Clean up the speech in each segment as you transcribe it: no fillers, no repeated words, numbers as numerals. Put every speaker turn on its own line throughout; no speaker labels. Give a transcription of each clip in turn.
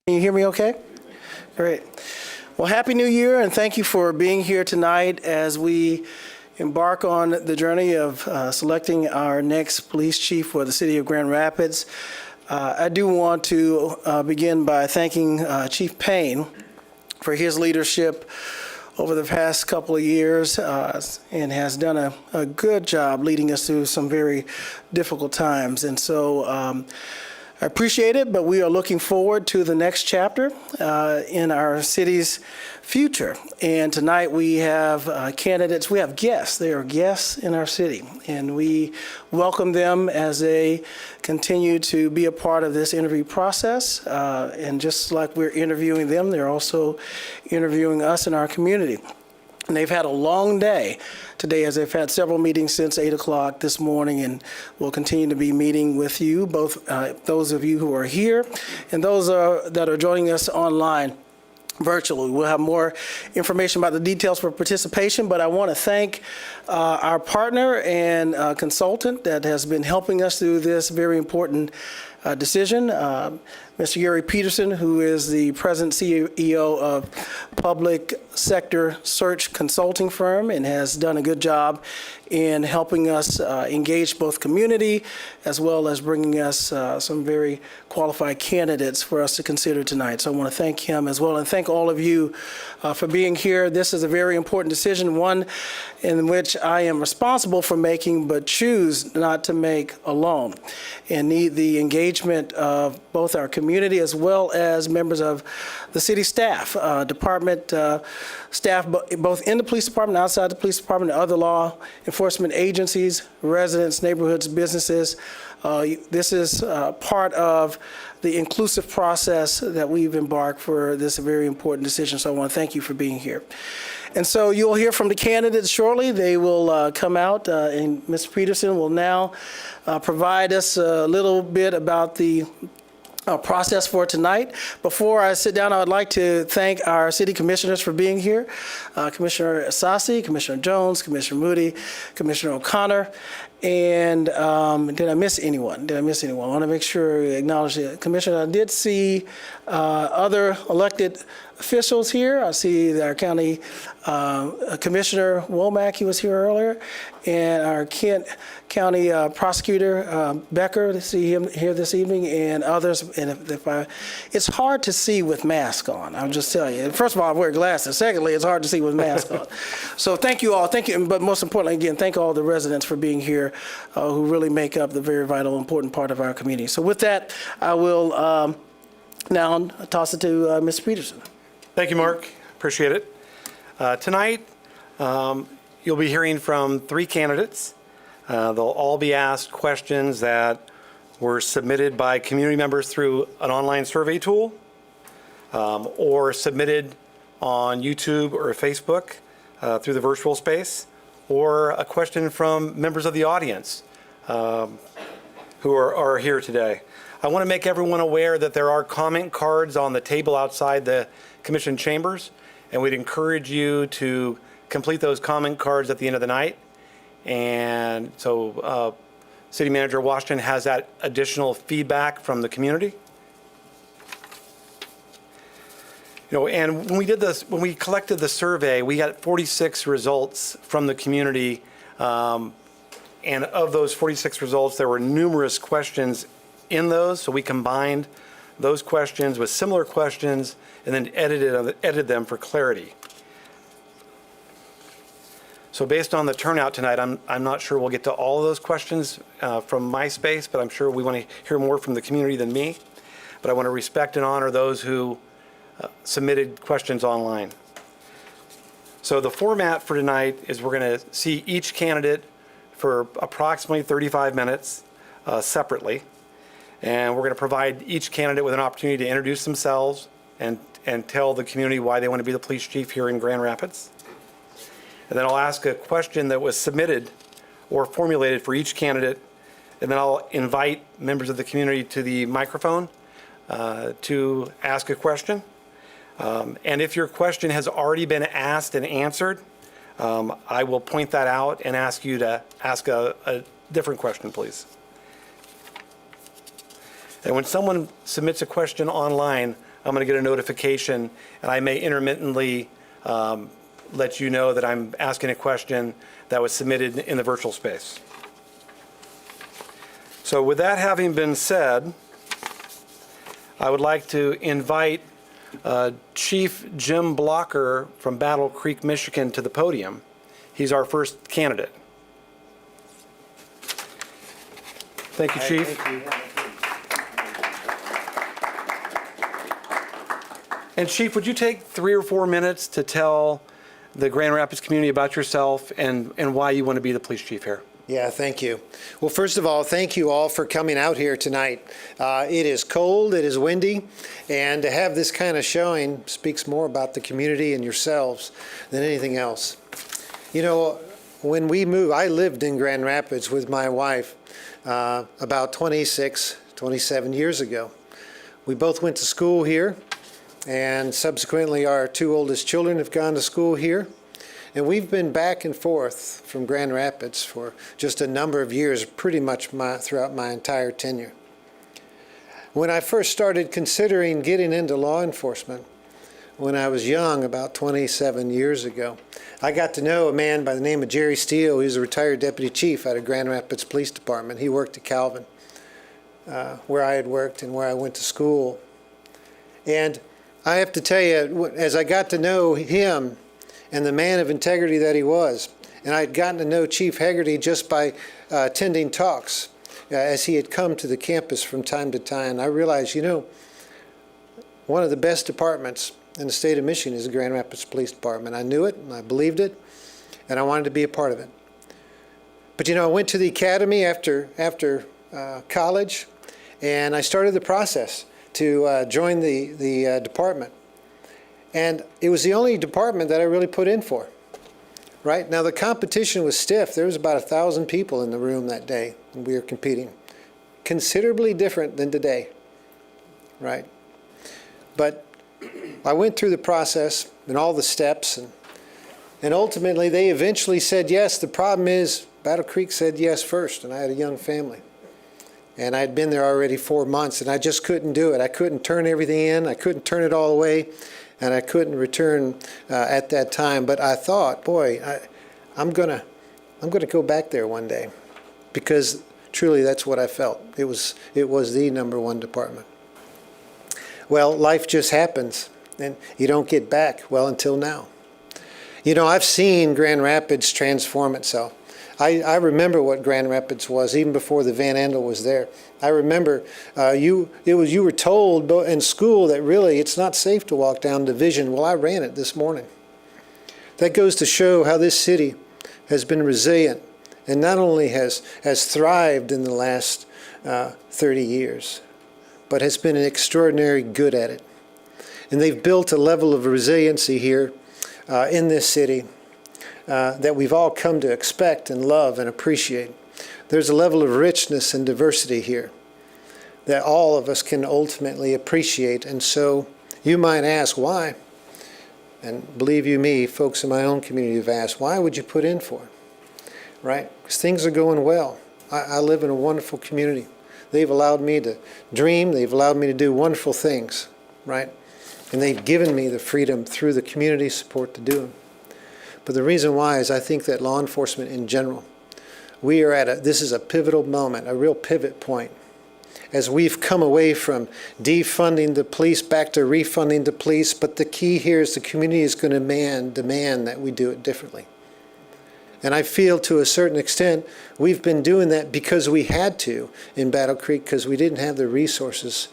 Can you hear me okay? Great. Well, Happy New Year, and thank you for being here tonight as we embark on the journey of selecting our next police chief for the city of Grand Rapids. I do want to begin by thanking Chief Payne for his leadership over the past couple of years and has done a good job leading us through some very difficult times. And so I appreciate it, but we are looking forward to the next chapter in our city's future. And tonight we have candidates, we have guests. They are guests in our city, and we welcome them as they continue to be a part of this interview process. And just like we're interviewing them, they're also interviewing us in our community. And they've had a long day today, as they've had several meetings since 8 o'clock this morning, and we'll continue to be meeting with you, both those of you who are here and those that are joining us online virtually. We'll have more information about the details for participation, but I want to thank our partner and consultant that has been helping us through this very important decision, Mr. Gary Peterson, who is the President CEO of Public Sector Search Consulting Firm and has done a good job in helping us engage both community as well as bringing us some very qualified candidates for us to consider tonight. So I want to thank him as well and thank all of you for being here. This is a very important decision, one in which I am responsible for making but choose not to make alone, and need the engagement of both our community as well as members of the city staff, department staff, both in the police department, outside the police department, and other law enforcement agencies, residents, neighborhoods, businesses. This is part of the inclusive process that we've embarked for this very important decision. So I want to thank you for being here. And so you'll hear from the candidates shortly. They will come out, and Mr. Peterson will now provide us a little bit about the process for tonight. Before I sit down, I would like to thank our city commissioners for being here. Commissioner Asasi, Commissioner Jones, Commissioner Moody, Commissioner O'Connor, and did I miss anyone? I want to make sure I acknowledge the Commissioner. I did see other elected officials here. I see that our county Commissioner Womack, he was here earlier, and our Kent County Prosecutor Becker, to see him here this evening, and others. And it's hard to see with mask on. I'll just tell you. First of all, I wear glasses. Secondly, it's hard to see with mask on. So thank you all. Thank you. But most importantly, again, thank all the residents for being here, who really make up the very vital, important part of our community. So with that, I will now toss it to Mr. Peterson.
Thank you, Mark. Appreciate it. Tonight, you'll be hearing from 3 candidates. They'll all be asked questions that were submitted by community members through an online survey tool, or submitted on YouTube or Facebook through the virtual space, or a question from members of the audience who are here today. I want to make everyone aware that there are comment cards on the table outside the Commission chambers, and we'd encourage you to complete those comment cards at the end of the night. And so City Manager Washington has that additional feedback from the community. You know, and when we did this, when we collected the survey, we got 46 results from the community. And of those 46 results, there were numerous questions in those. So we combined those questions with similar questions and then edited them for clarity. So based on the turnout tonight, I'm not sure we'll get to all of those questions from my space, but I'm sure we want to hear more from the community than me. But I want to respect and honor those who submitted questions online. So the format for tonight is we're going to see each candidate for approximately 35 minutes separately. And we're going to provide each candidate with an opportunity to introduce themselves and tell the community why they want to be the police chief here in Grand Rapids. And then I'll ask a question that was submitted or formulated for each candidate, and then I'll invite members of the community to the microphone to ask a question. And if your question has already been asked and answered, I will point that out and ask you to ask a different question, please. And when someone submits a question online, I'm going to get a notification, and I may intermittently let you know that I'm asking a question that was submitted in the virtual space. So with that having been said, I would like to invite Chief Jim Blocker from Battle Creek, Michigan to the podium. He's our first candidate. Thank you, Chief.
Thank you.
And Chief, would you take 3 or 4 minutes to tell the Grand Rapids community about yourself and why you want to be the police chief here?
Yeah, thank you. Well, first of all, thank you all for coming out here tonight. It is cold, it is windy, and to have this kind of showing speaks more about the community and yourselves than anything else. You know, when we moved, I lived in Grand Rapids with my wife about 27 years ago. We both went to school here, and subsequently our 2 oldest children have gone to school here. And we've been back and forth from Grand Rapids for just a number of years, pretty much throughout my entire tenure. When I first started considering getting into law enforcement, when I was young, about 27 years ago, I got to know a man by the name of Jerry Steele. He was a retired deputy chief out of Grand Rapids Police Department. He worked at Calvin, where I had worked and where I went to school. And I have to tell you, as I got to know him, and the man of integrity that he was. And I had gotten to know Chief Hegarty just by attending talks as he had come to the campus from time to time. I realized, you know, one of the best departments in the state of Michigan is the Grand Rapids Police Department. I knew it, and I believed it, and I wanted to be a part of it. But you know, I went to the academy after college, and I started the process to join the department. And it was the only department that I really put in for, right? Now, the competition was stiff. There was about 1,000 people in the room that day when we were competing. Considerably different than today, right? But I went through the process and all the steps, and ultimately they eventually said yes. The problem is Battle Creek said yes first, and I had a young family. And I had been there already 4 months, and I just couldn't do it. I couldn't turn everything in. I couldn't turn it all away. And I couldn't return at that time. But I thought, boy, I'm gonna go back there one day, because truly that's what I felt. It was the #1 department. Well, life just happens, and you don't get back. Well, until now. You know, I've seen Grand Rapids transform itself. I remember what Grand Rapids was even before the Van Andel was there. I remember you were told in school that really it's not safe to walk down Division. Well, I ran it this morning. That goes to show how this city has been resilient and not only has thrived in the last 30 years, but has been extraordinarily good at it. And they've built a level of resiliency here in this city that we've all come to expect and love and appreciate. There's a level of richness and diversity here that all of us can ultimately appreciate. And so you might ask, why? And believe you me, folks in my own community have asked, why would you put in for it? Right? Because things are going well. I live in a wonderful community. They've allowed me to dream. They've allowed me to do wonderful things, right? And they've given me the freedom through the community support to do them. But the reason why is I think that law enforcement in general, we are this is a pivotal moment, a real pivot point, as we've come away from defunding the police back to refunding the police. But the key here is the community is going to demand that we do it differently. And I feel to a certain extent we've been doing that because we had to in Battle Creek, because we didn't have the resources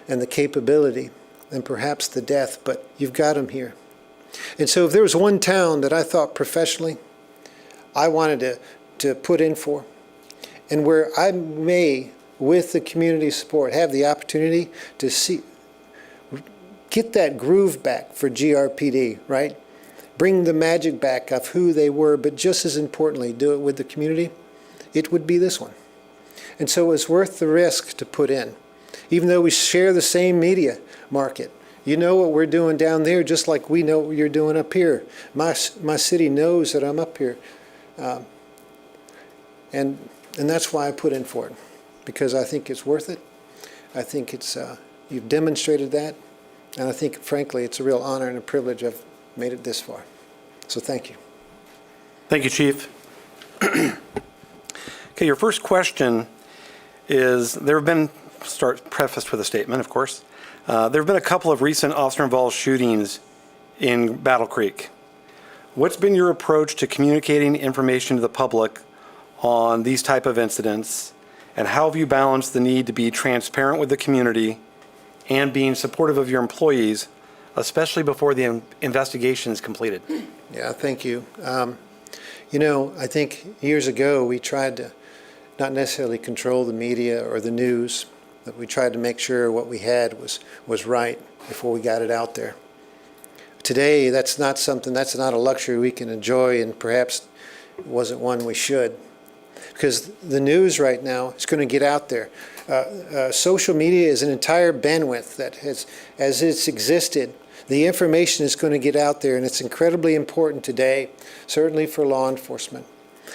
and the capability and perhaps the death, but you've got them here. And so if there was one town that I thought professionally I wanted to put in for, and where I may, with the community support, have the opportunity to get that groove back for GRPD, right? Bring the magic back of who they were, but just as importantly, do it with the community, it would be this one. And so it's worth the risk to put in. Even though we share the same media market, you know what we're doing down there just like we know what you're doing up here. My city knows that I'm up here. And that's why I put in for it, because I think it's worth it. I think you've demonstrated that, and I think, frankly, it's a real honor and a privilege I've made it this far. So thank you.
Thank you, Chief. Okay, your first question is, there have been, start prefaced with a statement, of course. There have been a couple of recent officer-involved shootings in Battle Creek. What's been your approach to communicating information to the public on these type of incidents, and how have you balanced the need to be transparent with the community and being supportive of your employees, especially before the investigation is completed?
Yeah, thank you. I think years ago we tried to not necessarily control the media or the news, but we tried to make sure what we had was right before we got it out there. Today, that's not a luxury we can enjoy, and perhaps it wasn't one we should. Because the news right now is going to get out there. Social media is an entire bandwidth that as it's existed, the information is going to get out there, and it's incredibly important today, certainly for law enforcement,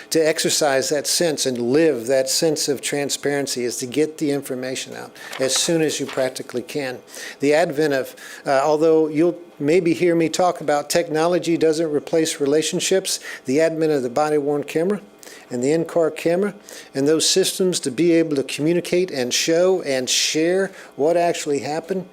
to exercise that sense and live that sense of transparency, is to get the information out as soon as you practically can. The advent of, although you'll maybe hear me talk about technology doesn't replace relationships, the advent of the body-worn camera and the in-car camera and those systems to be able to communicate and show and share what actually happened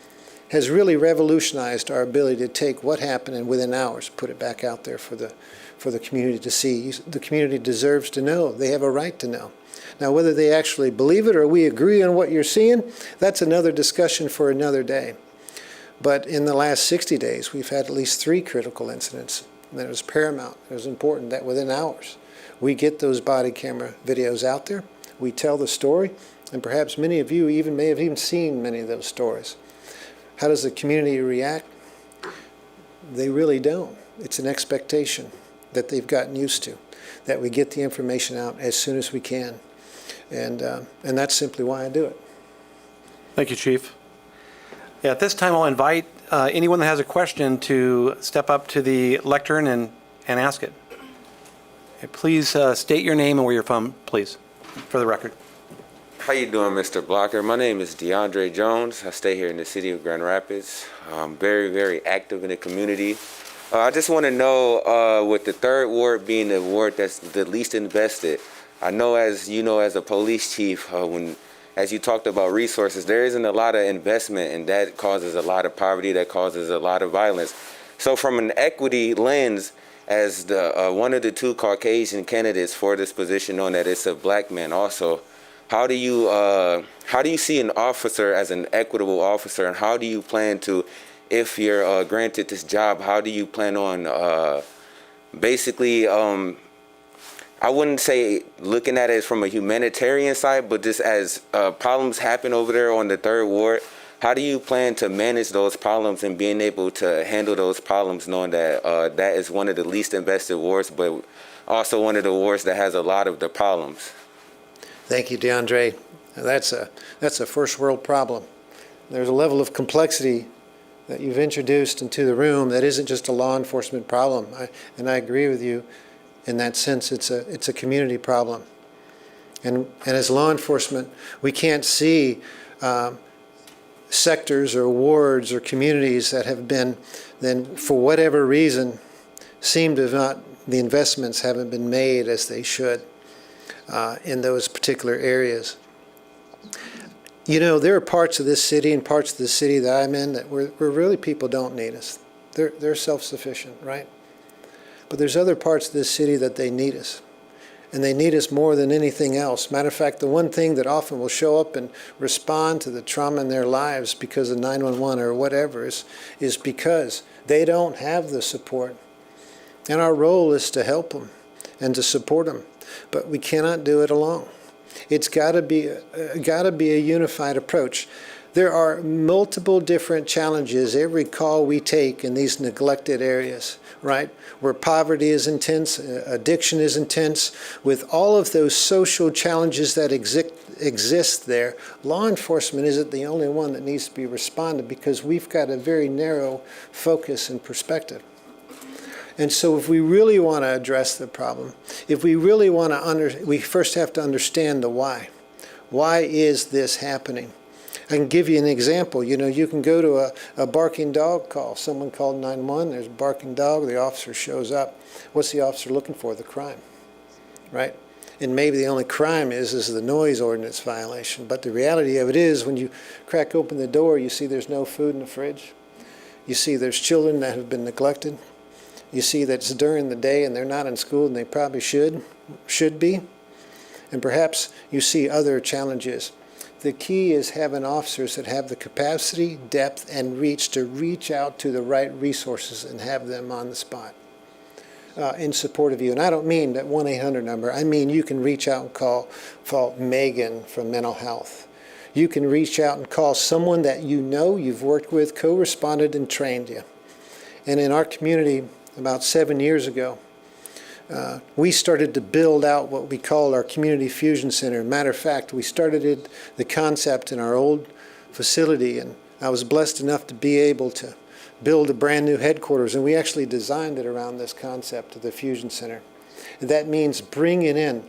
has really revolutionized our ability to take what happened and within hours put it back out there for the community to see. The community deserves to know. They have a right to know. Now, whether they actually believe it or we agree on what you're seeing, that's another discussion for another day. But in the last 60 days, we've had at least 3 critical incidents. And it was paramount. It was important that within hours, we get those body camera videos out there. We tell the story, and perhaps many of you may have even seen many of those stories. How does the community react? They really don't. It's an expectation that they've gotten used to, that we get the information out as soon as we can. And that's simply why I do it.
Thank you, Chief. Yeah, at this time, I'll invite anyone that has a question to step up to the lectern and ask it. Okay, please state your name and where you're from, please, for the record.
How you doing, Mr. Blocker? My name is DeAndre Jones. I stay here in the city of Grand Rapids. I'm very, very active in the community. I just want to know, with the 3rd Ward being the ward that's the least invested, I know, as you know, as a police chief, as you talked about resources, there isn't a lot of investment, and that causes a lot of poverty, that causes a lot of violence. So from an equity lens, as one of the 2 Caucasian candidates for this position, knowing that it's a black man also, how do you see an officer as an equitable officer, and how do you plan to, if you're granted this job, how do you plan on basically, I wouldn't say looking at it from a humanitarian side, but just as problems happen over there on the 3rd Ward, how do you plan to manage those problems and being able to handle those problems, knowing that that is one of the least invested wards, but also one of the wards that has a lot of the problems?
Thank you, DeAndre. That's a first world problem. There's a level of complexity that you've introduced into the room that isn't just a law enforcement problem. And I agree with you in that sense. It's a community problem. And as law enforcement, we can't see sectors or wards or communities that have been, then for whatever reason, seem to have not, the investments haven't been made as they should in those particular areas. You know, there are parts of this city and parts of the city that I'm in that where really people don't need us. They're self-sufficient, right? But there's other parts of this city that they need us. And they need us more than anything else. Matter of fact, the one thing that often will show up and respond to the trauma in their lives because of 911 or whatever is because they don't have the support. And our role is to help them and to support them. But we cannot do it alone. It's got to be a unified approach. There are multiple different challenges every call we take in these neglected areas, right? Where poverty is intense, addiction is intense, with all of those social challenges that exist there, law enforcement isn't the only one that needs to be responded because we've got a very narrow focus and perspective. And so if we really want to address the problem, if we really want to we first have to understand the why. Why is this happening? I can give you an example. You know, you can go to a barking dog call. Someone called 911, there's a barking dog, the officer shows up. What's the officer looking for? The crime, right? And maybe the only crime is the noise ordinance violation. But the reality of it is, when you crack open the door, you see there's no food in the fridge. You see there's children that have been neglected. You see that it's during the day and they're not in school and they probably should be. And perhaps you see other challenges. The key is having officers that have the capacity, depth, and reach to reach out to the right resources and have them on the spot in support of you. And I don't mean that 1-800 number. I mean you can reach out and call Megan from mental health. You can reach out and call someone that you know, you've worked with, co-responded, and trained you. And in our community, about 7 years ago, we started to build out what we call our Community Fusion Center. Matter of fact, we started the concept in our old facility, and I was blessed enough to be able to build a brand new headquarters, and we actually designed it around this concept of the Fusion Center. And that means bringing in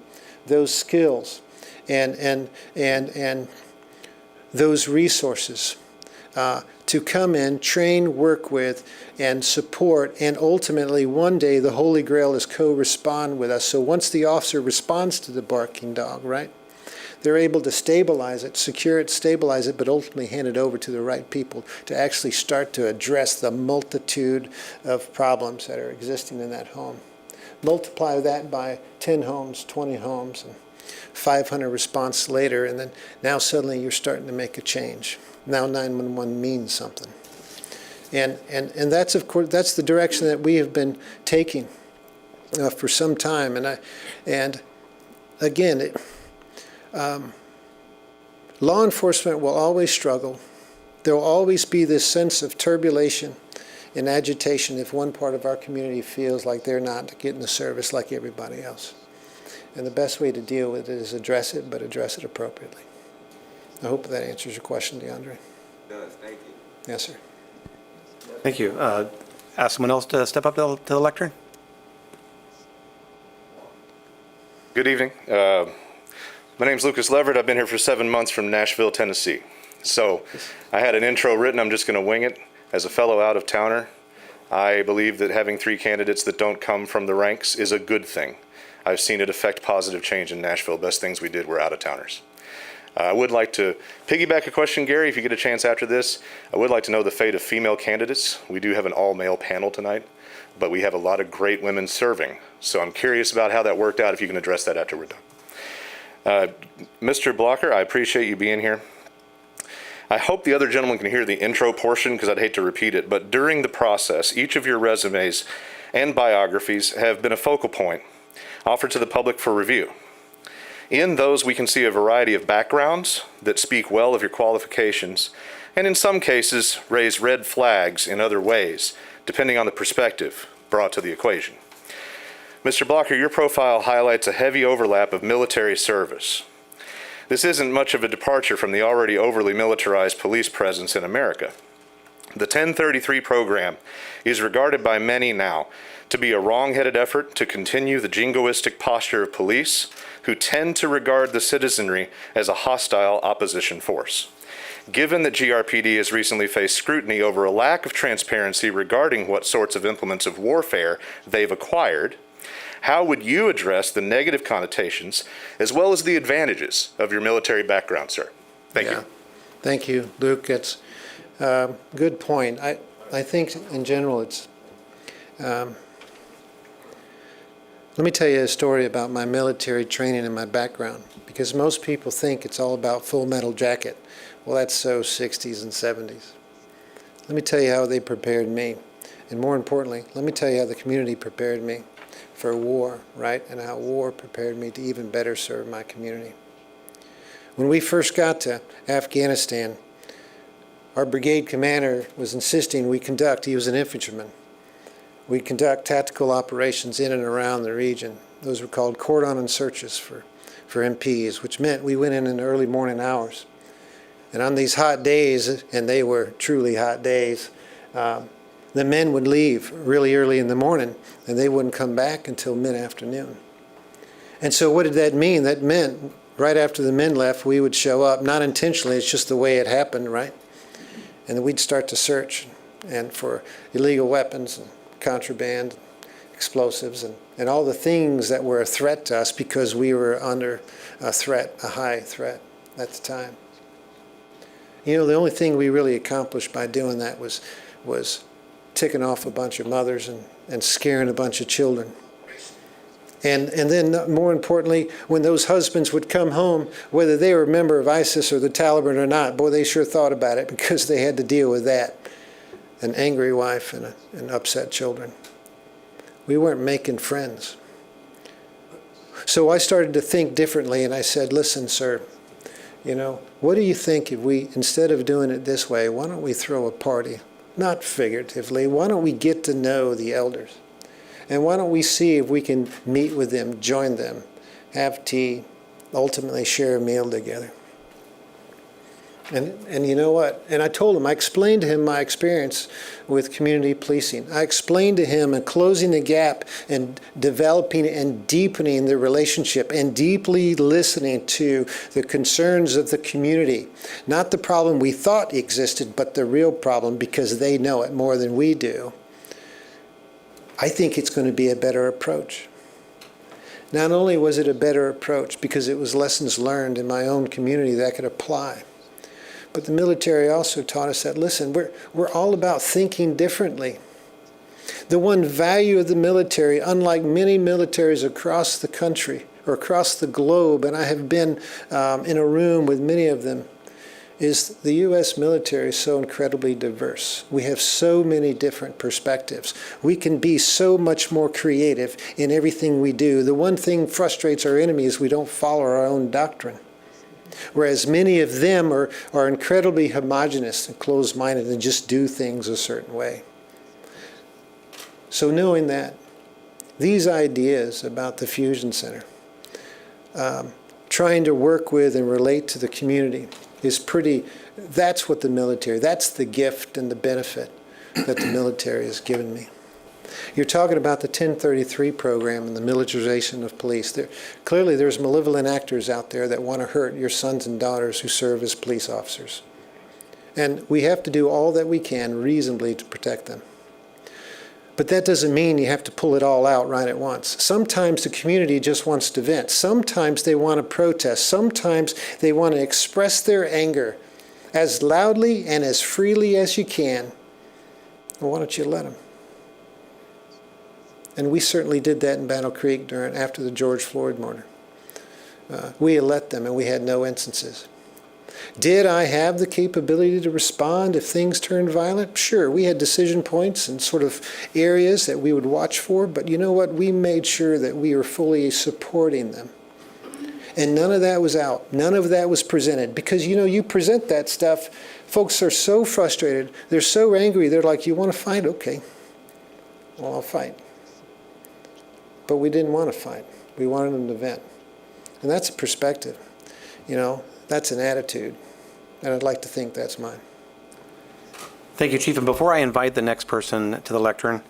those skills and those resources to come in, train, work with, and support, and ultimately one day the Holy Grail is co-respond with us. So once the officer responds to the barking dog, right, they're able to stabilize it, secure it, stabilize it, but ultimately hand it over to the right people to actually start to address the multitude of problems that are existing in that home. Multiply that by 10 homes, 20 homes, and 500 response later, and then now suddenly you're starting to make a change. Now 911 means something. And that's, of course, that's the direction that we have been taking for some time. And again, law enforcement will always struggle. There will always be this sense of turbulation and agitation if one part of our community feels like they're not getting the service like everybody else. And the best way to deal with it is address it, but address it appropriately. I hope that answers your question, DeAndre.
It does. Thank you.
Yes, sir.
Thank you. Ask someone else to step up to the lectern.
Good evening. My name's Lucas Leverett. I've been here for 7 months from Nashville, Tennessee. So I had an intro written. I'm just going to wing it. As a fellow out-of-towner, I believe that having 3 candidates that don't come from the ranks is a good thing. I've seen it affect positive change in Nashville. Best things we did were out-of-towners. I would like to piggyback a question, Gary, if you get a chance after this. I would like to know the fate of female candidates. We do have an all-male panel tonight, but we have a lot of great women serving. So I'm curious about how that worked out, if you can address that after we're done. Mr. Blocker, I appreciate you being here. I hope the other gentleman can hear the intro portion, because I'd hate to repeat it, but during the process, each of your resumes and biographies have been a focal point offered to the public for review. In those, we can see a variety of backgrounds that speak well of your qualifications, and in some cases, raise red flags in other ways, depending on the perspective brought to the equation. Mr. Blocker, your profile highlights a heavy overlap of military service. This isn't much of a departure from the already overly militarized police presence in America. The 1033 program is regarded by many now to be a wrong-headed effort to continue the jingoistic posture of police, who tend to regard the citizenry as a hostile opposition force. Given that GRPD has recently faced scrutiny over a lack of transparency regarding what sorts of implements of warfare they've acquired, how would you address the negative connotations as well as the advantages of your military background, sir? Thank you.
Thank you, Luke. It's a good point. I think in general it's, let me tell you a story about my military training and my background, because most people think it's all about Full Metal Jacket. Well, that's so 60s and 70s. Let me tell you how they prepared me. And more importantly, let me tell you how the community prepared me for war, right? And how war prepared me to even better serve my community. When we first got to Afghanistan, our brigade commander was insisting he was an infantryman, we conduct tactical operations in and around the region. Those were called cordon searches for MPs, which meant we went in the early morning hours. And on these hot days, and they were truly hot days, the men would leave really early in the morning, and they wouldn't come back until mid-afternoon. And so what did that mean? That meant right after the men left, we would show up, not intentionally, it's just the way it happened, right? And then we'd start to search and for illegal weapons and contraband, explosives, and all the things that were a threat to us because we were under a threat, a high threat at the time. You know, the only thing we really accomplished by doing that was ticking off a bunch of mothers and scaring a bunch of children. And then, more importantly, when those husbands would come home, whether they were a member of ISIS or the Taliban or not, boy, they sure thought about it because they had to deal with that. An angry wife and upset children. We weren't making friends. So I started to think differently, and I said, listen, sir, you know, what do you think if we, instead of doing it this way, why don't we throw a party? Not figuratively, why don't we get to know the elders? And why don't we see if we can meet with them, join them, have tea, ultimately share a meal together? And you know what? And I told him, I explained to him my experience with community policing. I explained to him and closing the gap and developing and deepening the relationship and deeply listening to the concerns of the community. Not the problem we thought existed, but the real problem because they know it more than we do. I think it's going to be a better approach. Not only was it a better approach because it was lessons learned in my own community that I could apply, but the military also taught us that, listen, we're all about thinking differently. The one value of the military, unlike many militaries across the country or across the globe, and I have been in a room with many of them, is the U.S. military is so incredibly diverse. We have so many different perspectives. We can be so much more creative in everything we do. The one thing frustrates our enemy is we don't follow our own doctrine. Whereas many of them are incredibly homogenous and closed-minded and just do things a certain way. So knowing that, these ideas about the Fusion Center, trying to work with and relate to the community is that's what the military, that's the gift and the benefit that the military has given me. You're talking about the 1033 program and the militarization of police. Clearly there's malevolent actors out there that want to hurt your sons and daughters who serve as police officers. And we have to do all that we can reasonably to protect them. But that doesn't mean you have to pull it all out right at once. Sometimes the community just wants to vent. Sometimes they want to protest. Sometimes they want to express their anger as loudly and as freely as you can. Well, why don't you let them? And we certainly did that in Battle Creek after the George Floyd murder. We let them, and we had no instances. Did I have the capability to respond if things turned violent? Sure, we had decision points and sort of areas that we would watch for, but you know what? We made sure that we were fully supporting them. And none of that was out. None of that was presented. Because, you know, you present that stuff, folks are so frustrated. They're so angry. They're like, you want to fight? Okay. Well, I'll fight. But we didn't want to fight. We wanted them to vent. And that's a perspective. You know, that's an attitude. And I'd like to think that's mine.
Thank you, Chief. And before I invite the next person to the lectern,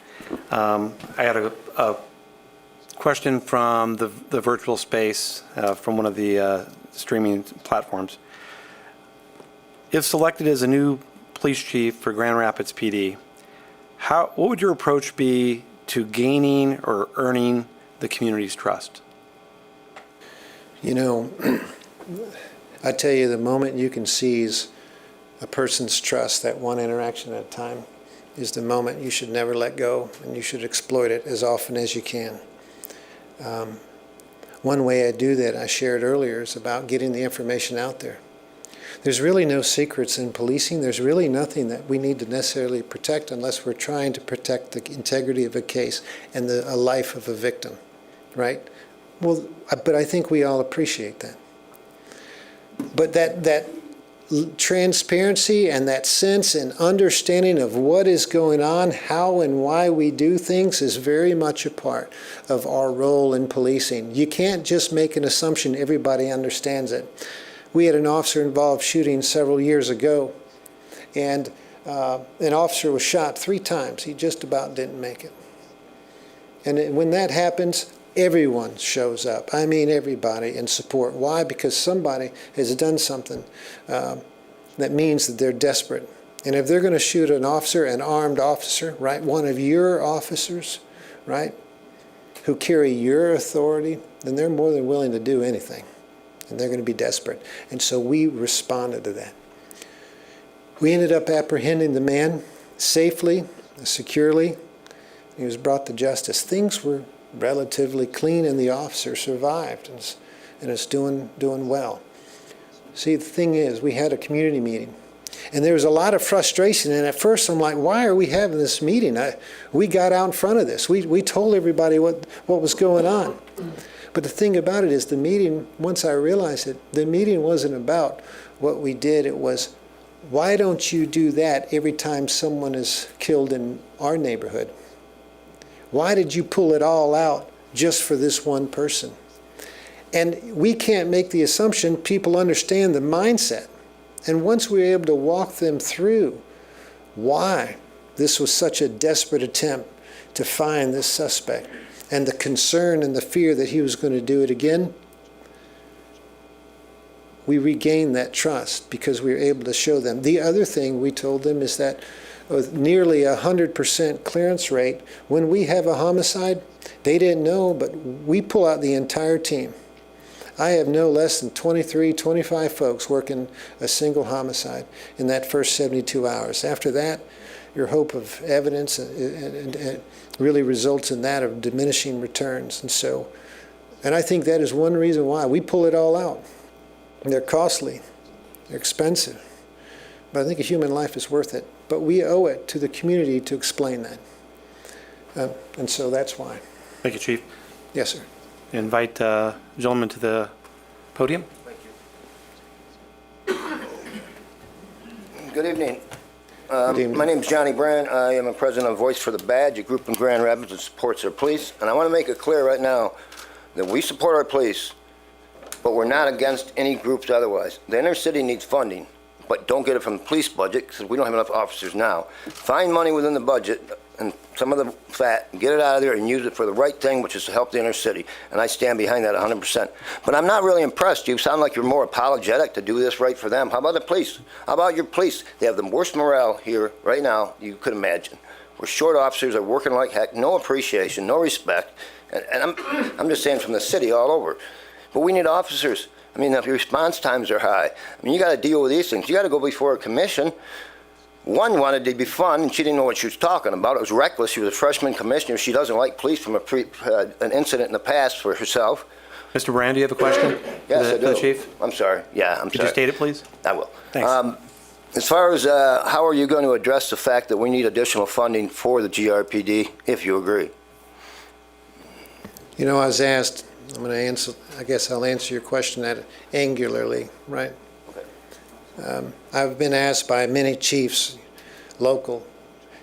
I had a question from the virtual space from one of the streaming platforms. If selected as a new police chief for Grand Rapids PD, what would your approach be to gaining or earning the community's trust?
You know, I tell you, the moment you can seize a person's trust, that one interaction at a time, is the moment you should never let go, and you should exploit it as often as you can. One way I do that, I shared earlier, is about getting the information out there. There's really no secrets in policing. There's really nothing that we need to necessarily protect unless we're trying to protect the integrity of a case and a life of a victim, right? Well, but I think we all appreciate that. But that transparency and that sense and understanding of what is going on, how and why we do things is very much a part of our role in policing. You can't just make an assumption everybody understands it. We had an officer involved shooting several years ago, and an officer was shot 3 times. He just about didn't make it. And when that happens, everyone shows up. I mean everybody in support. Why? Because somebody has done something that means that they're desperate. And if they're going to shoot an officer, an armed officer, right, one of your officers, right, who carry your authority, then they're more than willing to do anything. And they're going to be desperate. And so we responded to that. We ended up apprehending the man safely, securely. He was brought to justice. Things were relatively clean, and the officer survived and is doing well. See, the thing is, we had a community meeting, and there was a lot of frustration. And at first, I'm like, why are we having this meeting? We got out in front of this. We told everybody what was going on. But the thing about it is, the meeting, once I realized it, the meeting wasn't about what we did. It was, why don't you do that every time someone is killed in our neighborhood? Why did you pull it all out just for this one person? And we can't make the assumption people understand the mindset. And once we were able to walk them through why this was such a desperate attempt to find this suspect, and the concern and the fear that he was going to do it again, we regained that trust because we were able to show them. The other thing we told them is that with nearly 100% clearance rate, when we have a homicide, they didn't know, but we pull out the entire team. I have no less than 23, 25 folks working a single homicide in that first 72 hours. After that, your hope of evidence and really results in that of diminishing returns. And I think that is one reason why we pull it all out. They're costly, they're expensive, but I think a human life is worth it. But we owe it to the community to explain that. And so that's why.
Thank you, Chief.
Yes, sir.
Invite gentleman to the podium.
Good evening.
Good evening.
My name is Johnny Brand. I am a president of Voice for the Badge, a group in Grand Rapids that supports their police. And I want to make it clear right now that we support our police, but we're not against any groups otherwise. The inner city needs funding, but don't get it from the police budget because we don't have enough officers now. Find money within the budget and some of the fat, get it out of there and use it for the right thing, which is to help the inner city. And I stand behind that 100%. But I'm not really impressed. You sound like you're more apologetic to do this right for them. How about the police? How about your police? They have the worst morale here right now you could imagine. We're short officers, are working like heck, no appreciation, no respect. And I'm just saying from the city all over. But we need officers. I mean, if your response times are high, I mean, you got to deal with these things. You got to go before a commission. One wanted to be fun, and she didn't know what she was talking about. It was reckless. She was a freshman commissioner. She doesn't like police from an incident in the past for herself.
Mr. Brand, do you have a question?
Yes, I do.
For the Chief?
I'm sorry. Yeah, I'm
Could
sorry.
you state it, please?
I will.
Thanks.
As far as how are you going to address the fact that we need additional funding for the GRPD, if you agree?
You know, I was asked, I'm going to answer, I guess I'll answer your question angularly, right? I've been asked by many chiefs, local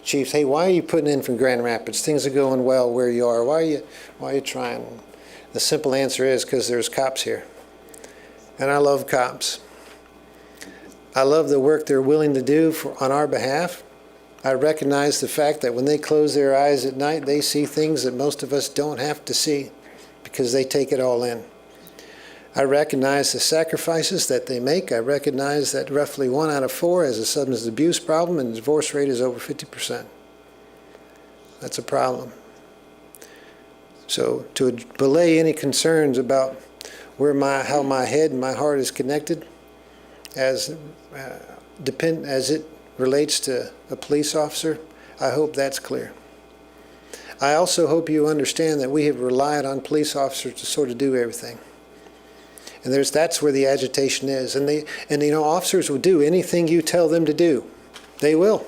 chiefs, hey, why are you putting in from Grand Rapids? Things are going well where you are. Why are you trying? The simple answer is because there's cops here. And I love cops. I love the work they're willing to do on our behalf. I recognize the fact that when they close their eyes at night, they see things that most of us don't have to see because they take it all in. I recognize the sacrifices that they make. I recognize that roughly 1 out of 4 has a substance abuse problem and the divorce rate is over 50%. That's a problem. So to belay any concerns about how my head and my heart is connected as it relates to a police officer, I hope that's clear. I also hope you understand that we have relied on police officers to sort of do everything. And that's where the agitation is. And you know, officers will do anything you tell them to do. They will.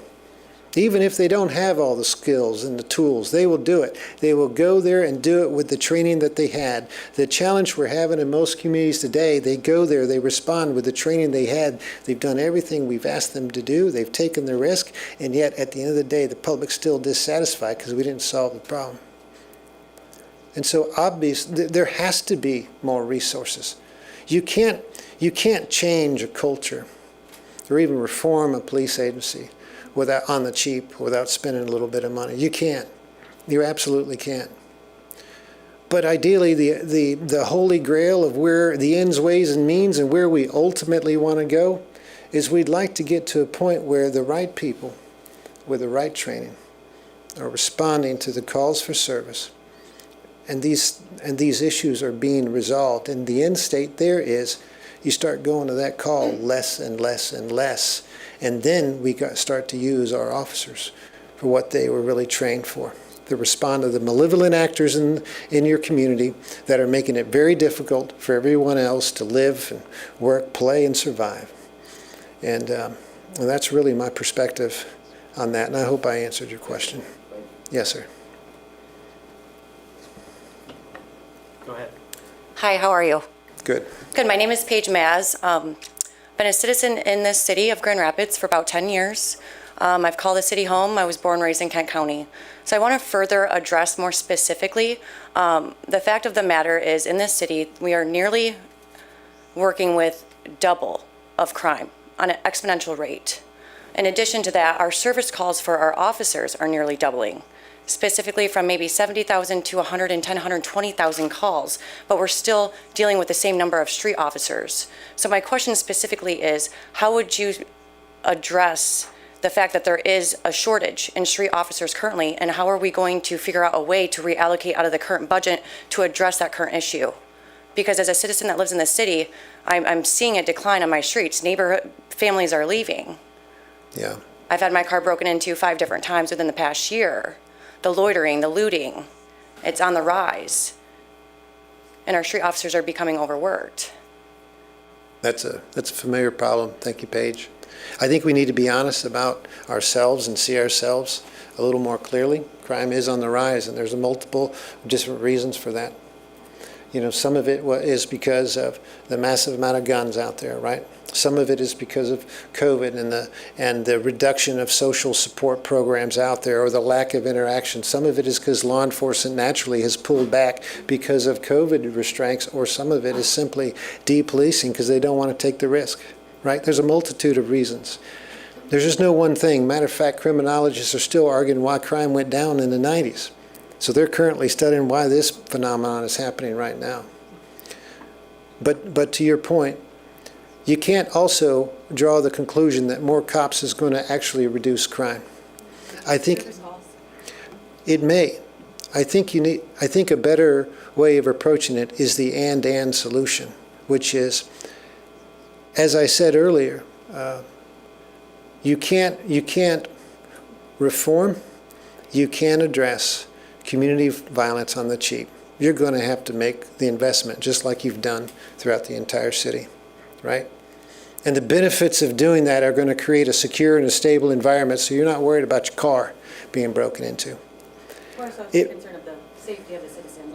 Even if they don't have all the skills and the tools, they will do it. They will go there and do it with the training that they had. The challenge we're having in most communities today, they go there, they respond with the training they had. They've done everything we've asked them to do. They've taken the risk. And yet, at the end of the day, the public's still dissatisfied because we didn't solve the problem. And so, obviously, there has to be more resources. You can't change a culture or even reform a police agency on the cheap without spending a little bit of money. You can't. You absolutely can't. But ideally, the holy grail of where the ends, ways, and means and where we ultimately want to go is we'd like to get to a point where the right people with the right training are responding to the calls for service. And these issues are being resolved. And the end state there is you start going to that call less and less and less. And then we start to use our officers for what they were really trained for, to respond to the malevolent actors in your community that are making it very difficult for everyone else to live and work, play, and survive. And that's really my perspective on that, and I hope I answered your question. Yes, sir.
Go ahead.
Hi, how are you?
Good.
Good. My name is Paige Maz. Been a citizen in this city of Grand Rapids for about 10 years. I've called the city home. I was born and raised in Kent County. So I want to further address more specifically, the fact of the matter is in this city, we are nearly working with double of crime on an exponential rate. In addition to that, our service calls for our officers are nearly doubling, specifically from maybe 70,000 to 110, 120,000 calls, but we're still dealing with the same number of street officers. So my question specifically is, how would you address the fact that there is a shortage in street officers currently, and how are we going to figure out a way to reallocate out of the current budget to address that current issue? Because as a citizen that lives in the city, I'm seeing a decline on my streets. Neighborhood families are leaving.
Yeah.
I've had my car broken into 5 different times within the past year. The loitering, the looting, it's on the rise. And our street officers are becoming overworked.
That's a familiar problem. Thank you, Paige. I think we need to be honest about ourselves and see ourselves a little more clearly. Crime is on the rise, and there's multiple different reasons for that. You know, some of it is because of the massive amount of guns out there, right? Some of it is because of COVID and the reduction of social support programs out there, or the lack of interaction. Some of it is because law enforcement naturally has pulled back because of COVID restraints, or some of it is simply depolicing because they don't want to take the risk, right? There's a multitude of reasons. There's just no one thing. Matter of fact, criminologists are still arguing why crime went down in the 90s. So they're currently studying why this phenomenon is happening right now. But to your point, you can't also draw the conclusion that more cops is going to actually reduce crime. I think it may. I think a better way of approaching it is the and solution, which is, as I said earlier, you can't reform, you can't address community violence on the cheap. You're going to have to make the investment just like you've done throughout the entire city, right? And the benefits of doing that are going to create a secure and a stable environment, so you're not worried about your car being broken into.
We're also concerned of the safety of the citizens.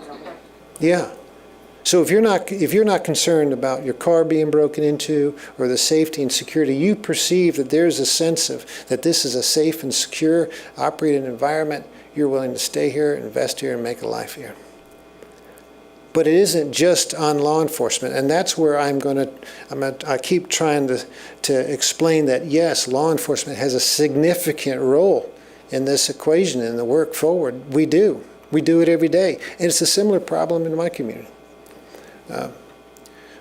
Yeah. So if you're not concerned about your car being broken into or the safety and security, you perceive that there's a sense of that this is a safe and secure operating environment, you're willing to stay here, invest here, and make a life here. But it isn't just on law enforcement, and that's where I keep trying to explain that yes, law enforcement has a significant role in this equation in the work forward. We do it every day, and it's a similar problem in my community.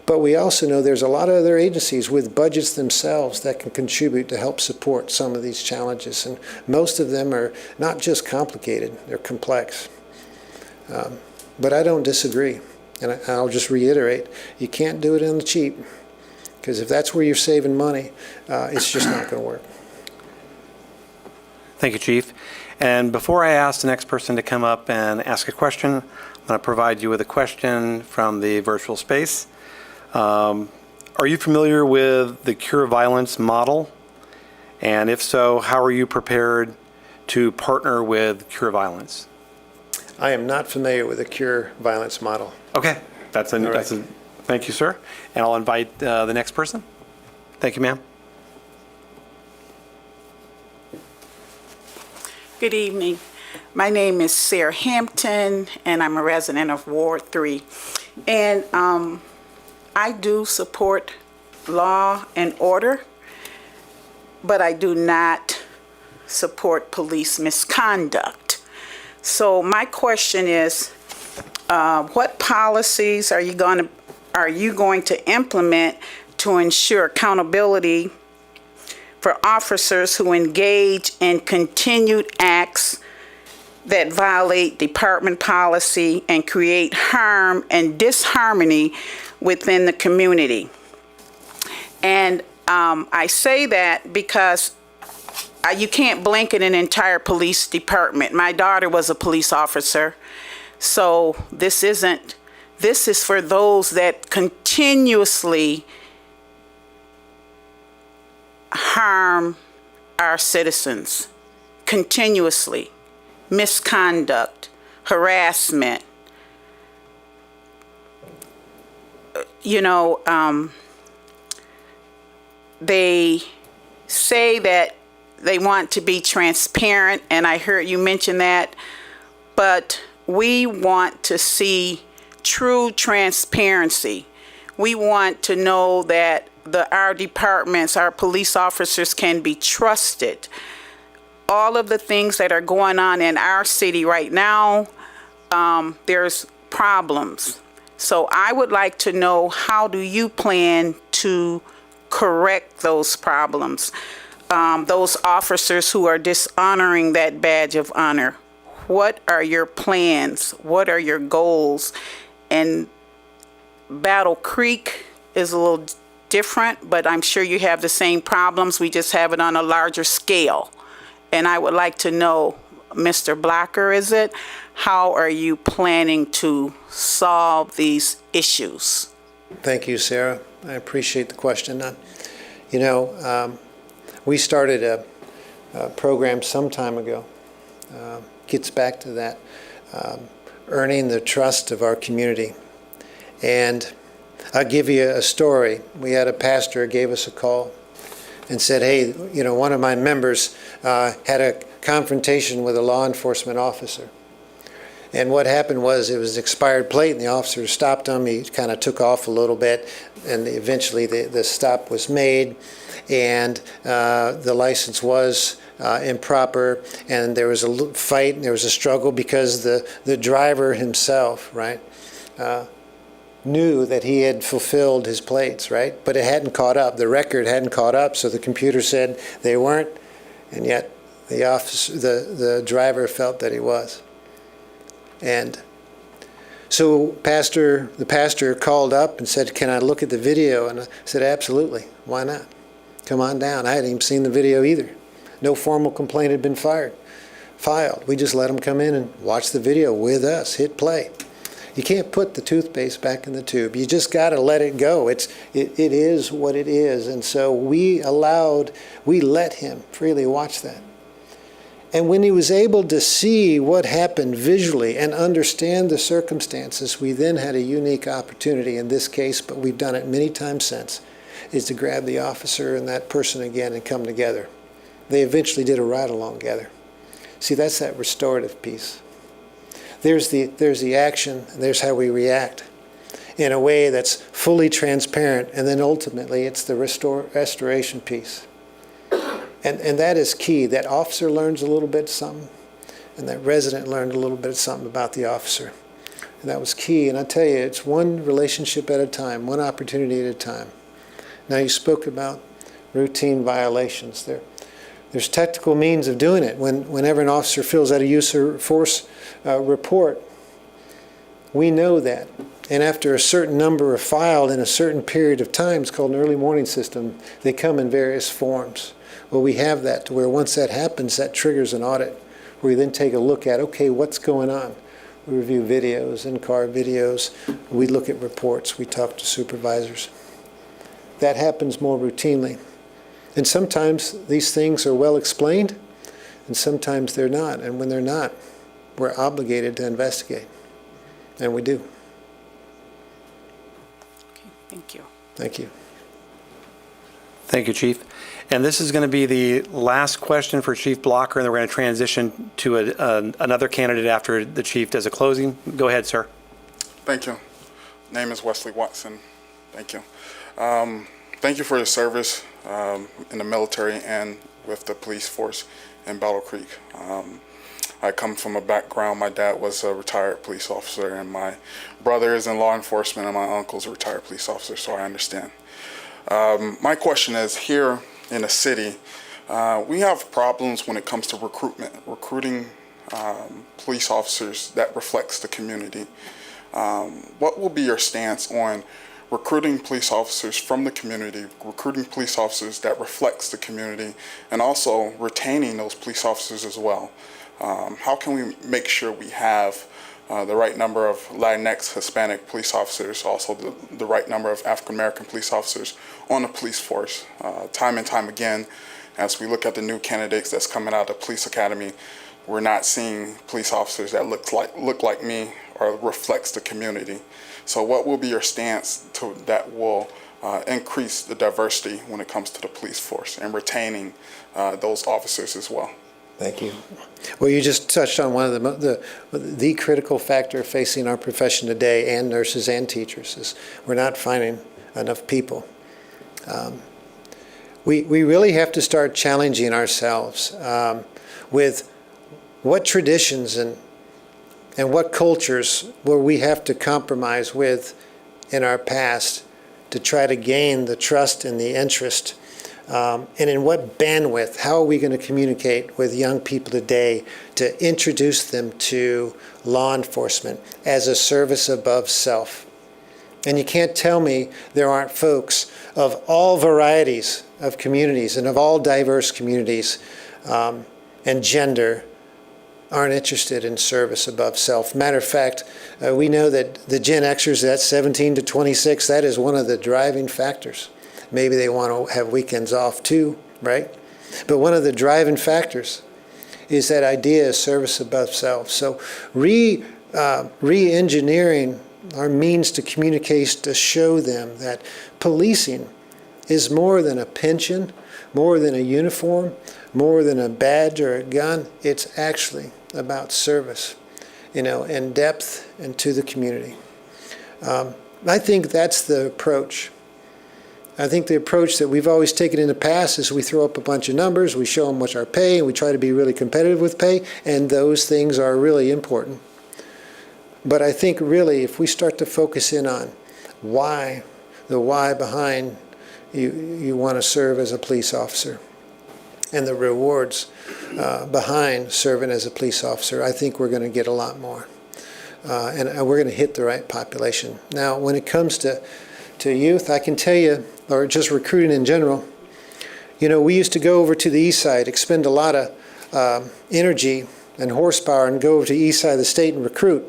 But we also know there's a lot of other agencies with budgets themselves that can contribute to help support some of these challenges. And most of them are not just complicated, they're complex. But I don't disagree. And I'll just reiterate, you can't do it on the cheap. Because if that's where you're saving money, it's just not going to work.
Thank you, Chief. And before I ask the next person to come up and ask a question, I'm going to provide you with a question from the virtual space. Are you familiar with the Cure Violence model? And if so, how are you prepared to partner with Cure Violence?
I am not familiar with the Cure Violence model.
Okay, thank you, sir. And I'll invite the next person. Thank you, ma'am.
Good evening. My name is Sarah Hampton, and I'm a resident of Ward 3. And I do support law and order, but I do not support police misconduct. So my question is, what policies are you going to implement to ensure accountability for officers who engage in continued acts that violate department policy and create harm and disharmony within the community? And I say that because you can't blanket an entire police department. My daughter was a police officer, so this is for those that continuously harm our citizens, continuously. Misconduct, harassment, they say that they want to be transparent, and I heard you mention that, but we want to see true transparency. We want to know that our departments, our police officers can be trusted. All of the things that are going on in our city right now, there's problems. So I would like to know, how do you plan to correct those problems? Those officers who are dishonoring that badge of honor. What are your plans? What are your goals? And Battle Creek is a little different, but I'm sure you have the same problems. We just have it on a larger scale. And I would like to know, Mr. Blocker, is it? How are you planning to solve these issues?
Thank you, Sarah. I appreciate the question. We started a program some time ago. Gets back to that, earning the trust of our community. And I'll give you a story. We had a pastor who gave us a call and said, hey, one of my members had a confrontation with a law enforcement officer. And what happened was, it was an expired plate, and the officer stopped him. He kind of took off a little bit, and eventually the stop was made, and the license was improper, and there was a fight, and there was a struggle because the driver himself, right, knew that he had fulfilled his plates, right? But it hadn't caught up. The record hadn't caught up, so the computer said they weren't, and yet the driver felt that he was. And so the pastor called up and said, can I look at the video? And I said, absolutely. Why not? Come on down. I hadn't even seen the video either. No formal complaint had been filed. We just let him come in and watch the video with us, hit play. You can't put the toothpaste back in the tube. You just got to let it go. It is what it is. And so we let him freely watch that. And when he was able to see what happened visually and understand the circumstances, we then had a unique opportunity in this case, but we've done it many times since, is to grab the officer and that person again and come together. They eventually did a ride-along together. See, that's that restorative piece. There's the action, and there's how we react in a way that's fully transparent, and then ultimately it's the restoration piece. And that is key. That officer learns a little bit something, and that resident learned a little bit something about the officer. And that was key. And I tell you, it's one relationship at a time, one opportunity at a time. Now, you spoke about routine violations. There's technical means of doing it. Whenever an officer fills out a use of force report, we know that. And after a certain number are filed in a certain period of time, it's called an early warning system, they come in various forms. Well, we have that to where once that happens, that triggers an audit, where we then take a look at, okay, what's going on? We review videos, in-car videos, we look at reports, we talk to supervisors. That happens more routinely. And sometimes these things are well explained, and sometimes they're not. And when they're not, we're obligated to investigate. And we do.
Okay, thank you.
Thank you.
Thank you, Chief. And this is going to be the last question for Chief Blocker, and then we're going to transition to another candidate after the Chief does a closing. Go ahead, sir.
Thank you. Name is Wesley Watson. Thank you. Thank you for your service in the military and with the police force in Battle Creek. I come from a background, my dad was a retired police officer, and my brother is in law enforcement, and my uncle's a retired police officer, so I understand. My question is, here in the city, we have problems when it comes to recruiting police officers that reflects the community. What will be your stance on recruiting police officers from the community, recruiting police officers that reflects the community, and also retaining those police officers as well? How can we make sure we have the right number of Latinx, Hispanic police officers, also the right number of African American police officers on the police force? Time and time again, as we look at the new candidates that's coming out of the police academy, we're not seeing police officers that look like me or reflects the community. So what will be your stance that will increase the diversity when it comes to the police force and retaining those officers as well?
Thank you. Well, you just touched on one of the critical factor facing our profession today, and nurses and teachers, is we're not finding enough people. We really have to start challenging ourselves with what traditions and what cultures will we have to compromise with in our past to try to gain the trust and the interest, and in what bandwidth, how are we going to communicate with young people today to introduce them to law enforcement as a service above self? And you can't tell me there aren't folks of all varieties of communities and of all diverse communities and gender aren't interested in service above self. Matter of fact, we know that the Gen Xers, that's 17 to 26, that is one of the driving factors. Maybe they want to have weekends off too, right? But one of the driving factors is that idea of service above self. So re-engineering our means to communicate to show them that policing is more than a pension, more than a uniform, more than a badge or a gun. It's actually about service, and depth and to the community. I think that's the approach. I think the approach that we've always taken in the past is we throw up a bunch of numbers, we show them what's our pay, and we try to be really competitive with pay, and those things are really important. But I think really if we start to focus in on why, the why behind you want to serve as a police officer, and the rewards behind serving as a police officer, I think we're going to get a lot more. And we're going to hit the right population. Now, when it comes to youth, I can tell you, or just recruiting in general, we used to go over to the east side, expend a lot of energy and horsepower and go over to the east side of the state and recruit.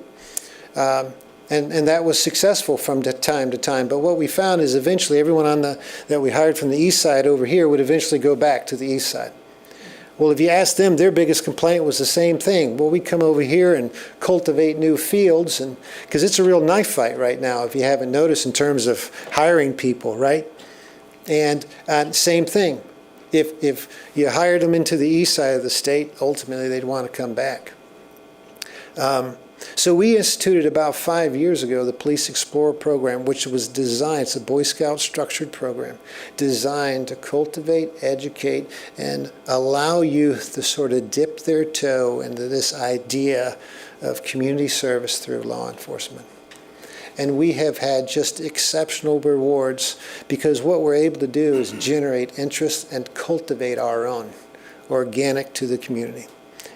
And that was successful from time to time. But what we found is eventually everyone that we hired from the east side over here would eventually go back to the east side. Well, if you ask them, their biggest complaint was the same thing. Well, we come over here and cultivate new fields, and because it's a real knife fight right now, if you haven't noticed, in terms of hiring people, right? And same thing. If you hired them into the east side of the state, ultimately they'd want to come back. So we instituted about 5 years ago the Police Explorer program, which was designed, it's a Boy Scout structured program, designed to cultivate, educate, and allow youth to sort of dip their toe into this idea of community service through law enforcement. And we have had just exceptional rewards because what we're able to do is generate interest and cultivate our own, organic to the community.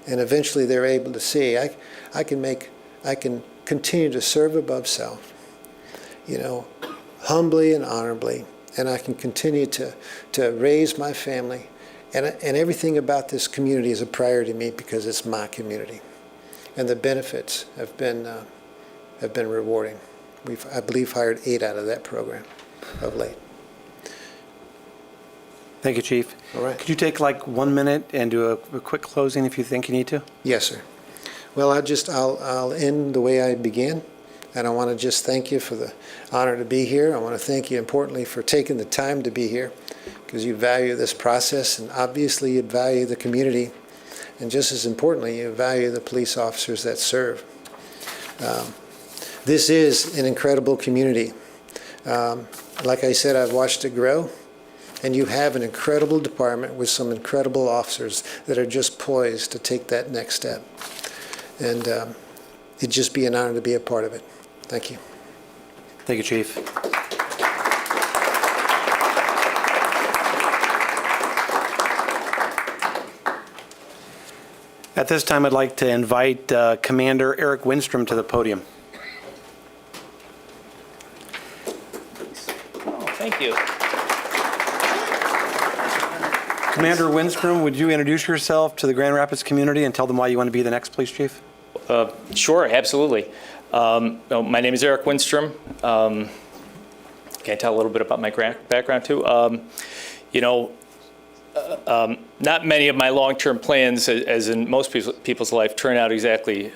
And eventually they're able to see, I can continue to serve above self, humbly and honorably, and I can continue to raise my family, and everything about this community is a priority to me because it's my community, and the benefits have been rewarding. We've, I believe, hired 8 out of that program of late.
Thank you, Chief.
All right.
Could you take like 1 minute and do a quick closing if you think you need to?
Yes, sir. Well, I'll end the way I began, and I want to just thank you for the honor to be here. I want to thank you, importantly, for taking the time to be here, because you value this process, and obviously you value the community, and just as importantly, you value the police officers that serve. This is an incredible community. Like I said, I've watched it grow. And you have an incredible department with some incredible officers that are just poised to take that next step. and it'd just be an honor to be a part of it. Thank you.
Thank you, Chief. At this time, I'd like to invite Commander Eric Winstrom to the podium.
Thank you.
Commander Winstrom, would you introduce yourself to the Grand Rapids community and tell them why you want to be the next police chief?
Sure, absolutely. My name is Eric Winstrom. Can I tell a little bit about my background too? Not many of my long-term plans, as in most people's life, turn out exactly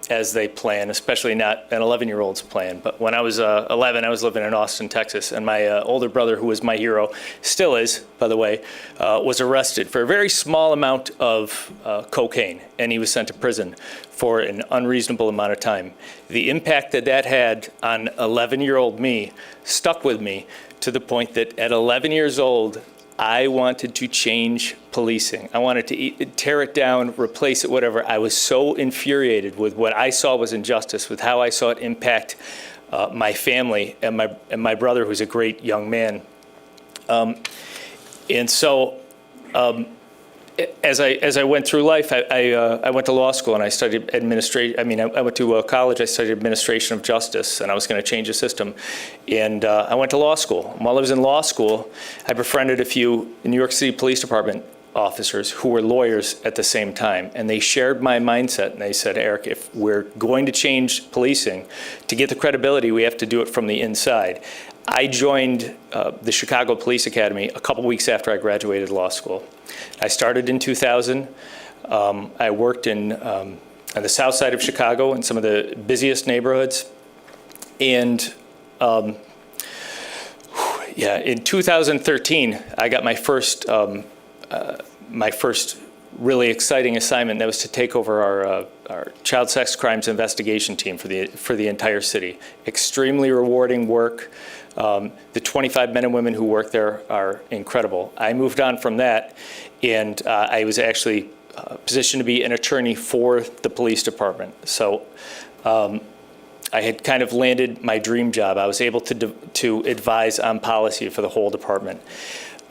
as they plan, especially not an 11-year-old's plan. But when I was 11, I was living in Austin, Texas, and my older brother, who was my hero, still is, by the way, was arrested for a very small amount of cocaine, and he was sent to prison for an unreasonable amount of time. The impact that that had on 11-year-old me stuck with me to the point that at 11 years old, I wanted to change policing. I wanted to tear it down, replace it, whatever. I was so infuriated with what I saw was injustice, with how I saw it impact my family and my brother, who's a great young man. And so, as I went through life, I went to law school and I studied administration. I went to college. I studied administration of justice, and I was going to change the system. And I went to law school. While I was in law school, I befriended a few New York City Police Department officers who were lawyers at the same time, and they shared my mindset. And they said, "Eric, if we're going to change policing, to get the credibility, we have to do it from the inside." I joined the Chicago Police Academy a couple weeks after I graduated law school. I started in 2000. I worked on the south side of Chicago in some of the busiest neighborhoods. And in 2013, I got my first really exciting assignment. That was to take over our child sex crimes investigation team for the entire city. Extremely rewarding work. The 25 men and women who work there are incredible. I moved on from that, and I was actually positioned to be an attorney for the police department. So I had kind of landed my dream job. I was able to advise on policy for the whole department.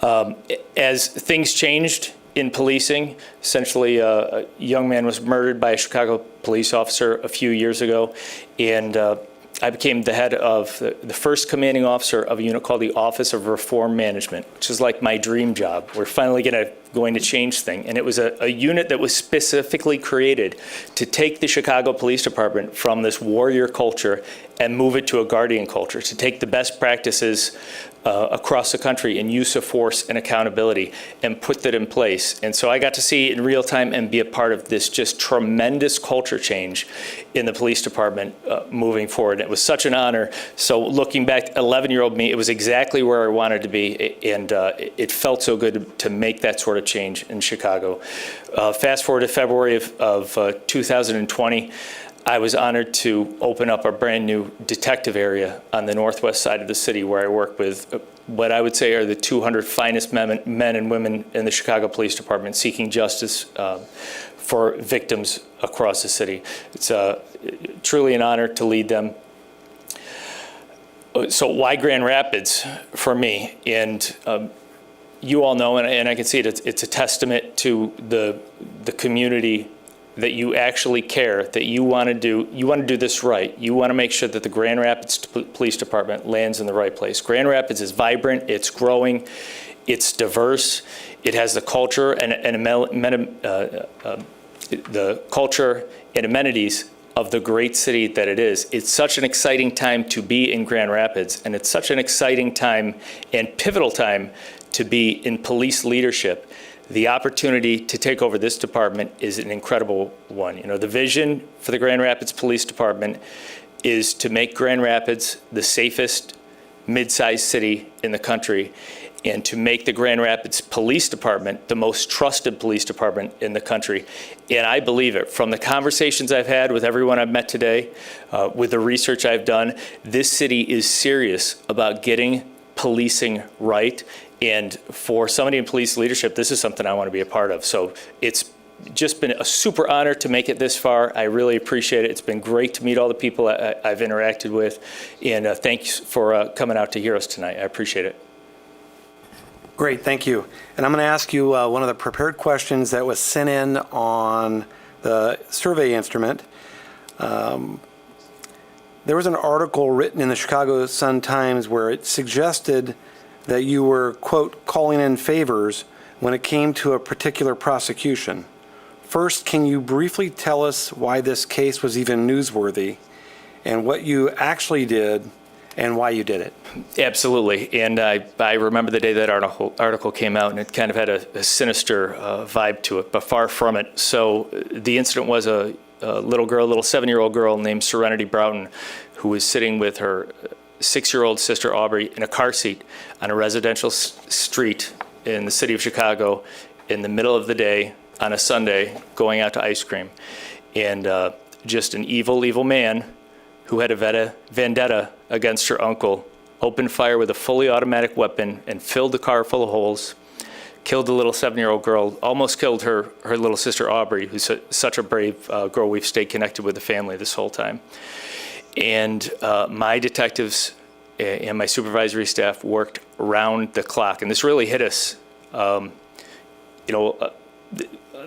As things changed in policing, essentially a young man was murdered by a Chicago police officer a few years ago, and I became the head of the first commanding officer of a unit called the Office of Reform Management, which is like my dream job. We're finally going to change things. And it was a unit that was specifically created to take the Chicago Police Department from this warrior culture and move it to a guardian culture, to take the best practices across the country in use of force and accountability and put that in place. And so I got to see in real time and be a part of this just tremendous culture change in the police department moving forward. It was such an honor. So looking back, 11-year-old me, it was exactly where I wanted to be, and it felt so good to make that sort of change in Chicago. Fast forward to February of 2020, I was honored to open up a brand new detective area on the northwest side of the city, where I work with what I would say are the 200 finest men and women in the Chicago Police Department seeking justice for victims across the city. It's truly an honor to lead them. So why Grand Rapids for me? And you all know, and I can see it, it's a testament to the community that you actually care, that you want to do this right. You want to make sure that the Grand Rapids Police Department lands in the right place. Grand Rapids is vibrant, it's growing, it's diverse, it has the culture the culture and amenities of the great city that it is. It's such an exciting time to be in Grand Rapids, and it's such an exciting time and pivotal time to be in police leadership. The opportunity to take over this department is an incredible one. You know, the vision for the Grand Rapids Police Department is to make Grand Rapids the safest mid-sized city in the country, and to make the Grand Rapids Police Department the most trusted police department in the country. And I believe it. From the conversations I've had with everyone I've met today, with the research I've done, this city is serious about getting policing right. And for somebody in police leadership, this is something I want to be a part of. So it's just been a super honor to make it this far. I really appreciate it. It's been great to meet all the people I've interacted with, and thanks for coming out to hear us tonight. I appreciate it.
Great, thank you. And I'm going to ask you one of the prepared questions that was sent in on the survey instrument. There was an article written in the Chicago Sun-Times where it suggested that you were, quote, calling in favors when it came to a particular prosecution. First, can you briefly tell us why this case was even newsworthy and what you actually did and why you did it?
Absolutely. And I remember the day that article came out, and it kind of had a sinister vibe to it, but far from it. So the incident was a little girl, a little 7-year-old girl named Serenity Broughton, who was sitting with her 6-year-old sister Aubrey in a car seat on a residential street in the city of Chicago in the middle of the day on a Sunday going out to ice cream. And just an evil, evil man who had a vendetta against her uncle opened fire with a fully automatic weapon and filled the car full of holes, killed the little 7-year-old girl, almost killed her little sister Aubrey, who's such a brave girl. We've stayed connected with the family this whole time. And my detectives and my supervisory staff worked round the clock. And this really hit us.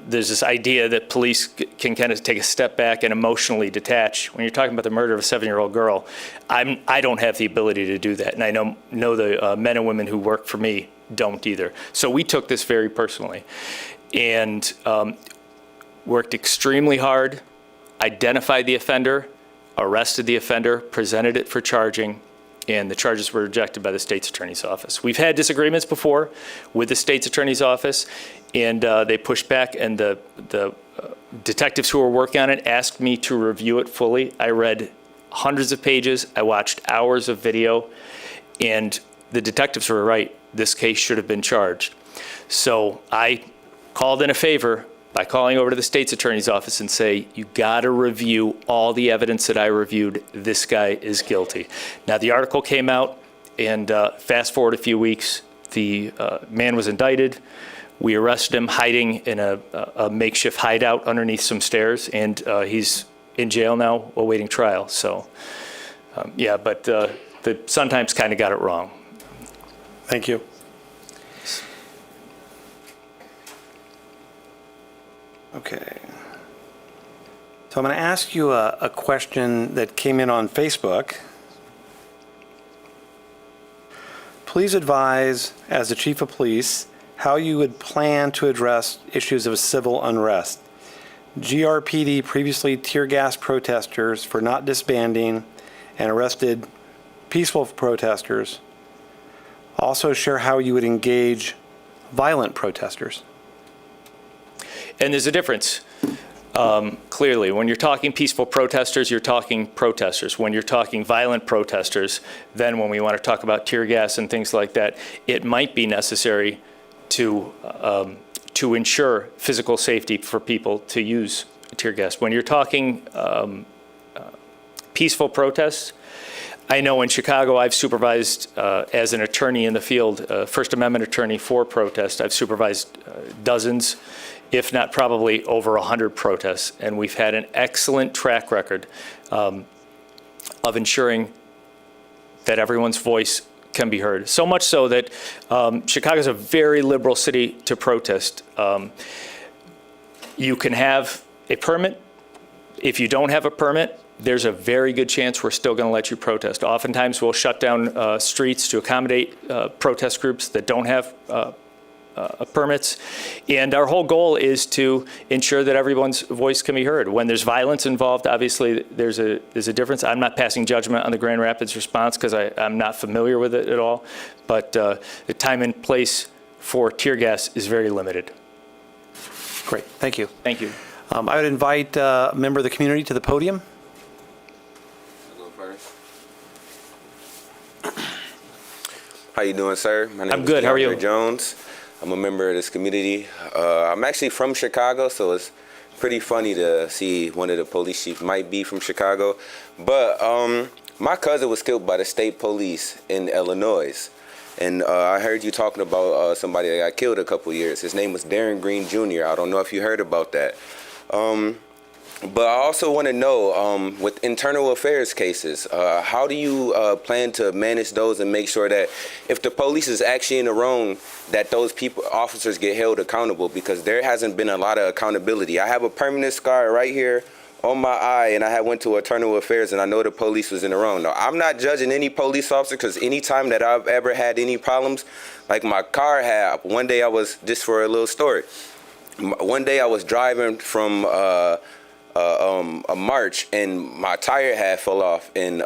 There's this idea that police can kind of take a step back and emotionally detach. When you're talking about the murder of a 7-year-old girl, I don't have the ability to do that. And I know the men and women who work for me don't either. So we took this very personally and worked extremely hard, identified the offender, arrested the offender, presented it for charging, and the charges were rejected by the state's attorney's office. We've had disagreements before with the state's attorney's office, and they pushed back, and the detectives who were working on it asked me to review it fully. I read hundreds of pages, I watched hours of video, and the detectives were right. This case should have been charged. So I called in a favor by calling over to the state's attorney's office and say, you gotta review all the evidence that I reviewed. This guy is guilty. Now the article came out, and fast forward a few weeks, the man was indicted. We arrested him hiding in a makeshift hideout underneath some stairs, and he's in jail now awaiting trial. So yeah, but the Sun-Times kind of got it wrong.
Thank you. Okay. So I'm going to ask you a question that came in on Facebook. Please advise, as the chief of police, how you would plan to address issues of civil unrest. GRPD previously tear gassed protesters for not disbanding and arrested peaceful protesters. Also share how you would engage violent protesters.
And there's a difference, clearly. When you're talking peaceful protesters, you're talking protesters. When you're talking violent protesters, then when we want to talk about tear gas and things like that, it might be necessary to ensure physical safety for people to use tear gas. When you're talking peaceful protests, I know in Chicago I've supervised as an attorney in the field, First Amendment attorney for protest. I've supervised dozens, if not probably over 100 protests, and we've had an excellent track record of ensuring that everyone's voice can be heard. So much so that Chicago's a very liberal city to protest. You can have a permit. If you don't have a permit, there's a very good chance we're still going to let you protest. Oftentimes we'll shut down streets to accommodate protest groups that don't have permits. And our whole goal is to ensure that everyone's voice can be heard. When there's violence involved, obviously there's a difference. I'm not passing judgment on the Grand Rapids response because I'm not familiar with it at all. But the time and place for tear gas is very limited.
Great, thank you.
Thank you.
I would invite a member of the community to the podium.
I'll go first. How you doing, sir? My name
I'm good. How are you?
DeAndre Jones. I'm a member of this community. I'm actually from Chicago, so it's pretty funny to see one of the police chiefs might be from Chicago. But my cousin was killed by the state police in Illinois. And I heard you talking about somebody that got killed a couple years. His name was Darren Green Jr. I don't know if you heard about that. But I also want to know, with internal affairs cases, how do you plan to manage those and make sure that if the police is actually in the wrong, that those officers get held accountable? Because there hasn't been a lot of accountability. I have a permanent scar right here on my eye, and I had went to internal affairs, and I know the police was in the wrong. Now, I'm not judging any police officer, because any time that I've ever had any problems, like my car had, one day I was, just for a little story, one day I was driving from a march, and my tire had fell off, and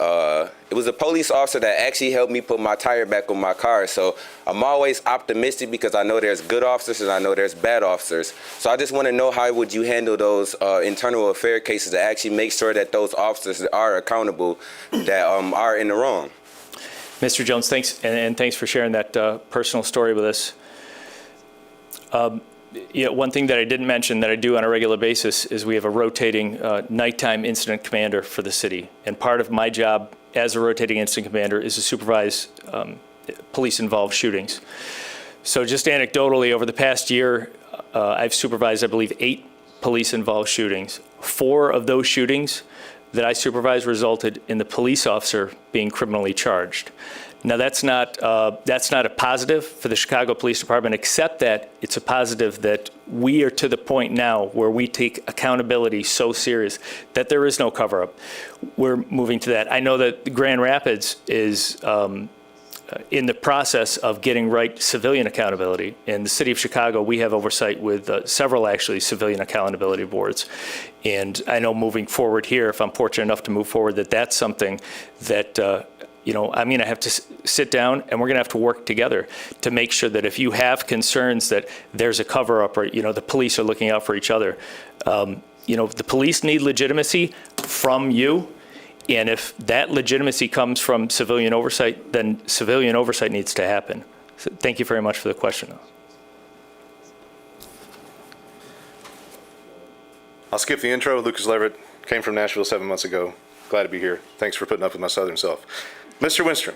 it was a police officer that actually helped me put my tire back on my car. So I'm always optimistic, because I know there's good officers and I know there's bad officers. So I just want to know, how would you handle those internal affair cases to actually make sure that those officers are accountable, that are in the wrong?
Mr. Jones, thanks, and thanks for sharing that personal story with us. One thing that I didn't mention that I do on a regular basis is we have a rotating nighttime incident commander for the city. And part of my job as a rotating incident commander is to supervise police-involved shootings. So just anecdotally, over the past year, I've supervised, I believe, 8 police-involved shootings. 4 of those shootings that I supervised resulted in the police officer being criminally charged. Now, that's not a positive for the Chicago Police Department, except that it's a positive that we are to the point now where we take accountability so serious that there is no cover-up. We're moving to that. I know that Grand Rapids is in the process of getting right civilian accountability. In the city of Chicago, we have oversight with several, actually, civilian accountability boards. And I know moving forward here, if I'm fortunate enough to move forward, that's something that I'm going to have to sit down, and we're going to have to work together to make sure that if you have concerns that there's a cover-up, or, the police are looking out for each other. The police need legitimacy from you, and if that legitimacy comes from civilian oversight, then civilian oversight needs to happen. So thank you very much for the question.
I'll skip the intro. Lucas Leverett, came from Nashville 7 months ago. Glad to be here. Thanks for putting up with my southern self. Mr. Winstrom,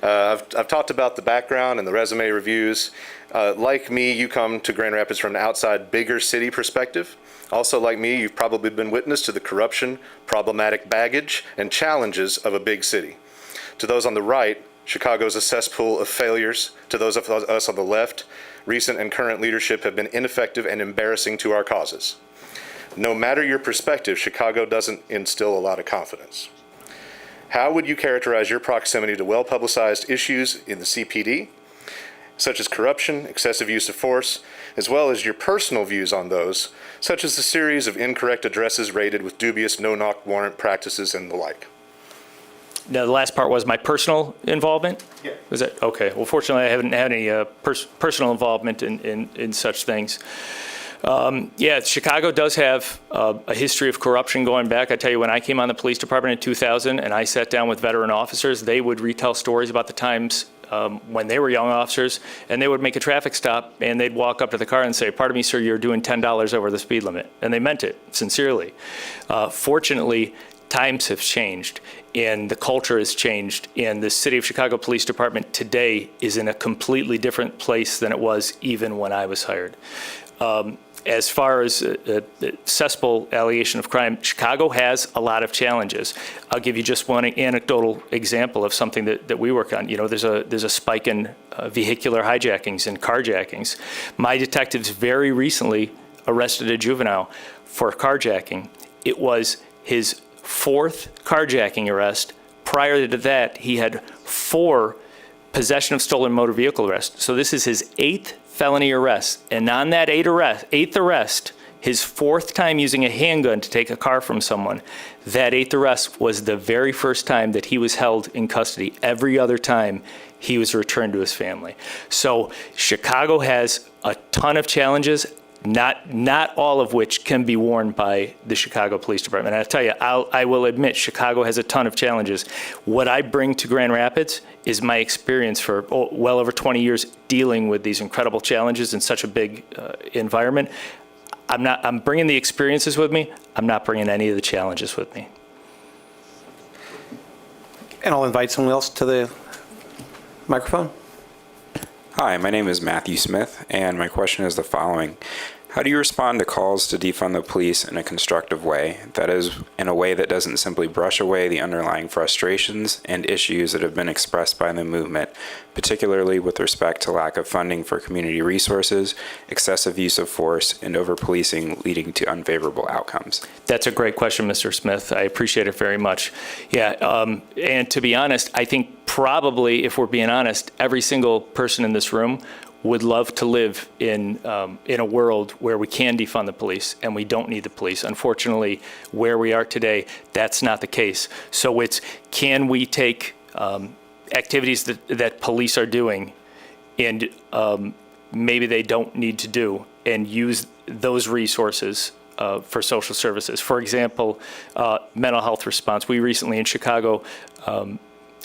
I've talked about the background and the resume reviews. Like me, you come to Grand Rapids from an outside, bigger city perspective. Also, like me, you've probably been witness to the corruption, problematic baggage, and challenges of a big city. To those on the right, Chicago's a cesspool of failures. To those of us on the left, recent and current leadership have been ineffective and embarrassing to our causes. No matter your perspective, Chicago doesn't instill a lot of confidence. How would you characterize your proximity to well-publicized issues in the CPD, such as corruption, excessive use of force, as well as your personal views on those, such as the series of incorrect addresses rated with dubious no-knock warrant practices and the like?
Now, the last part was my personal involvement?
Yeah.
Was that, okay. Well, fortunately, I haven't had any personal involvement in such things. Chicago does have a history of corruption going back. I tell you, when I came on the police department in 2000 and I sat down with veteran officers, they would retell stories about the times when they were young officers, and they would make a traffic stop, and they'd walk up to the car and say, "Pardon me, sir, you're doing $10 over the speed limit." And they meant it sincerely. Fortunately, times have changed, and the culture has changed, and the City of Chicago Police Department today is in a completely different place than it was even when I was hired. As far as the cesspool allegation of crime, Chicago has a lot of challenges. I'll give you just one anecdotal example of something that we work on. There's a spike in vehicular hijackings and carjackings. My detectives very recently arrested a juvenile for carjacking. It was his 4th carjacking arrest. Prior to that, he had 4 possession of stolen motor vehicle arrests. So this is his 8th felony arrest. And on that 8th arrest, his 4th time using a handgun to take a car from someone, that 8th arrest was the very first time that he was held in custody. Every other time, he was returned to his family. So Chicago has a ton of challenges, not all of which can be worn by the Chicago Police Department. And I'll tell you, I will admit, Chicago has a ton of challenges. What I bring to Grand Rapids is my experience for well over 20 years dealing with these incredible challenges in such a big environment. I'm bringing the experiences with me. I'm not bringing any of the challenges with me.
And I'll invite someone else to the microphone.
Hi, my name is Matthew Smith, and my question is the following. How do you respond to calls to defund the police in a constructive way, that is, in a way that doesn't simply brush away the underlying frustrations and issues that have been expressed by the movement, particularly with respect to lack of funding for community resources, excessive use of force, and over-policing leading to unfavorable outcomes?
That's a great question, Mr. Smith. I appreciate it very much. Yeah, and to be honest, I think probably, if we're being honest, every single person in this room would love to live in a world where we can defund the police and we don't need the police. Unfortunately, where we are today, that's not the case. So it's, can we take activities that police are doing and maybe they don't need to do and use those resources for social services. For example, mental health response. We recently in Chicago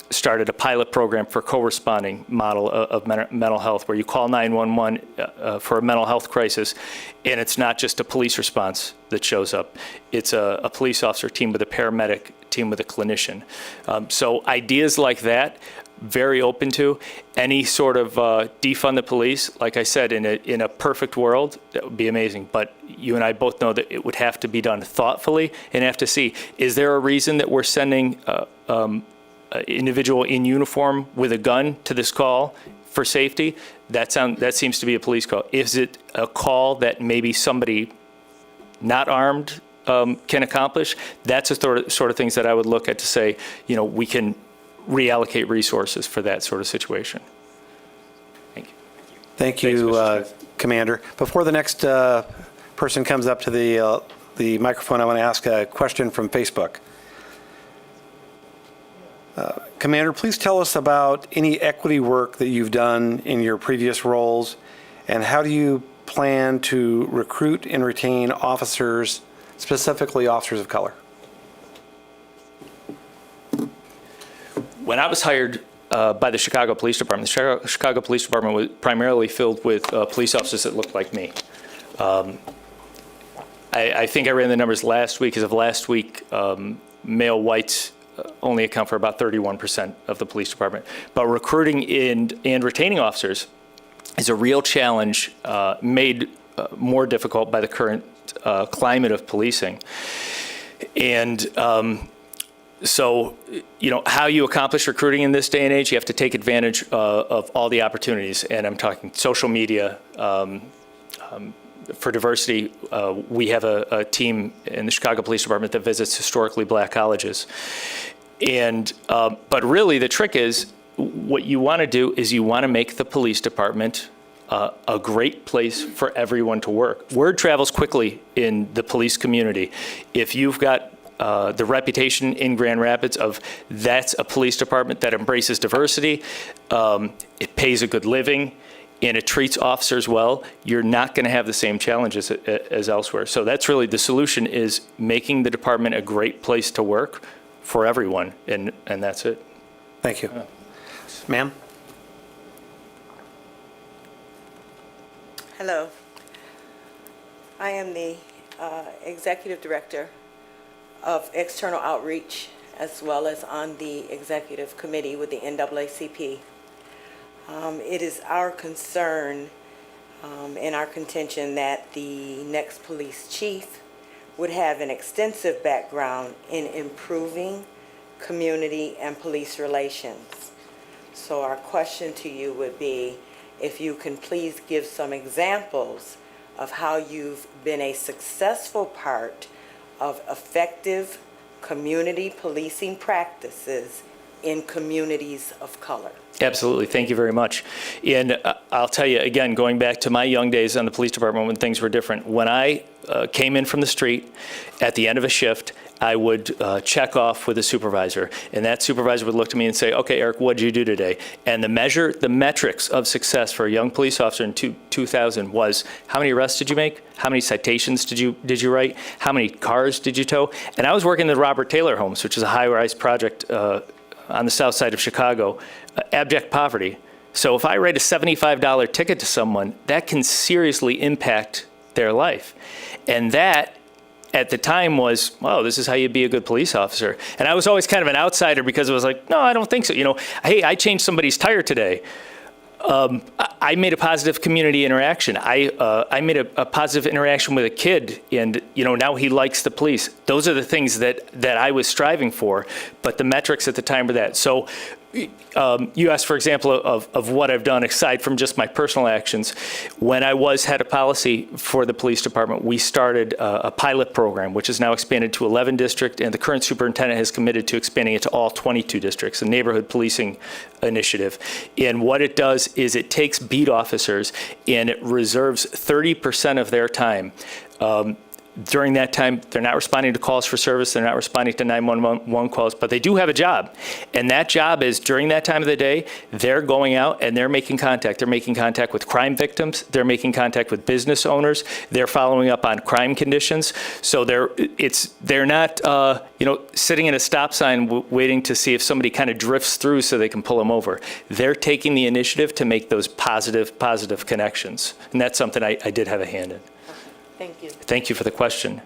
started a pilot program for co-responding model of mental health, where you call 911 for a mental health crisis, and it's not just a police response that shows up. It's a police officer team with a paramedic team with a clinician. So ideas like that, very open to. Any sort of defund the police, like I said, in a perfect world, that would be amazing. But you and I both know that it would have to be done thoughtfully and have to see, is there a reason that we're sending individual in uniform with a gun to this call for safety? That seems to be a police call. Is it a call that maybe somebody not armed can accomplish? That's the sort of things that I would look at to say, you know, we can reallocate resources for that sort of situation. Thank you.
Thank you, Commander. Before the next person comes up to the microphone, I want to ask a question from Facebook. Commander, please tell us about any equity work that you've done in your previous roles, and how do you plan to recruit and retain officers, specifically officers of color?
When I was hired by the Chicago Police Department, the Chicago Police Department was primarily filled with police officers that looked like me. I think I ran the numbers last week. As of last week, male whites only account for about 31% of the police department. But recruiting and retaining officers is a real challenge, made more difficult by the current climate of policing. And so, you know, how you accomplish recruiting in this day and age, you have to take advantage of all the opportunities. And I'm talking social media. For diversity, we have a team in the Chicago Police Department that visits historically black colleges. And but really the trick is, what you want to do is you want to make the police department a great place for everyone to work. Word travels quickly in the police community. If you've got the reputation in Grand Rapids of that's a police department that embraces diversity, it pays a good living, and it treats officers well, you're not going to have the same challenges as elsewhere. So that's really the solution, is making the department a great place to work for everyone, and that's it.
Thank you. Ma'am?
Hello. I am the Executive Director of External Outreach, as well as on the Executive Committee with the NAACP. It is our concern and our contention that the next police chief would have an extensive background in improving community and police relations. So our question to you would be, if you can please give some examples of how you've been a successful part of effective community policing practices in communities of color.
Absolutely. Thank you very much. And I'll tell you, again, going back to my young days on the police department when things were different, when I came in from the street at the end of a shift, I would check off with a supervisor, and that supervisor would look to me and say, okay, Eric, what did you do today? And the metrics of success for a young police officer in 2000 was, how many arrests did you make? How many citations did you write? How many cars did you tow? And I was working in the Robert Taylor Homes, which is a high-rise project on the south side of Chicago, abject poverty. So if I write a $75 ticket to someone, that can seriously impact their life. And that, at the time, was, wow, this is how you be a good police officer. And I was always kind of an outsider because it was like, no, I don't think so. You know, hey, I changed somebody's tire today. I made a positive community interaction. I made a positive interaction with a kid, and now he likes the police. Those are the things that I was striving for, but the metrics at the time were that. So you asked, for example, of what I've done aside from just my personal actions. When I was head of policy for the police department, we started a pilot program, which is now expanded to 11 districts, and the current superintendent has committed to expanding it to all 22 districts, a neighborhood policing initiative. And what it does is it takes beat officers and it reserves 30% of their time. During that time, they're not responding to calls for service, they're not responding to 911 calls, but they do have a job. And that job is, during that time of the day, they're going out and they're making contact. They're making contact with crime victims, they're making contact with business owners, they're following up on crime conditions. So they're not sitting at a stop sign waiting to see if somebody kind of drifts through so they can pull them over. They're taking the initiative to make those positive connections. And that's something I did have a hand in.
Thank you.
Thank you for the question.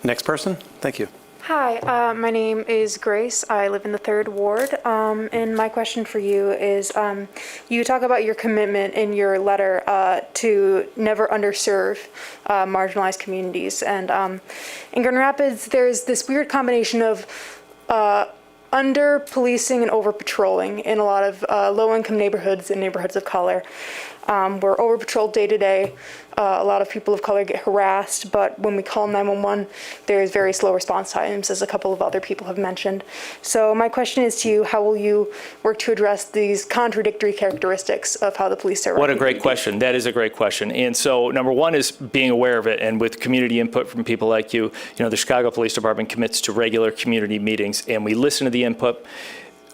Next person? Thank you.
Hi, my name is Grace. I live in the 3rd Ward. And my question for you is, you talk about your commitment in your letter to never underserve marginalized communities. And in Grand Rapids, there's this weird combination of under-policing and over-patrolling in a lot of low-income neighborhoods and neighborhoods of color. We're over-patrolled day to day. A lot of people of color get harassed, but when we call 911, there's very slow response times, as a couple of other people have mentioned. So my question is to you, how will you work to address these contradictory characteristics of how the police are?
What a great question. That is a great question. And so number one is being aware of it, and with community input from people like you, the Chicago Police Department commits to regular community meetings, and we listen to the input.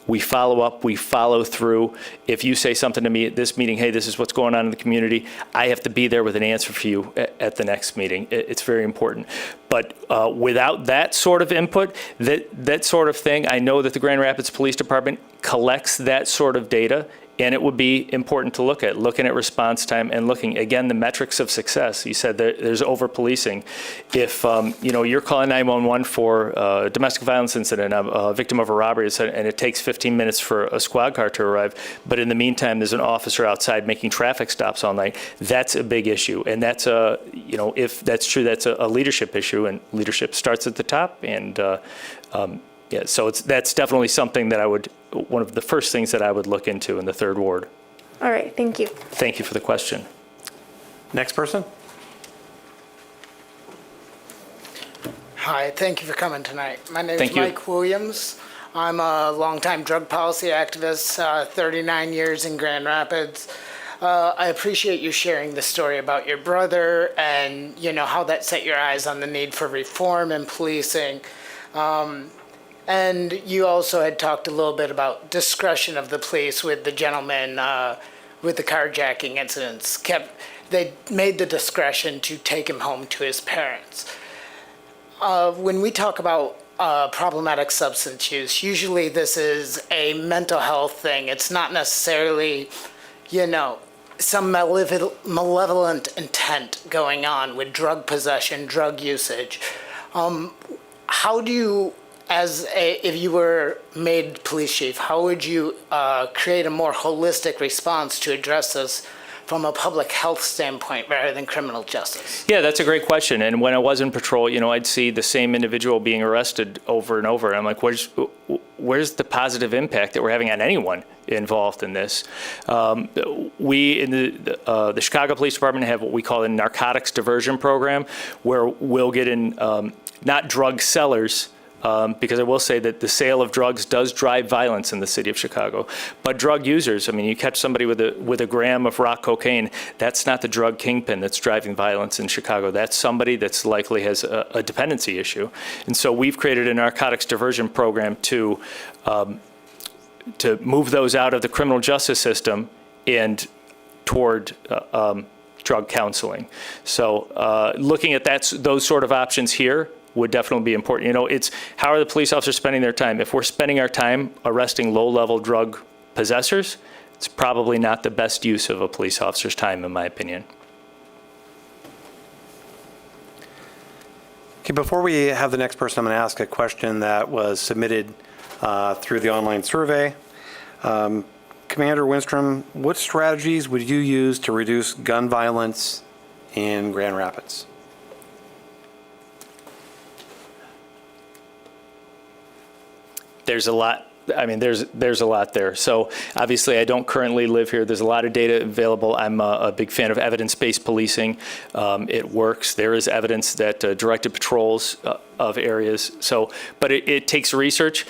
We follow up, we follow through. If you say something to me at this meeting, hey, this is what's going on in the community, I have to be there with an answer for you at the next meeting. It's very important. But without that sort of input, that sort of thing, I know that the Grand Rapids Police Department collects that sort of data, and it would be important to looking at response time and looking, again, the metrics of success. You said that there's over-policing. If, you're calling 911 for a domestic violence incident, a victim of a robbery, and it takes 15 minutes for a squad car to arrive, but in the meantime, there's an officer outside making traffic stops all night, that's a big issue. And that's if that's true, that's a leadership issue, and leadership starts at the top. And so that's definitely something that one of the first things that I would look into in the 3rd Ward.
All right, thank you.
Thank you for the question.
Next person?
Hi, thank you for coming tonight. My name
Thank
is
you.
Mike Williams. I'm a longtime drug policy activist, 39 years in Grand Rapids. I appreciate you sharing the story about your brother and, how that set your eyes on the need for reform in policing. And you also had talked a little bit about discretion of the police with the gentleman with the carjacking incidents. They made the discretion to take him home to his parents. When we talk about problematic substance use, usually this is a mental health thing. It's not necessarily, some malevolent intent going on with drug possession, drug usage. How do you, if you were made police chief, how would you create a more holistic response to address this from a public health standpoint rather than criminal justice?
Yeah, that's a great question. And when I was in patrol, I'd see the same individual being arrested over and over. And I'm like, where's the positive impact that we're having on anyone involved in this? We in the Chicago Police Department have what we call a narcotics diversion program, where we'll get in not drug sellers, because I will say that the sale of drugs does drive violence in the city of Chicago. But drug users, you catch somebody with a gram of rock cocaine, that's not the drug kingpin that's driving violence in Chicago. That's somebody that's likely has a dependency issue. And so we've created a narcotics diversion program to move those out of the criminal justice system and toward drug counseling. So looking at those sort of options here would definitely be important. It's how are the police officers spending their time? If we're spending our time arresting low-level drug possessors, it's probably not the best use of a police officer's time, in my opinion.
Okay, before we have the next person, I'm going to ask a question that was submitted through the online survey. Commander Winstrom, what strategies would you use to reduce gun violence in Grand Rapids?
There's a lot. I mean, there's a lot there. So obviously, I don't currently live here. There's a lot of data available. I'm a big fan of evidence-based policing. It works. There is evidence that directed patrols of areas. So, but it takes research.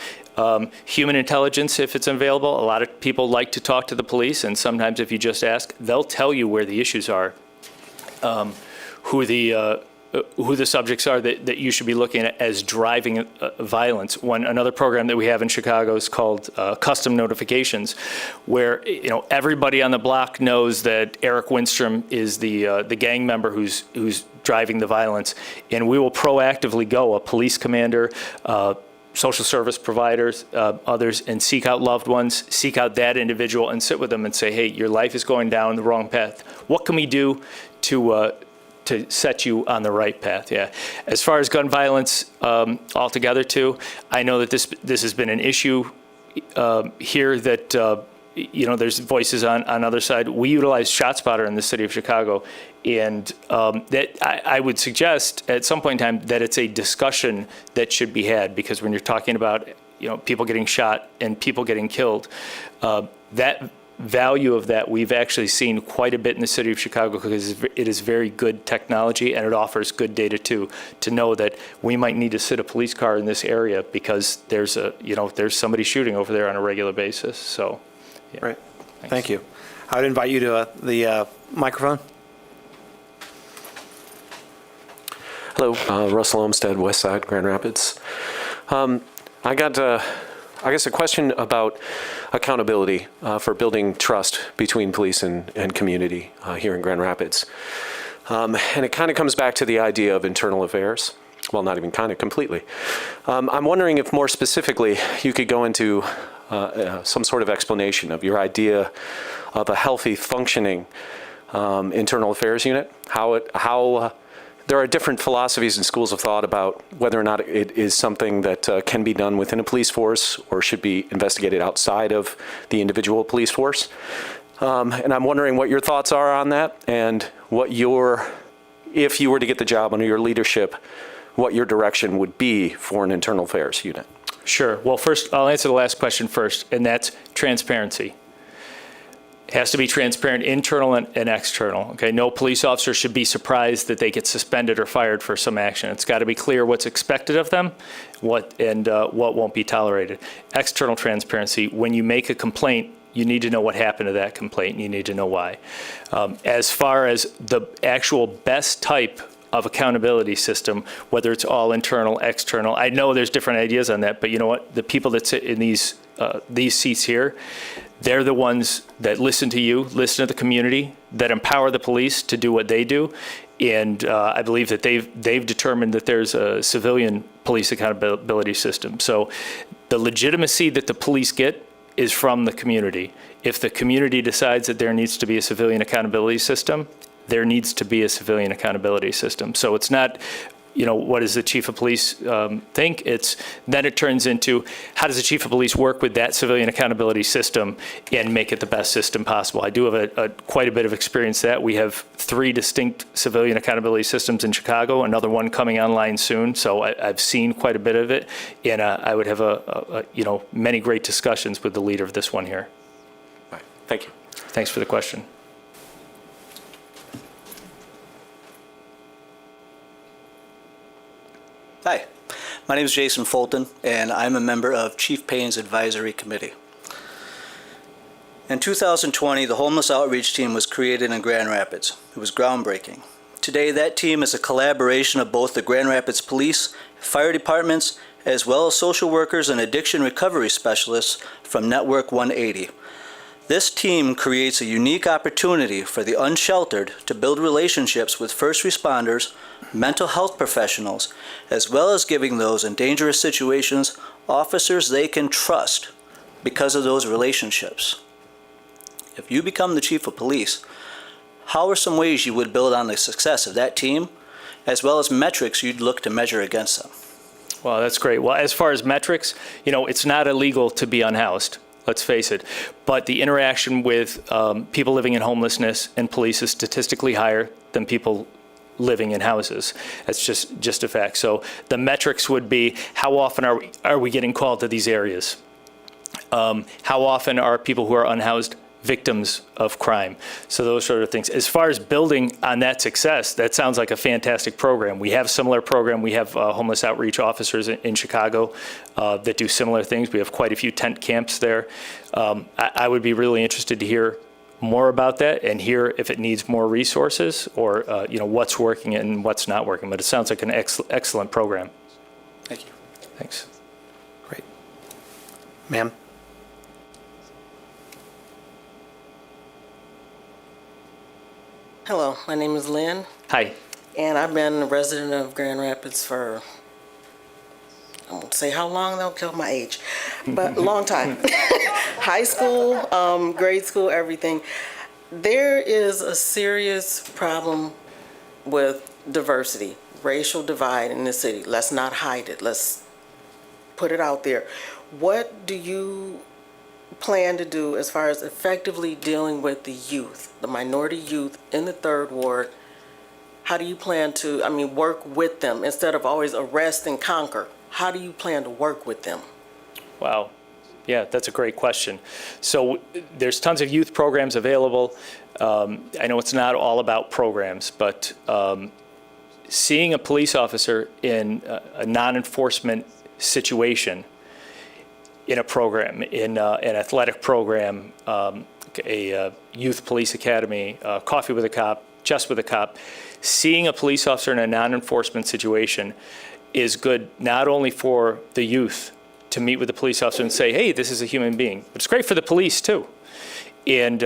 Human intelligence, if it's available. A lot of people like to talk to the police, and sometimes if you just ask, they'll tell you where the issues are, who the subjects are that you should be looking at as driving violence. Another program that we have in Chicago is called Custom Notifications, where everybody on the block knows that Eric Winstrom is the gang member who's driving the violence, and we will proactively go, a police commander, social service providers, others, and seek out loved ones, seek out that individual and sit with them and say, hey, your life is going down the wrong path. What can we do to set you on the right path? Yeah. As far as gun violence altogether too, I know that this has been an issue here that, there's voices on other side. We utilize ShotSpotter in the city of Chicago, and that I would suggest at some point in time that it's a discussion that should be had, because when you're talking about, people getting shot and people getting killed, that value of that we've actually seen quite a bit in the city of Chicago, because it is very good technology and it offers good data too, to know that we might need to sit a police car in this area because there's somebody shooting over there on a regular basis. So, yeah.
Right.
Thanks.
Thank you. I would invite you to the microphone.
Hello, Russell Olmsted, West Side, Grand Rapids. I got, I guess, a question about accountability for building trust between police and community here in Grand Rapids. And it kind of comes back to the idea of internal affairs. Well, not even kind of, completely. I'm wondering if more specifically you could go into some sort of explanation of your idea of a healthy, functioning internal affairs unit, how there are different philosophies and schools of thought about whether or not it is something that can be done within a police force or should be investigated outside of the individual police force. And I'm wondering what your thoughts are on that, and what if you were to get the job under your leadership, what your direction would be for an internal affairs unit.
Sure. Well, first, I'll answer the last question first, and that's transparency. It has to be transparent, internal and external. Okay, no police officer should be surprised that they get suspended or fired for some action. It's got to be clear what's expected of them, what won't be tolerated. External transparency: when you make a complaint, you need to know what happened to that complaint, and you need to know why. As far as the actual best type of accountability system, whether it's all internal, external, I know there's different ideas on that, but you know what? The people that sit in these seats here, they're the ones that listen to you, listen to the community, that empower the police to do what they do. And I believe that they've determined that there's a civilian police accountability system. So the legitimacy that the police get is from the community. If the community decides that there needs to be a civilian accountability system, there needs to be a civilian accountability system. So it's not, what does the chief of police think? Then it turns into, how does the chief of police work with that civilian accountability system and make it the best system possible? I do have quite a bit of experience that. We have 3 distinct civilian accountability systems in Chicago, another one coming online soon. So I've seen quite a bit of it, and I would have many great discussions with the leader of this one here.
Right. Thank you.
Thanks for the question.
Hi, my name is Jason Fulton, and I'm a member of Chief Payne's Advisory Committee. In 2020, the Homeless Outreach Team was created in Grand Rapids. It was groundbreaking. Today, that team is a collaboration of both the Grand Rapids Police, fire departments, as well as social workers and addiction recovery specialists from Network 180. This team creates a unique opportunity for the unsheltered to build relationships with first responders, mental health professionals, as well as giving those in dangerous situations officers they can trust because of those relationships. If you become the chief of police, how are some ways you would build on the success of that team, as well as metrics you'd look to measure against them?
Well, that's great. Well, as far as metrics, it's not illegal to be unhoused. let's face it. But the interaction with people living in homelessness and police is statistically higher than people living in houses. That's just a fact. So the metrics would be, how often are we getting called to these areas? How often are people who are unhoused victims of crime? So those sort of things. As far as building on that success, that sounds like a fantastic program. We have a similar program. We have homeless outreach officers in Chicago that do similar things. We have quite a few tent camps there. I would be really interested to hear more about that and hear if it needs more resources or what's working and what's not working. But it sounds like an excellent program.
Thank you.
Thanks.
Great. Ma'am?
Hello, my name is Lynn,
Hi.
and I've been a resident of Grand Rapids for, I won't say how long, they'll kill my age, but a long time. High school, grade school, everything. There is a serious problem with diversity, racial divide in the city. Let's not hide it. Let's put it out there. What do you plan to do as far as effectively dealing with the youth, the minority youth in the third ward? How do you plan to, work with them instead of always arrest and conquer? How do you plan to work with them?
Wow. Yeah, that's a great question. So there's tons of youth programs available. I know it's not all about programs, but seeing a police officer in a non-enforcement situation in a program, in an athletic program, a youth police academy, Coffee with a Cop, Just with a Cop, seeing a police officer in a non-enforcement situation is good not only for the youth to meet with the police officer and say, hey, this is a human being, but it's great for the police too. And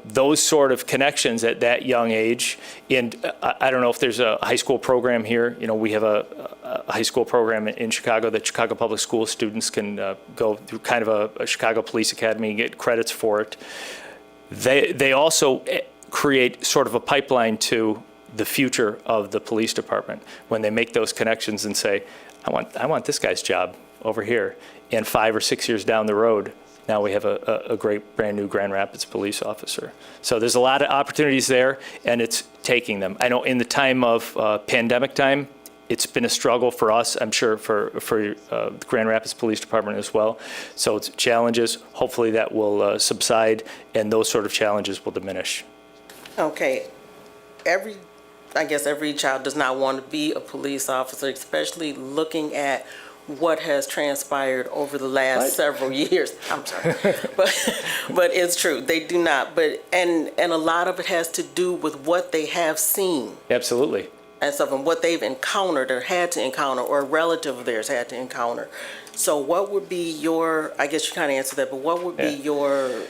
those sort of connections at that young age. And I don't know if there's a high school program here. We have a high school program in Chicago that Chicago Public School students can go through, kind of a Chicago Police Academy and get credits for it. They also create sort of a pipeline to the future of the police department when they make those connections and say, I want this guy's job over here. And 5 or 6 years down the road, now we have a great brand new Grand Rapids police officer. So there's a lot of opportunities there, and it's taking them. I know in the time of pandemic time, it's been a struggle for us, I'm sure for the Grand Rapids Police Department as well. So it's challenges. Hopefully that will subside, and those sort of challenges will diminish.
Okay, I guess every child does not want to be a police officer, especially looking at what has transpired over the last several years. I'm sorry, but it's true. They do not. But and a lot of it has to do with what they have seen.
Absolutely.
And stuff, and what they've encountered or had to encounter, or a relative of theirs had to encounter. So, what would be your? I guess you kind of answered that, but what would be your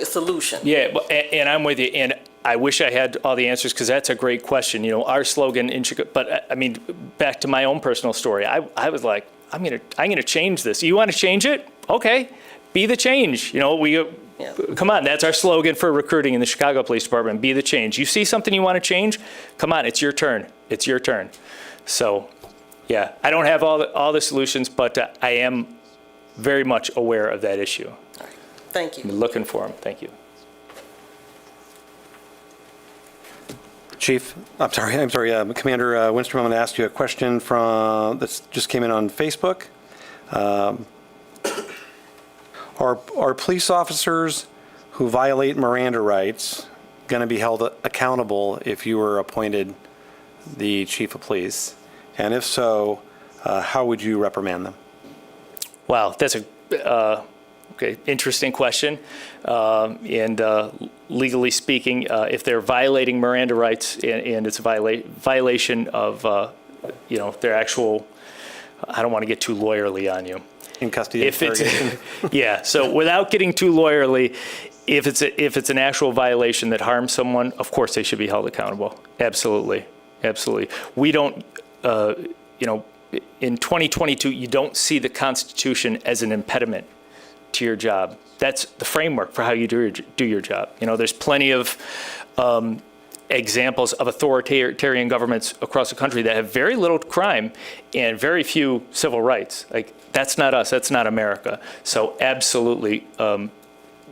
solution?
Yeah, and I'm with you. And I wish I had all the answers because that's a great question. Our slogan in Chicago, but I mean, back to my own personal story, I was like, I'm gonna change this. You want to change it? Okay, be the change. Come on, that's our slogan for recruiting in the Chicago Police Department. Be the change. You see something you want to change? Come on, it's your turn. It's your turn. So, yeah, I don't have all the solutions, but I am very much aware of that issue.
All right. Thank you.
I'm looking for them. Thank you.
Chief, I'm sorry, Commander Winstrom, I'm going to ask you a question that just came in on Facebook. Are police officers who violate Miranda rights going to be held accountable if you were appointed the chief of police? And if so, how would you reprimand them?
Wow, that's a interesting question. And legally speaking, if they're violating Miranda rights and it's a violation of their actual, I don't want to get too lawyerly on you.
In custody interrogation.
Yeah, so without getting too lawyerly, if it's an actual violation that harms someone, of course they should be held accountable. Absolutely. We don't, in 2022, you don't see the Constitution as an impediment to your job. That's the framework for how you do your job. There's plenty of examples of authoritarian governments across the country that have very little crime and very few civil rights. Like, that's not us, that's not America. So absolutely,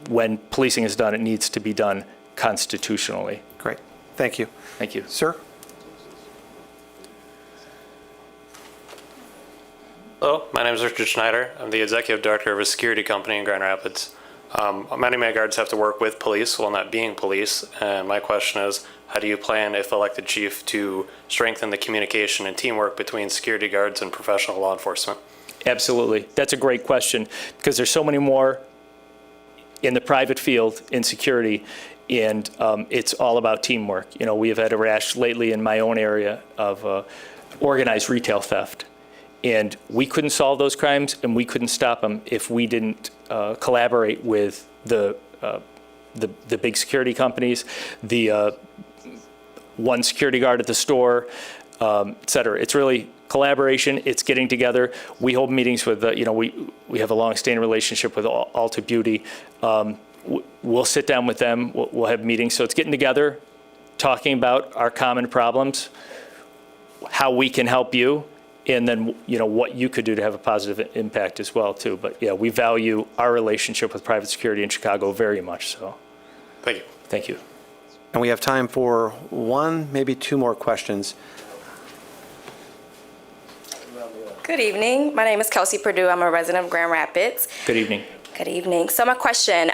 when policing is done, it needs to be done constitutionally.
Great. Thank you.
Thank you.
Sir?
Hello, my name is Richard Schneider. I'm the executive director of a security company in Grand Rapids. Many of my guards have to work with police while not being police, and my question is, how do you plan, if elected chief, to strengthen the communication and teamwork between security guards and professional law enforcement?
Absolutely. That's a great question, because there's so many more in the private field in security, and it's all about teamwork. You know, we have had a rash lately in my own area of organized retail theft. And we couldn't solve those crimes, and we couldn't stop them if we didn't collaborate with the big security companies, the one security guard at the store, et cetera. It's really collaboration. It's getting together. We hold meetings with, we have a long-standing relationship with Alta Beauty. We'll sit down with them. We'll have meetings. So it's getting together, talking about our common problems, how we can help you, and then, what you could do to have a positive impact as well, too. But, yeah, we value our relationship with private security in Chicago very much so.
Thank you.
Thank you.
And we have time for one, maybe two more questions.
Good evening. My name is Kelsey Perdue. I'm a resident of Grand Rapids.
Good evening.
Good evening. So my question,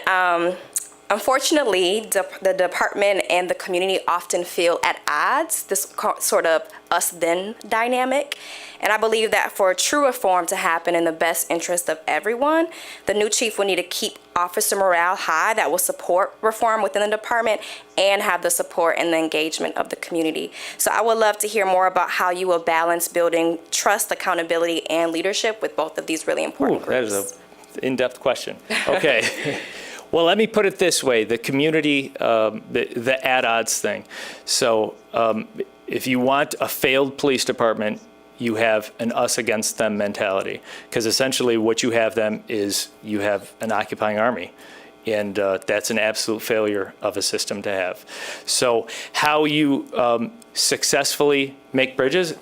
unfortunately, the department and the community often feel at odds, this sort of us-then dynamic. And I believe that for true reform to happen in the best interest of everyone, the new chief will need to keep officer morale high that will support reform within the department and have the support and the engagement of the community. So I would love to hear more about how you will balance building trust, accountability, and leadership with both of these really important groups.
That is an in-depth question. Okay. Well, let me put it this way, the community, the at odds thing. So if you want a failed police department, you have an us against them mentality. Because essentially what you have them is you have an occupying army. And that's an absolute failure of a system to have. So how you successfully make bridges,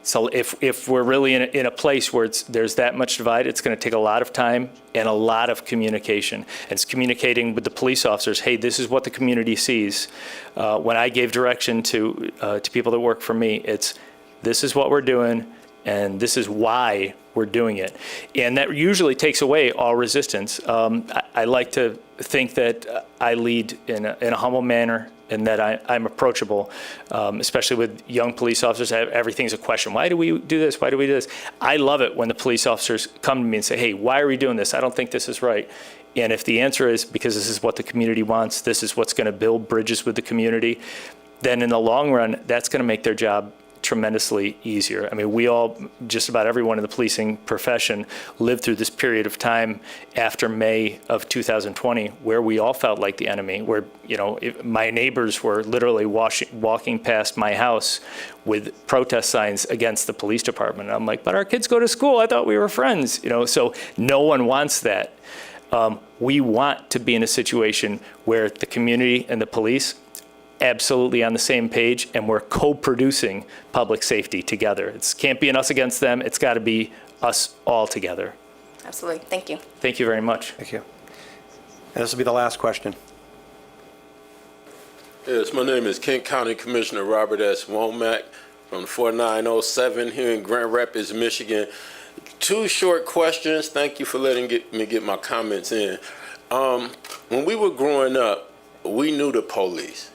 so if we're really in a place where there's that much divide, it's going to take a lot of time and a lot of communication. And it's communicating with the police officers, hey, this is what the community sees. When I gave direction to people that work for me, it's this is what we're doing and this is why we're doing it. And that usually takes away all resistance. I like to think that I lead in a humble manner and that I'm approachable, especially with young police officers. Everything's a question. Why do we do this? Why do we do this? I love it when the police officers come to me and say, hey, why are we doing this? I don't think this is right. And if the answer is because this is what the community wants, this is what's going to build bridges with the community, then in the long run, that's going to make their job tremendously easier. I mean, we all, just about everyone in the policing profession, lived through this period of time after May of 2020 where we all felt like the enemy, where, my neighbors were literally walking past my house with protest signs against the police department. And I'm like, but our kids go to school. I thought we were friends, so no one wants that. We want to be in a situation where the community and the police absolutely on the same page, and we're co-producing public safety together. It can't be an us against them. It's got to be us all together.
Absolutely. Thank you.
Thank you very much.
Thank you. And this will be the last question.
Yes, my name is Kent County Commissioner Robert S. Womack from 4907 here in Grand Rapids, Michigan. Two short questions. Thank you for letting me get my comments in. When we were growing up, we knew the police.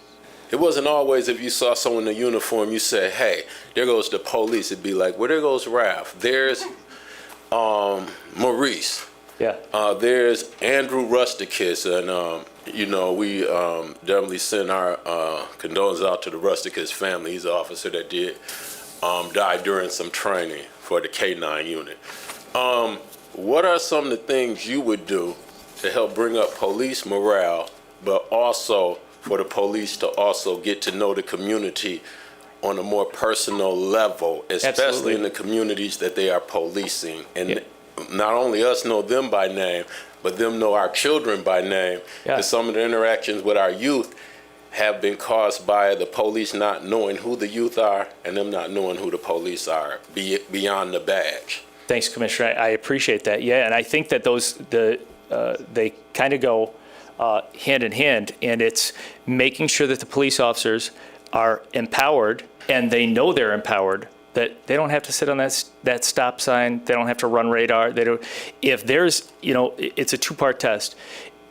It wasn't always if you saw someone in a uniform, you said, hey, there goes the police. It'd be like, well, there goes Ralph. There's Maurice.
Yeah.
There's Andrew Rusticus. And, we definitely send our condolences out to the Rusticus family. He's an officer that did die during some training for the K-9 unit. What are some of the things you would do to help bring up police morale, but also for the police to also get to know the community on a more personal level, especially
Absolutely.
in the communities that they are policing? And not only us know them by name, but them know our children by name.
Yeah.
And some of the interactions with our youth have been caused by the police not knowing who the youth are and them not knowing who the police are beyond the badge.
Thanks, Commissioner. I appreciate that. Yeah, and I think that they kind of go hand in hand, and it's making sure that the police officers are empowered and they know they're empowered, that they don't have to sit on that stop sign, they don't have to run radar. They don't. If there's, it's a two-part test.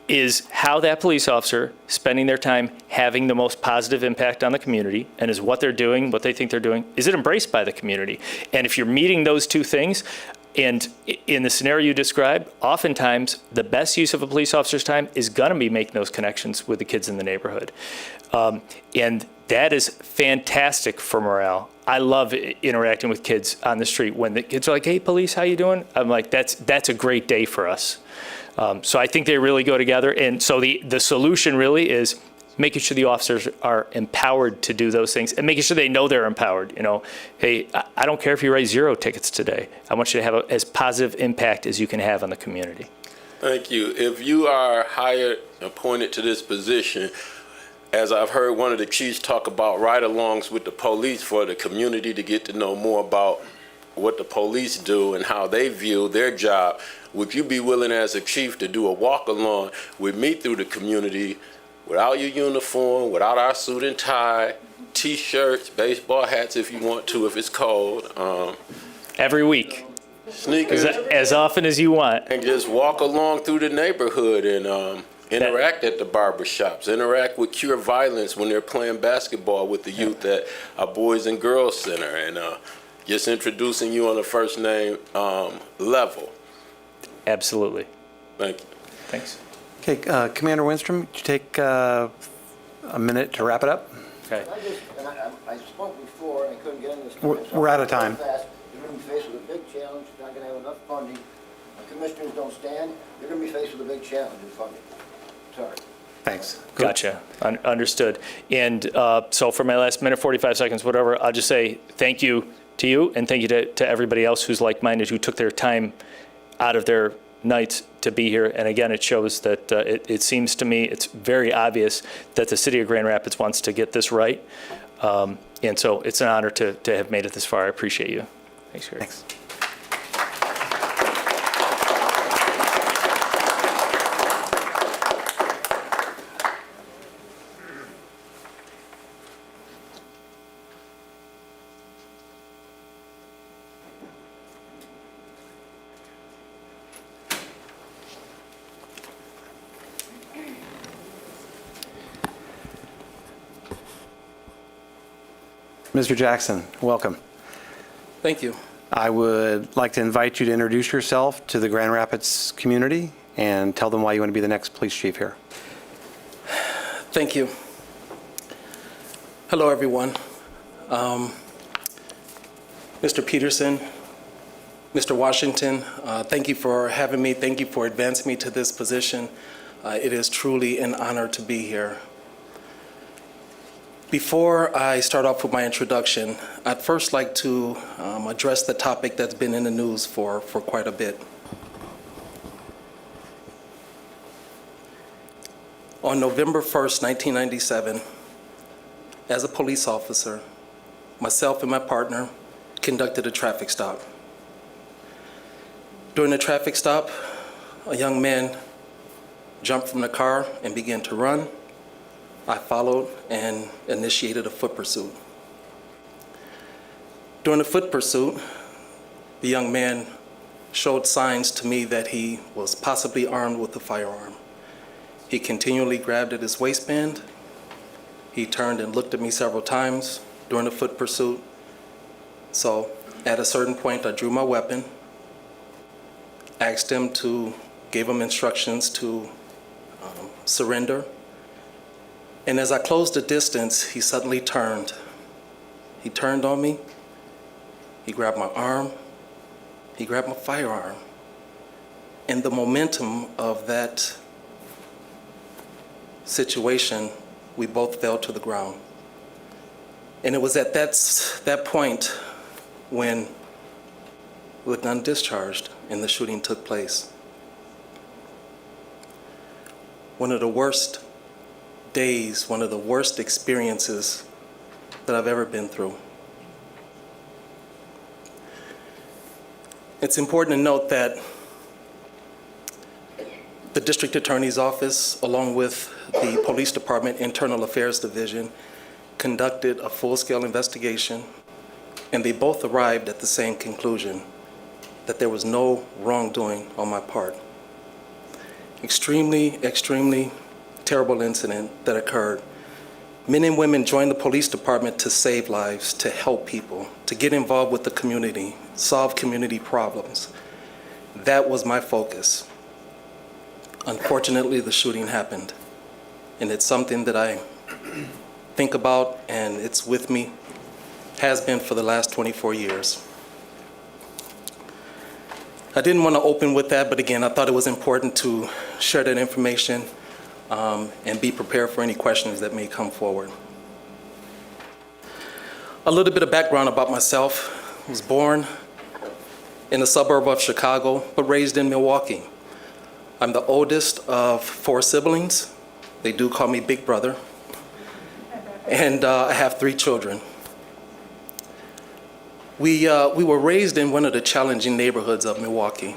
Is how that police officer spending their time having the most positive impact on the community, and is what they're doing, what they think they're doing, is it embraced by the community? And if you're meeting those two things, and in the scenario you described, oftentimes the best use of a police officer's time is going to be making those connections with the kids in the neighborhood. And that is fantastic for morale. I love interacting with kids on the street. When the kids are like, "Hey, police, how you doing?" I'm like, that's a great day for us. So I think they really go together. And so the solution really is making sure the officers are empowered to do those things and making sure they know they're empowered. Hey, I don't care if you write 0 tickets today. I want you to have as positive impact as you can have on the community.
Thank you. If you are hired, appointed to this position, as I've heard one of the chiefs talk about ride-alongs with the police for the community to get to know more about what the police do and how they view their job, would you be willing as a chief to do a walk-along with me through the community without your uniform, without our suit and tie, T-shirts, baseball hats if you want to, if it's cold.
Every week.
Sneakers.
As often as you want.
And just walk along through the neighborhood and interact at the barber shops, interact with Cure Violence when they're playing basketball with the youth at our Boys and Girls Center, and just introducing you on a first name level.
Absolutely.
Thank you.
Thanks.
Okay, Commander Winstrom, would you take a minute to wrap it up?
Okay.
I spoke before and I couldn't get in this.
We're out of time.
You're going to be faced with a big challenge. You're not going to have enough funding. The commissioners don't stand. You're going to be faced with a big challenge in funding. Sorry.
Thanks.
Gotcha. Understood. And so for my last minute, 45 seconds, whatever, I'll just say thank you to you and thank you to everybody else who's like-minded, who took their time out of their nights to be here. And again, it shows that it seems to me it's very obvious that the city of Grand Rapids wants to get this right. And so it's an honor to have made it this far. I appreciate you. Thanks, Gary.
Thanks. Mr. Jackson, welcome.
Thank you.
I would like to invite you to introduce yourself to the Grand Rapids community and tell them why you want to be the next police chief here.
Thank you. Hello, everyone. Mr. Peterson, Mr. Washington, thank you for having me. Thank you for advancing me to this position. It is truly an honor to be here. Before I start off with my introduction, I'd first like to address the topic that's been in the news for quite a bit. On November 1st, 1997, as a police officer, myself and my partner conducted a traffic stop. During the traffic stop, a young man jumped from the car and began to run. I followed and initiated a foot pursuit. During the foot pursuit, the young man showed signs to me that he was possibly armed with a firearm. He continually grabbed at his waistband. He turned and looked at me several times during the foot pursuit. So at a certain point, I drew my weapon, gave him instructions to surrender. And as I closed the distance, he suddenly turned. He turned on me. He grabbed my arm. He grabbed my firearm. In the momentum of that situation, we both fell to the ground. And it was at that point when the gun discharged and the shooting took place. One of the worst days, one of the worst experiences that I've ever been through. It's important to note that the District Attorney's Office, along with the Police Department Internal Affairs Division, conducted a full-scale investigation, and they both arrived at the same conclusion, that there was no wrongdoing on my part. Extremely, extremely terrible incident that occurred. Men and women joined the police department to save lives, to help people, to get involved with the community, solve community problems. That was my focus. Unfortunately, the shooting happened, and it's something that I think about, and it's with me, has been for the last 24 years. I didn't want to open with that, but again, I thought it was important to share that information and be prepared for any questions that may come forward. A little bit of background about myself. I was born in a suburb of Chicago, but raised in Milwaukee. I'm the oldest of 4 siblings. They do call me Big Brother. And I have 3 children. We were raised in one of the challenging neighborhoods of Milwaukee.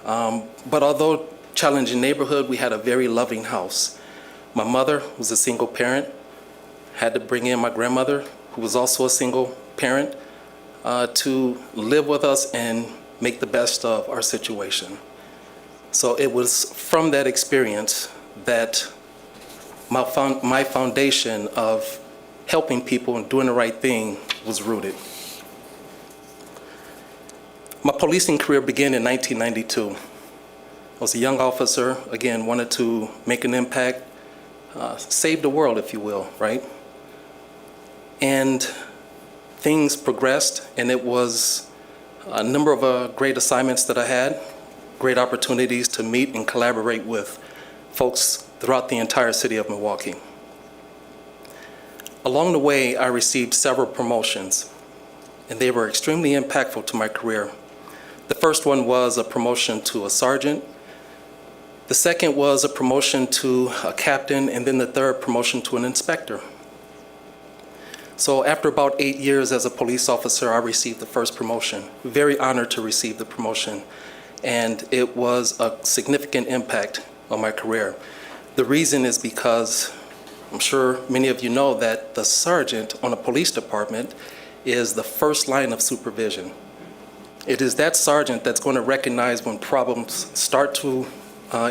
But although challenging neighborhood, we had a very loving house. My mother was a single parent, had to bring in my grandmother, who was also a single parent, to live with us and make the best of our situation. So it was from that experience that my foundation of helping people and doing the right thing was rooted. My policing career began in 1992. I was a young officer, again, wanted to make an impact, save the world, if you will, right? And things progressed, and it was a number of great assignments that I had, great opportunities to meet and collaborate with folks throughout the entire city of Milwaukee. Along the way, I received several promotions, and they were extremely impactful to my career. The first one was a promotion to a sergeant. The second was a promotion to a captain, and then the third promotion to an inspector. So after about 8 years as a police officer, I received the first promotion. Very honored to receive the promotion, and it was a significant impact on my career. The reason is because I'm sure many of you know that the sergeant on a police department is the first line of supervision. It is that sergeant that's going to recognize when problems start to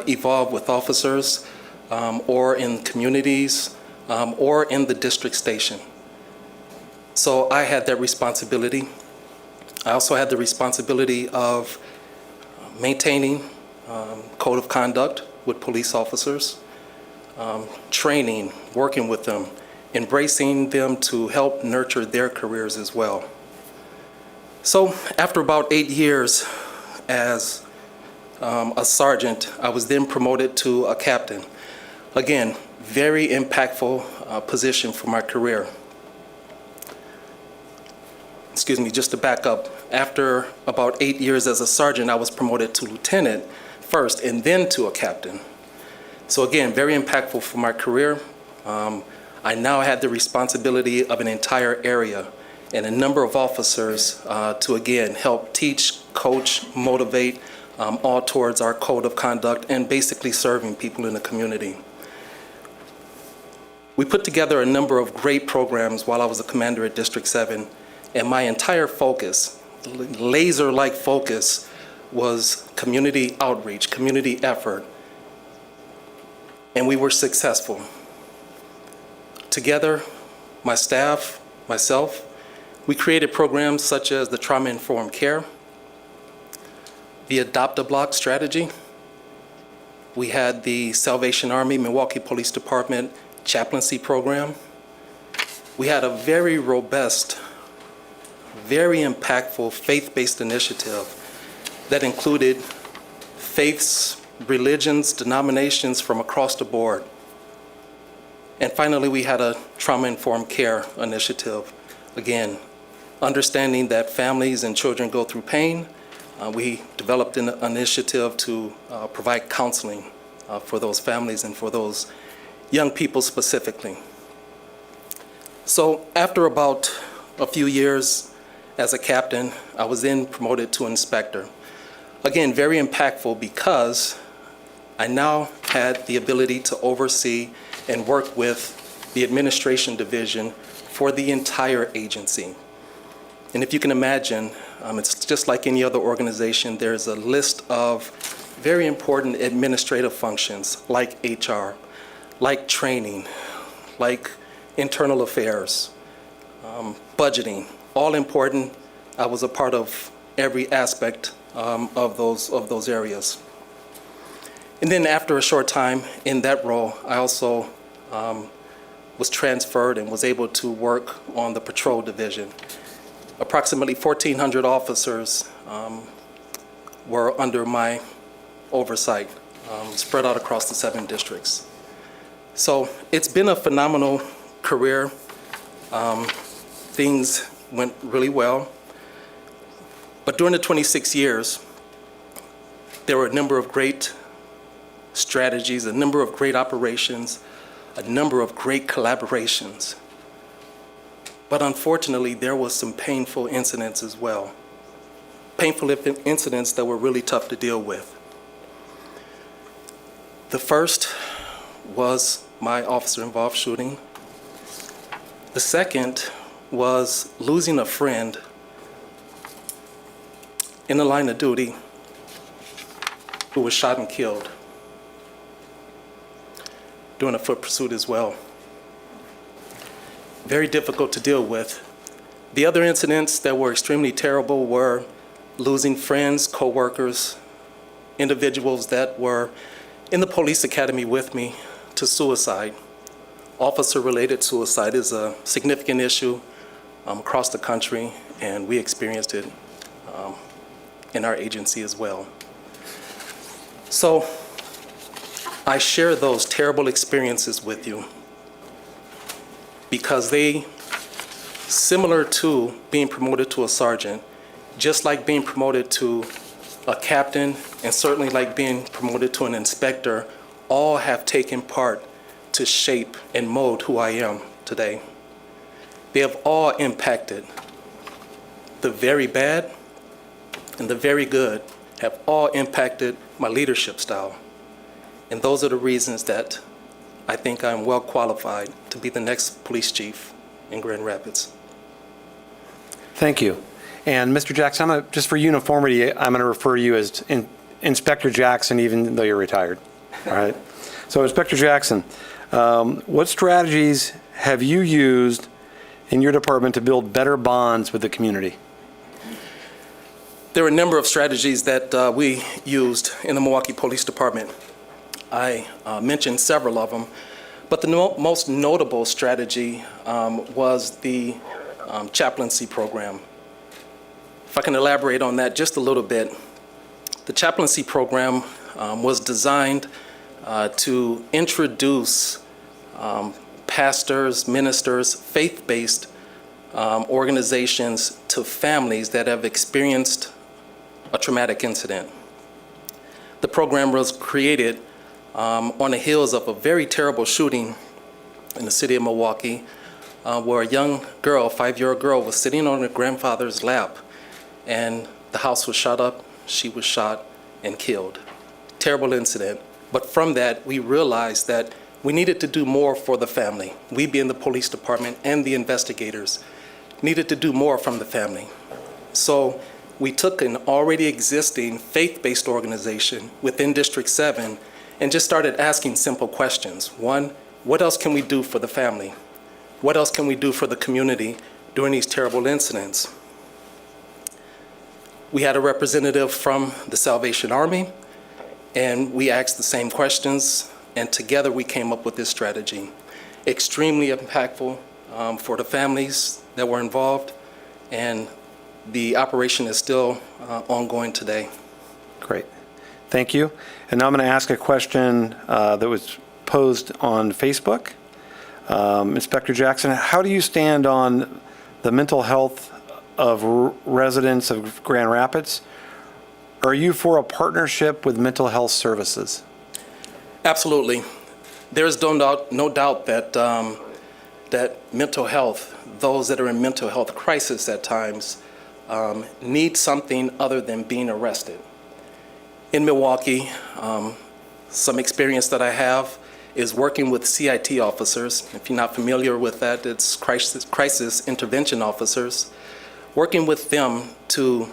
evolve with officers or in communities or in the district station. So I had that responsibility. I also had the responsibility of maintaining code of conduct with police officers, training, working with them, embracing them to help nurture their careers as well. So after about 8 years as a sergeant, I was then promoted to a captain. Again, very impactful position for my career. Excuse me, just to back up, after about 8 years as a sergeant, I was promoted to lieutenant first and then to a captain. So again, very impactful for my career. I now had the responsibility of an entire area and a number of officers to again help teach, coach, motivate, all towards our code of conduct and basically serving people in the community. We put together a number of great programs while I was a commander at District 7, and my entire focus, laser-like focus, was community outreach, community effort, and we were successful. Together, my staff, myself, we created programs such as the Trauma-Informed Care, the Adopt-a-Block strategy. We had the Salvation Army Milwaukee Police Department chaplaincy program. We had a very robust, very impactful faith-based initiative that included faiths, religions, denominations from across the board. And finally, we had a Trauma-Informed Care initiative. Again, understanding that families and children go through pain, we developed an initiative to provide counseling for those families and for those young people specifically. So after about a few years as a captain, I was then promoted to inspector. Again, very impactful because I now had the ability to oversee and work with the administration division for the entire agency. And if you can imagine, it's just like any other organization, there's a list of very important administrative functions like HR, like training, like internal affairs, budgeting, all important. I was a part of every aspect of those areas. And then after a short time in that role, I also was transferred and was able to work on the patrol division. Approximately 1,400 officers were under my oversight, spread out across the 7 districts. So it's been a phenomenal career. Things went really well. But during the 26 years, there were a number of great strategies, a number of great operations, a number of great collaborations. But unfortunately, there was some painful incidents as well. Painful incidents that were really tough to deal with. The first was my officer-involved shooting. The second was losing a friend in the line of duty who was shot and killed during a foot pursuit as well. Very difficult to deal with. The other incidents that were extremely terrible were losing friends, co-workers, individuals that were in the police academy with me to suicide. Officer-related suicide is a significant issue across the country, and we experienced it in our agency as well. So I share those terrible experiences with you because they, similar to being promoted to a sergeant, just like being promoted to a captain, and certainly like being promoted to an inspector, all have taken part to shape and mold who I am today. They have all impacted. The very bad and the very good have all impacted my leadership style. And those are the reasons that I think I'm well qualified to be the next police chief in Grand Rapids.
Thank you. And Mr. Jackson, just for uniformity, I'm going to refer to you as Inspector Jackson, even though you're retired. All right. So Inspector Jackson, what strategies have you used in your department to build better bonds with the community?
There are a number of strategies that we used in the Milwaukee Police Department. I mentioned several of them, but the most notable strategy was the chaplaincy program. If I can elaborate on that just a little bit, the chaplaincy program was designed to introduce pastors, ministers, faith-based organizations to families that have experienced a traumatic incident. The program was created on the heels of a very terrible shooting in the city of Milwaukee, where a young girl, 5-year-old girl, was sitting on her grandfather's lap, and the house was shot up, she was shot and killed. Terrible incident. But from that, we realized that we needed to do more for the family. We, being the police department and the investigators, needed to do more from the family. So we took an already existing faith-based organization within District 7 and just started asking simple questions. One, what else can we do for the family? What else can we do for the community during these terrible incidents? We had a representative from the Salvation Army, and we asked the same questions, and together we came up with this strategy. Extremely impactful for the families that were involved, and the operation is still ongoing today.
Great. Thank you. And now I'm going to ask a question that was posed on Facebook. Inspector Jackson, how do you stand on the mental health of residents of Grand Rapids? Are you for a partnership with mental health services?
Absolutely. there's no doubt that that mental health, those that are in mental health crisis at times, need something other than being arrested. In Milwaukee, some experience that I have is working with CIT officers. If you're not familiar with that, it's crisis intervention officers. Working with them to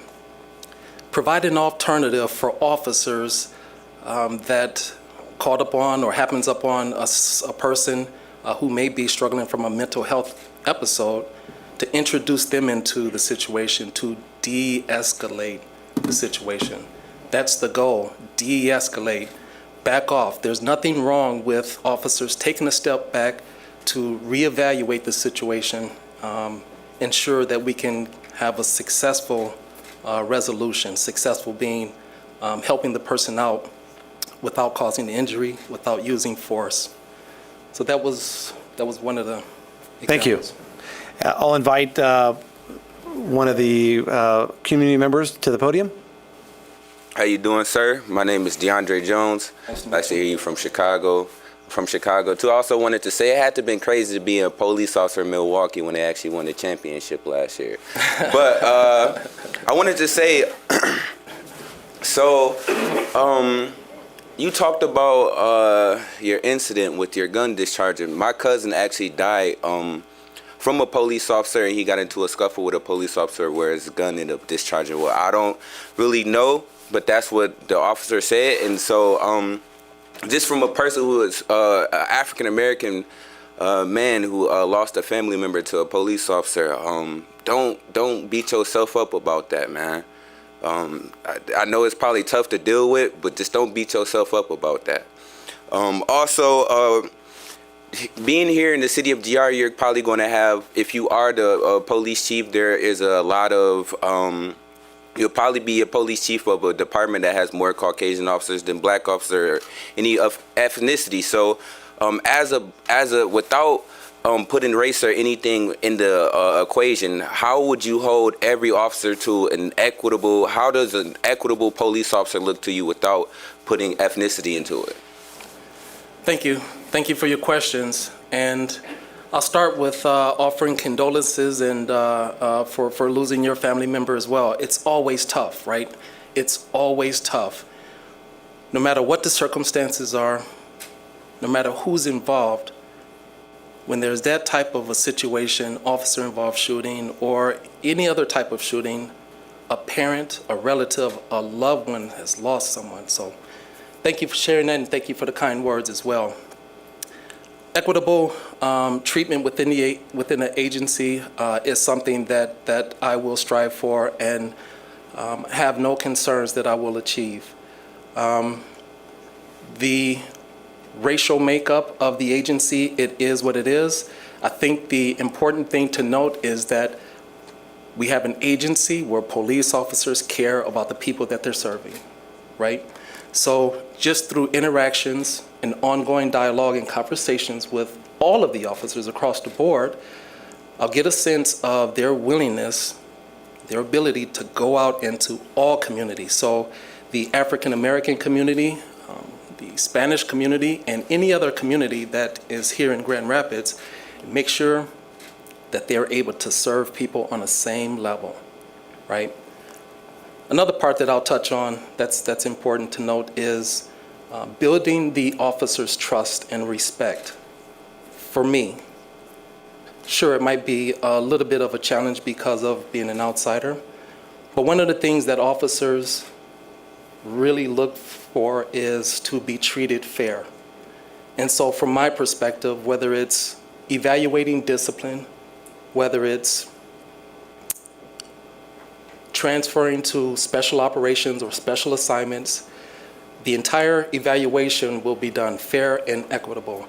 provide an alternative for officers that called upon or happens upon a person who may be struggling from a mental health episode, to introduce them into the situation, to de-escalate the situation. That's the goal, de-escalate, back off. There's nothing wrong with officers taking a step back to reevaluate the situation, ensure that we can have a successful resolution, successful being helping the person out without causing injury, without using force. So that was one of the examples.
Thank you. I'll invite one of the community members to the podium.
How you doing, sir? My name is DeAndre Jones. Nice to hear you from Chicago. From Chicago, too. I also wanted to say it had to have been crazy to be a police officer in Milwaukee when they actually won the championship last year. But I wanted to say, so you talked about your incident with your gun discharging. My cousin actually died from a police officer, and he got into a scuffle with a police officer where his gun ended up discharging. Well, I don't really know, but that's what the officer said. And so just from a person who is an African-American man who lost a family member to a police officer, don't beat yourself up about that, man. I know it's probably tough to deal with, but just don't beat yourself up about that. Also, being here in the city of DR, you're probably going to have, if you are the police chief, there is a lot of, you'll probably be a police chief of a department that has more Caucasian officers than black officers, or any of ethnicity. So without putting race or anything in the equation, how would you hold every officer to an equitable, how does an equitable police officer look to you without putting ethnicity into it?
Thank you. Thank you for your questions. And I'll start with offering condolences and for losing your family member as well. It's always tough, right? It's always tough. No matter what the circumstances are, no matter who's involved, when there's that type of a situation, officer-involved shooting, or any other type of shooting, a parent, a relative, a loved one has lost someone. So thank you for sharing that, and thank you for the kind words as well. Equitable treatment within the agency is something that I will strive for, and have no concerns that I will achieve. The racial makeup of the agency, it is what it is. I think the important thing to note is that we have an agency where police officers care about the people that they're serving, right? So just through interactions and ongoing dialogue and conversations with all of the officers across the board, I'll get a sense of their willingness, their ability to go out into all communities. So the African American community, the Spanish community, and any other community that is here in Grand Rapids, make sure that they're able to serve people on the same level, right? Another part that I'll touch on that's important to note is building the officer's trust and respect. For me, sure, it might be a little bit of a challenge because of being an outsider, but one of the things that officers really look for is to be treated fair. And so from my perspective, whether it's evaluating discipline, whether it's transferring to special operations or special assignments, the entire evaluation will be done fair and equitable.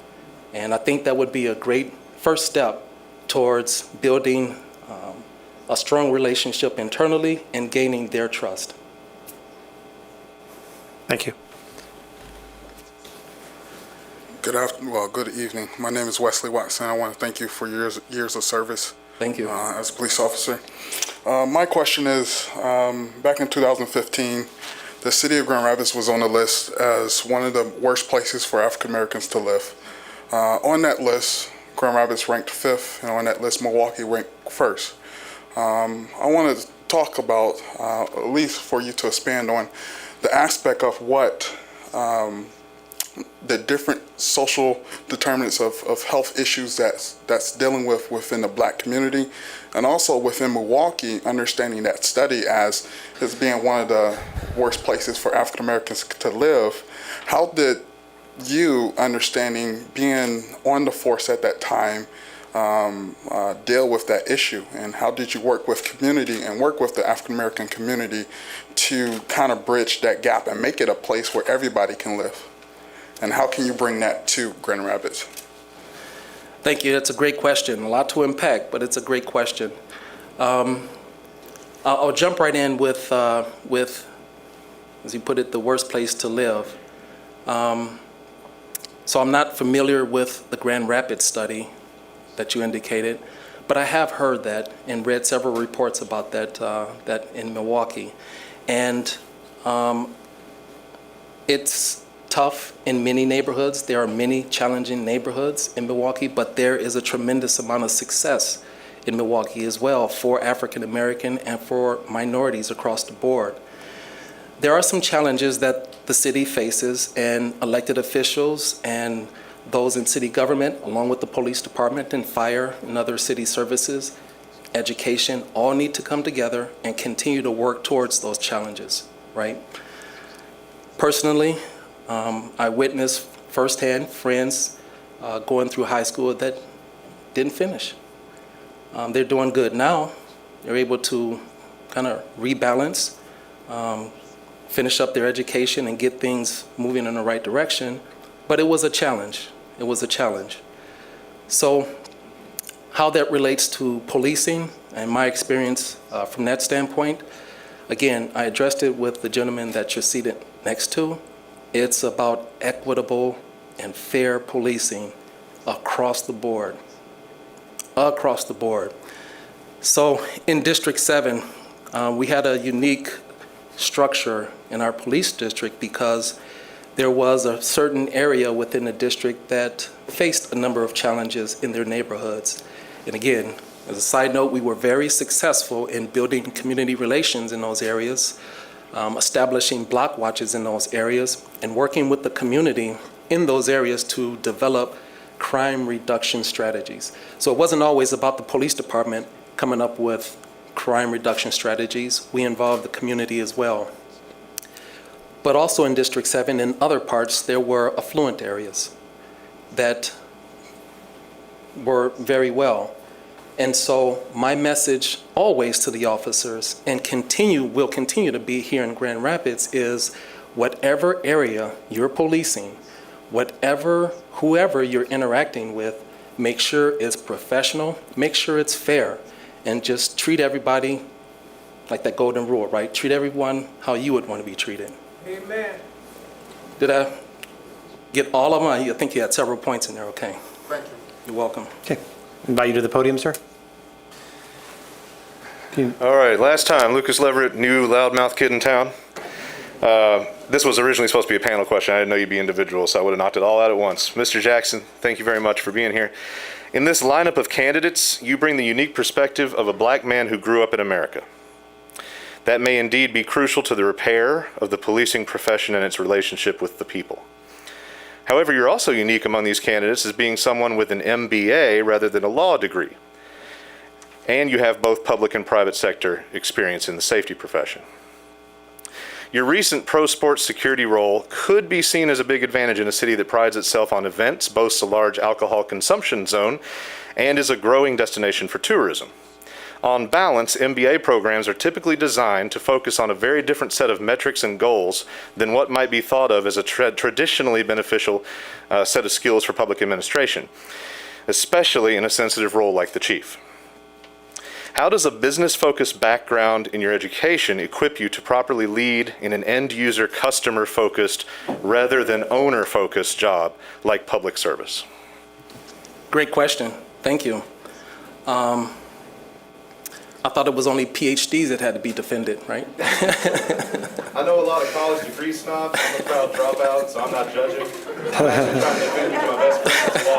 And I think that would be a great first step towards building a strong relationship internally and gaining their trust.
Thank you.
Good evening. My name is Wesley Watson. I want to thank you for your years of service.
Thank you.
As a police officer. My question is, back in 2015, the city of Grand Rapids was on the list as one of the worst places for African Americans to live. On that list, Grand Rapids ranked 5th, and on that list, Milwaukee ranked 1st. I want to talk about, at least for you to expand on, the aspect of what the different social determinants of health issues that's dealing with within the Black community, and also within Milwaukee, understanding that study as being one of the worst places for African Americans to live. How did you, understanding being on the force at that time, deal with that issue, and how did you work with community and work with the African American community to kind of bridge that gap and make it a place where everybody can live? And how can you bring that to Grand Rapids?
Thank you. That's a great question. A lot to unpack, but it's a great question. I'll jump right in with, as you put it, the worst place to live. So I'm not familiar with the Grand Rapids study that you indicated, but I have heard that and read several reports about that, that in Milwaukee. And it's tough in many neighborhoods. There are many challenging neighborhoods in Milwaukee, but there is a tremendous amount of success in Milwaukee as well for African American and for minorities across the board. There are some challenges that the city faces, and elected officials and those in city government, along with the police department and fire and other city services, education, all need to come together and continue to work towards those challenges, right? Personally, I witnessed firsthand friends going through high school that didn't finish. They're doing good now. They're able to kind of rebalance, finish up their education and get things moving in the right direction. But it was a challenge. It was a challenge. So how that relates to policing and my experience from that standpoint, again, I addressed it with the gentleman that you're seated next to. It's about equitable and fair policing across the board. Across the board. So in District 7, we had a unique structure in our police district because there was a certain area within the district that faced a number of challenges in their neighborhoods. And again, as a side note, we were very successful in building community relations in those areas, establishing block watches in those areas, and working with the community in those areas to develop crime reduction strategies. So it wasn't always about the police department coming up with crime reduction strategies. We involved the community as well. But also in District 7 and other parts, there were affluent areas that were very well. And so my message always to the officers, and will continue to be here in Grand Rapids, is whatever area you're policing, whoever you're interacting with, make sure it's professional, make sure it's fair, and just treat everybody like that golden rule, right? Treat everyone how you would want to be treated.
Amen.
Did I get all of them? I think you had several points in there, okay.
Thank you.
You're welcome.
Okay. Invite you to the podium, sir.
All right, last time, Lucas Leverett, new loudmouth kid in town. This was originally supposed to be a panel question. I didn't know you'd be individual, so I would have knocked it all out at once. Mr. Jackson, thank you very much for being here. In this lineup of candidates, you bring the unique perspective of a Black man who grew up in America. That may indeed be crucial to the repair of the policing profession and its relationship with the people. However, you're also unique among these candidates as being someone with an MBA rather than a law degree. And you have both public and private sector experience in the safety profession. Your recent pro-sports security role could be seen as a big advantage in a city that prides itself on events, boasts a large alcohol consumption zone, and is a growing destination for tourism. On balance, MBA programs are typically designed to focus on a very different set of metrics and goals than what might be thought of as a traditionally beneficial set of skills for public administration, especially in a sensitive role like the chief. How does a business-focused background in your education equip you to properly lead in an end-user, customer-focused rather than owner-focused job like public service?
Great question. Thank you. I thought it was only PhDs that had to be defended, right?
I know a lot of college degree snobs. I'm a proud dropout, so I'm not judging. I'm actually trying to defend you to my best friend as a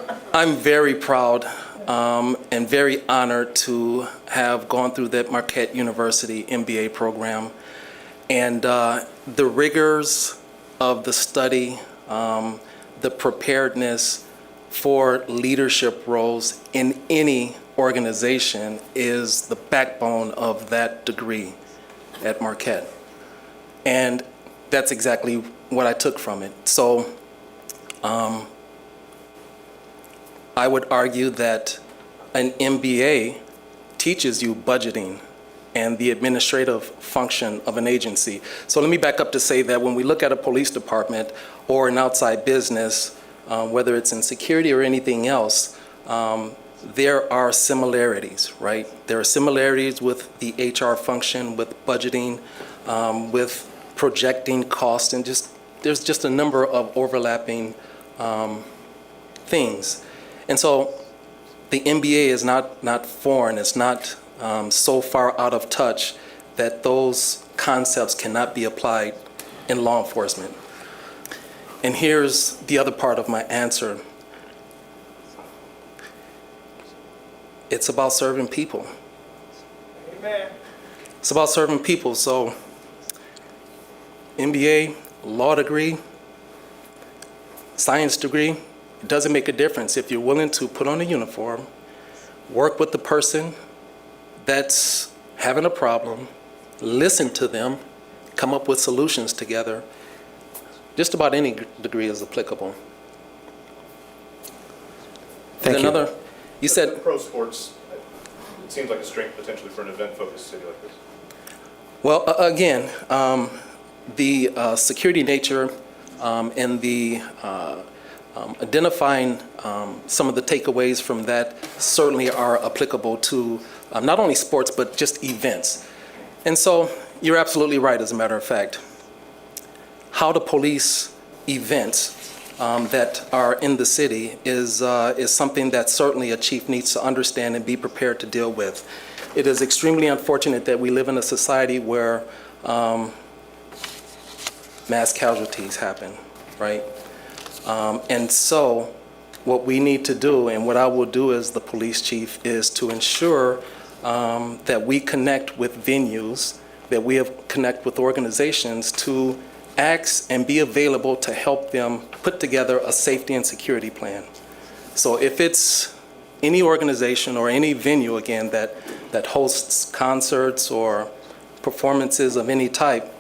lawyer.
I'm very proud and very honored to have gone through that Marquette University MBA program. And the rigors of the study, the preparedness for leadership roles in any organization is the backbone of that degree at Marquette. And that's exactly what I took from it. So I would argue that an MBA teaches you budgeting and the administrative function of an agency. So let me back up to say that when we look at a police department or an outside business, whether it's in security or anything else, there are similarities, right? There are similarities with the HR function, with budgeting, with projecting costs, and there's just a number of overlapping things. And so the MBA is not foreign, it's not so far out of touch that those concepts cannot be applied in law enforcement. And here's the other part of my answer. It's about serving people. Amen. It's about serving people. So MBA, law degree, science degree, it doesn't make a difference if you're willing to put on a uniform, work with the person that's having a problem, listen to them, come up with solutions together. Just about any degree is applicable.
Thank you.
You said
pro sports, it seems like a strength potentially for an event-focused city like this.
Well, again, the security nature and the identifying some of the takeaways from that certainly are applicable to not only sports, but just events. And so you're absolutely right, as a matter of fact. How to police events that are in the city is something that certainly a chief needs to understand and be prepared to deal with. It is extremely unfortunate that we live in a society where mass casualties happen, right? And so what we need to do, and what I will do as the police chief, is to ensure that we connect with venues, that we connect with organizations to ask and be available to help them put together a safety and security plan. So if it's any organization or any venue, again, that hosts concerts or performances of any type,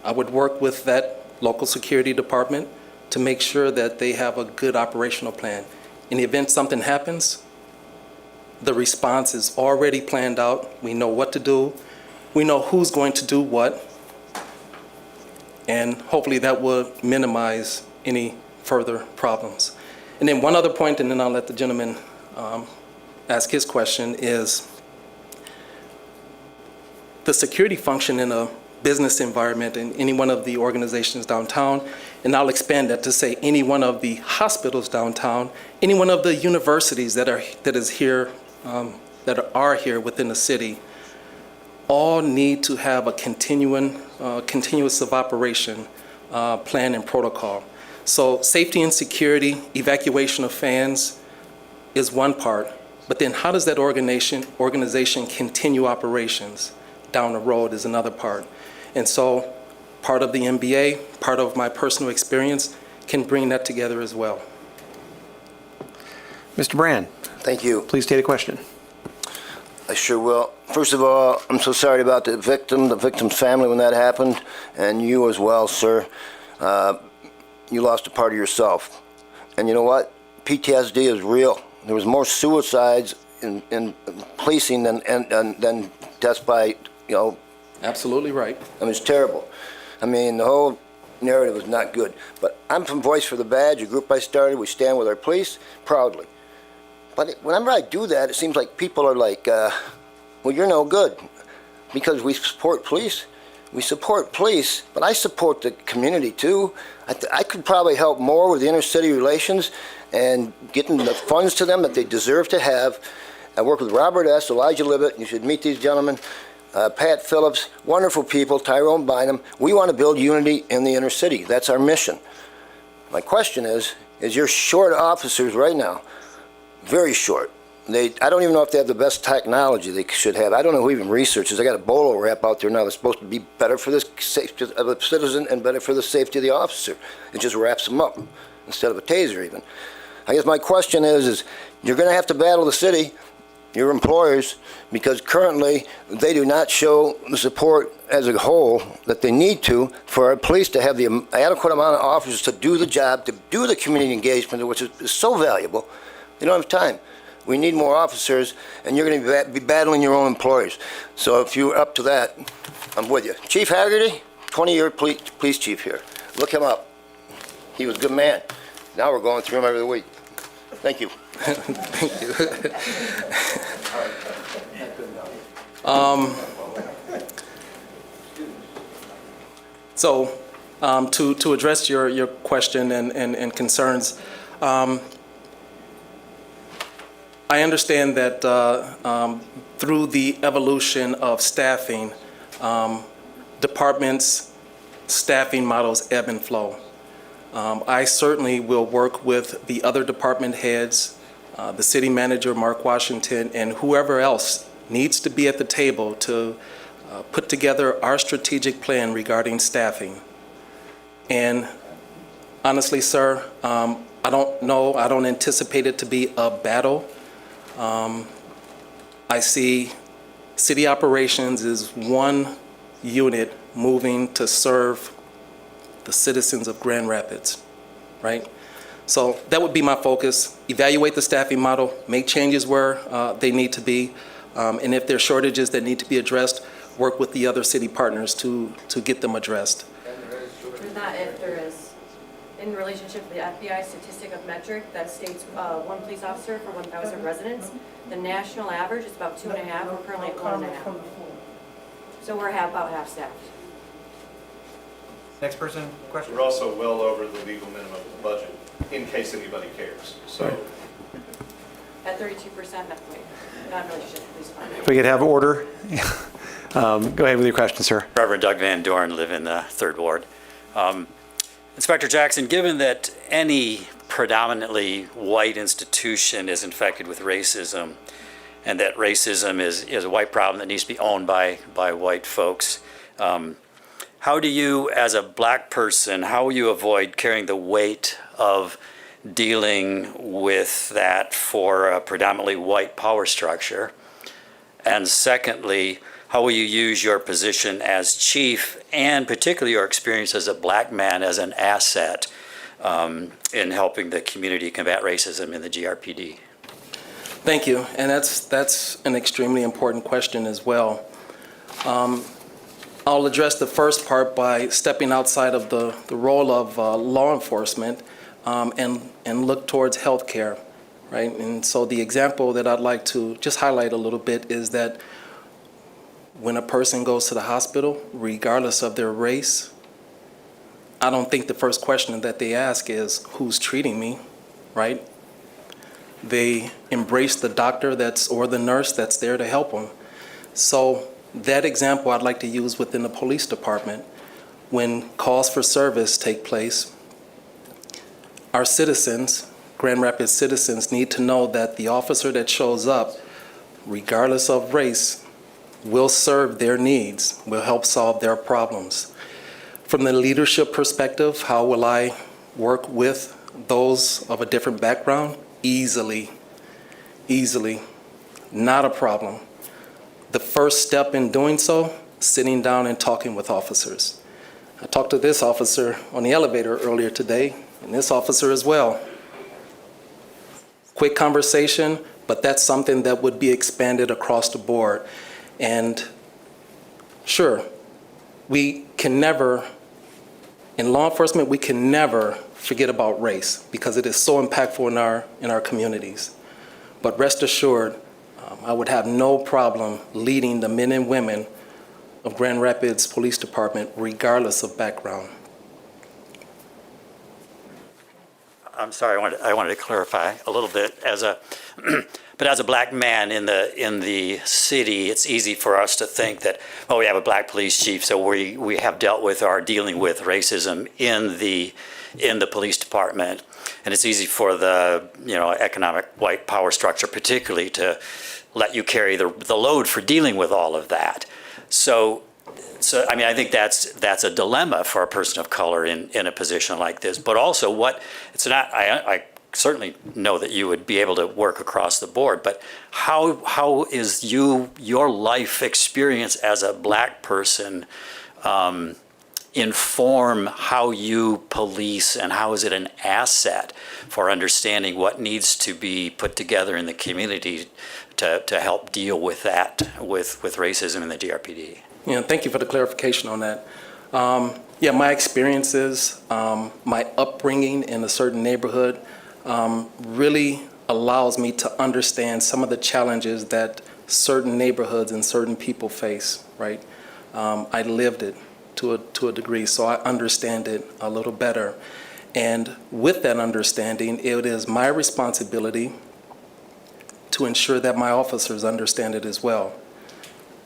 I would work with that local security department to make sure that they have a good operational plan. In the event something happens, the response is already planned out. We know what to do. We know who's going to do what. And hopefully that will minimize any further problems. And then one other point, and then I'll let the gentleman ask his question, is the security function in a business environment in any one of the organizations downtown, and I'll expand that to say any one of the hospitals downtown, any one of the universities that are here within the city, all need to have a continuous of operation plan and protocol. So safety and security, evacuation of fans is one part, but then how does that organization continue operations down the road is another part. And so part of the MBA, part of my personal experience, can bring that together as well.
Mr. Brand.
Thank you.
Please state a question.
I sure will. First of all, I'm so sorry about the victim's family when that happened, and you as well, sir. You lost a part of yourself. And you know what? PTSD is real. There was more suicides in policing than deaths by,
Absolutely right.
I mean, it's terrible. I mean, the whole narrative is not good. But I'm from Voice for the Badge, a group I started. We stand with our police proudly. But whenever I do that, it seems like people are like, well, you're no good. Because we support police. We support police, but I support the community too. I could probably help more with the inner city relations and getting the funds to them that they deserve to have. I work with Robert S., Elijah Libet, you should meet these gentlemen, Pat Phillips, wonderful people, Tyrone Bynum. We want to build unity in the inner city. That's our mission. My question is you're short officers right now, very short. I don't even know if they have the best technology they should have. I don't know who even researches. They got a bolo wrap out there now that's supposed to be better for the safety of the citizen and better for the safety of the officer. It just wraps them up instead of a taser even. I guess my question is you're going to have to battle the city, your employers, because currently they do not show the support as a whole that they need to for our police to have the adequate amount of officers to do the job, to do the community engagement, which is so valuable. They don't have time. We need more officers, and you're going to be battling your own employers. So if you're up to that, I'm with you. Chief Haggerty, 20-year police chief here. Look him up. He was a good man. Now we're going through him every week. Thank you.
Thank you. To address your question and concerns, I understand that through the evolution of staffing, departments' staffing models ebb and flow. I certainly will work with the other department heads, the city manager, Mark Washington, and whoever else needs to be at the table to put together our strategic plan regarding staffing. And honestly, sir, I don't anticipate it to be a battle. I see city operations as one unit moving to serve the citizens of Grand Rapids, right? So that would be my focus. Evaluate the staffing model, make changes where they need to be, and if there are shortages that need to be addressed, work with the other city partners to get them addressed.
There's not if there is. In relationship to the FBI statistic of metric that states one police officer for 1,000 residents, the national average is about 2.5. We're currently at 1.5. So we're about half staffed.
Next person, question?
We're also well over the legal minimum budget, in case anybody cares. So,
At 32%, definitely. Not in relationship to police department.
If we could have order. Go ahead with your question, sir.
Reverend Doug Van Dorn, live in the 3rd Ward. Inspector Jackson, given that any predominantly white institution is infected with racism, and that racism is a white problem that needs to be owned by white folks, how do you, as a black person, how will you avoid carrying the weight of dealing with that for a predominantly white power structure? And secondly, how will you use your position as chief and particularly your experience as a black man as an asset in helping the community combat racism in the GRPD?
Thank you, and that's an extremely important question as well. I'll address the first part by stepping outside of the role of law enforcement and look towards healthcare, right? And so the example that I'd like to just highlight a little bit is that when a person goes to the hospital, regardless of their race, I don't think the first question that they ask is, who's treating me, right? They embrace the doctor or the nurse that's there to help them. So that example I'd like to use within the police department. When calls for service take place, our citizens, Grand Rapids citizens, need to know that the officer that shows up, regardless of race, will serve their needs, will help solve their problems. From the leadership perspective, how will I work with those of a different background? Easily, not a problem. The first step in doing so, sitting down and talking with officers. I talked to this officer on the elevator earlier today, and this officer as well. Quick conversation, but that's something that would be expanded across the board. And sure, we can never, in law enforcement, we can never forget about race because it is so impactful in our communities. But rest assured, I would have no problem leading the men and women of Grand Rapids Police Department, regardless of background.
I'm sorry, I wanted to clarify a little bit. But as a black man in the city, it's easy for us to think that, oh, we have a black police chief, so we have dealt with or are dealing with racism in the police department. And it's easy for the economic white power structure particularly to let you carry the load for dealing with all of that. So I mean, I think that's a dilemma for a person of color in a position like this. But also, I certainly know that you would be able to work across the board. But how is your life experience as a black person inform how you police, and how is it an asset for understanding what needs to be put together in the community to help deal with that, with racism in the DRPD?
Yeah, thank you for the clarification on that. My experiences, my upbringing in a certain neighborhood really allows me to understand some of the challenges that certain neighborhoods and certain people face, right? I lived it to a degree, so I understand it a little better. And with that understanding, it is my responsibility to ensure that my officers understand it as well.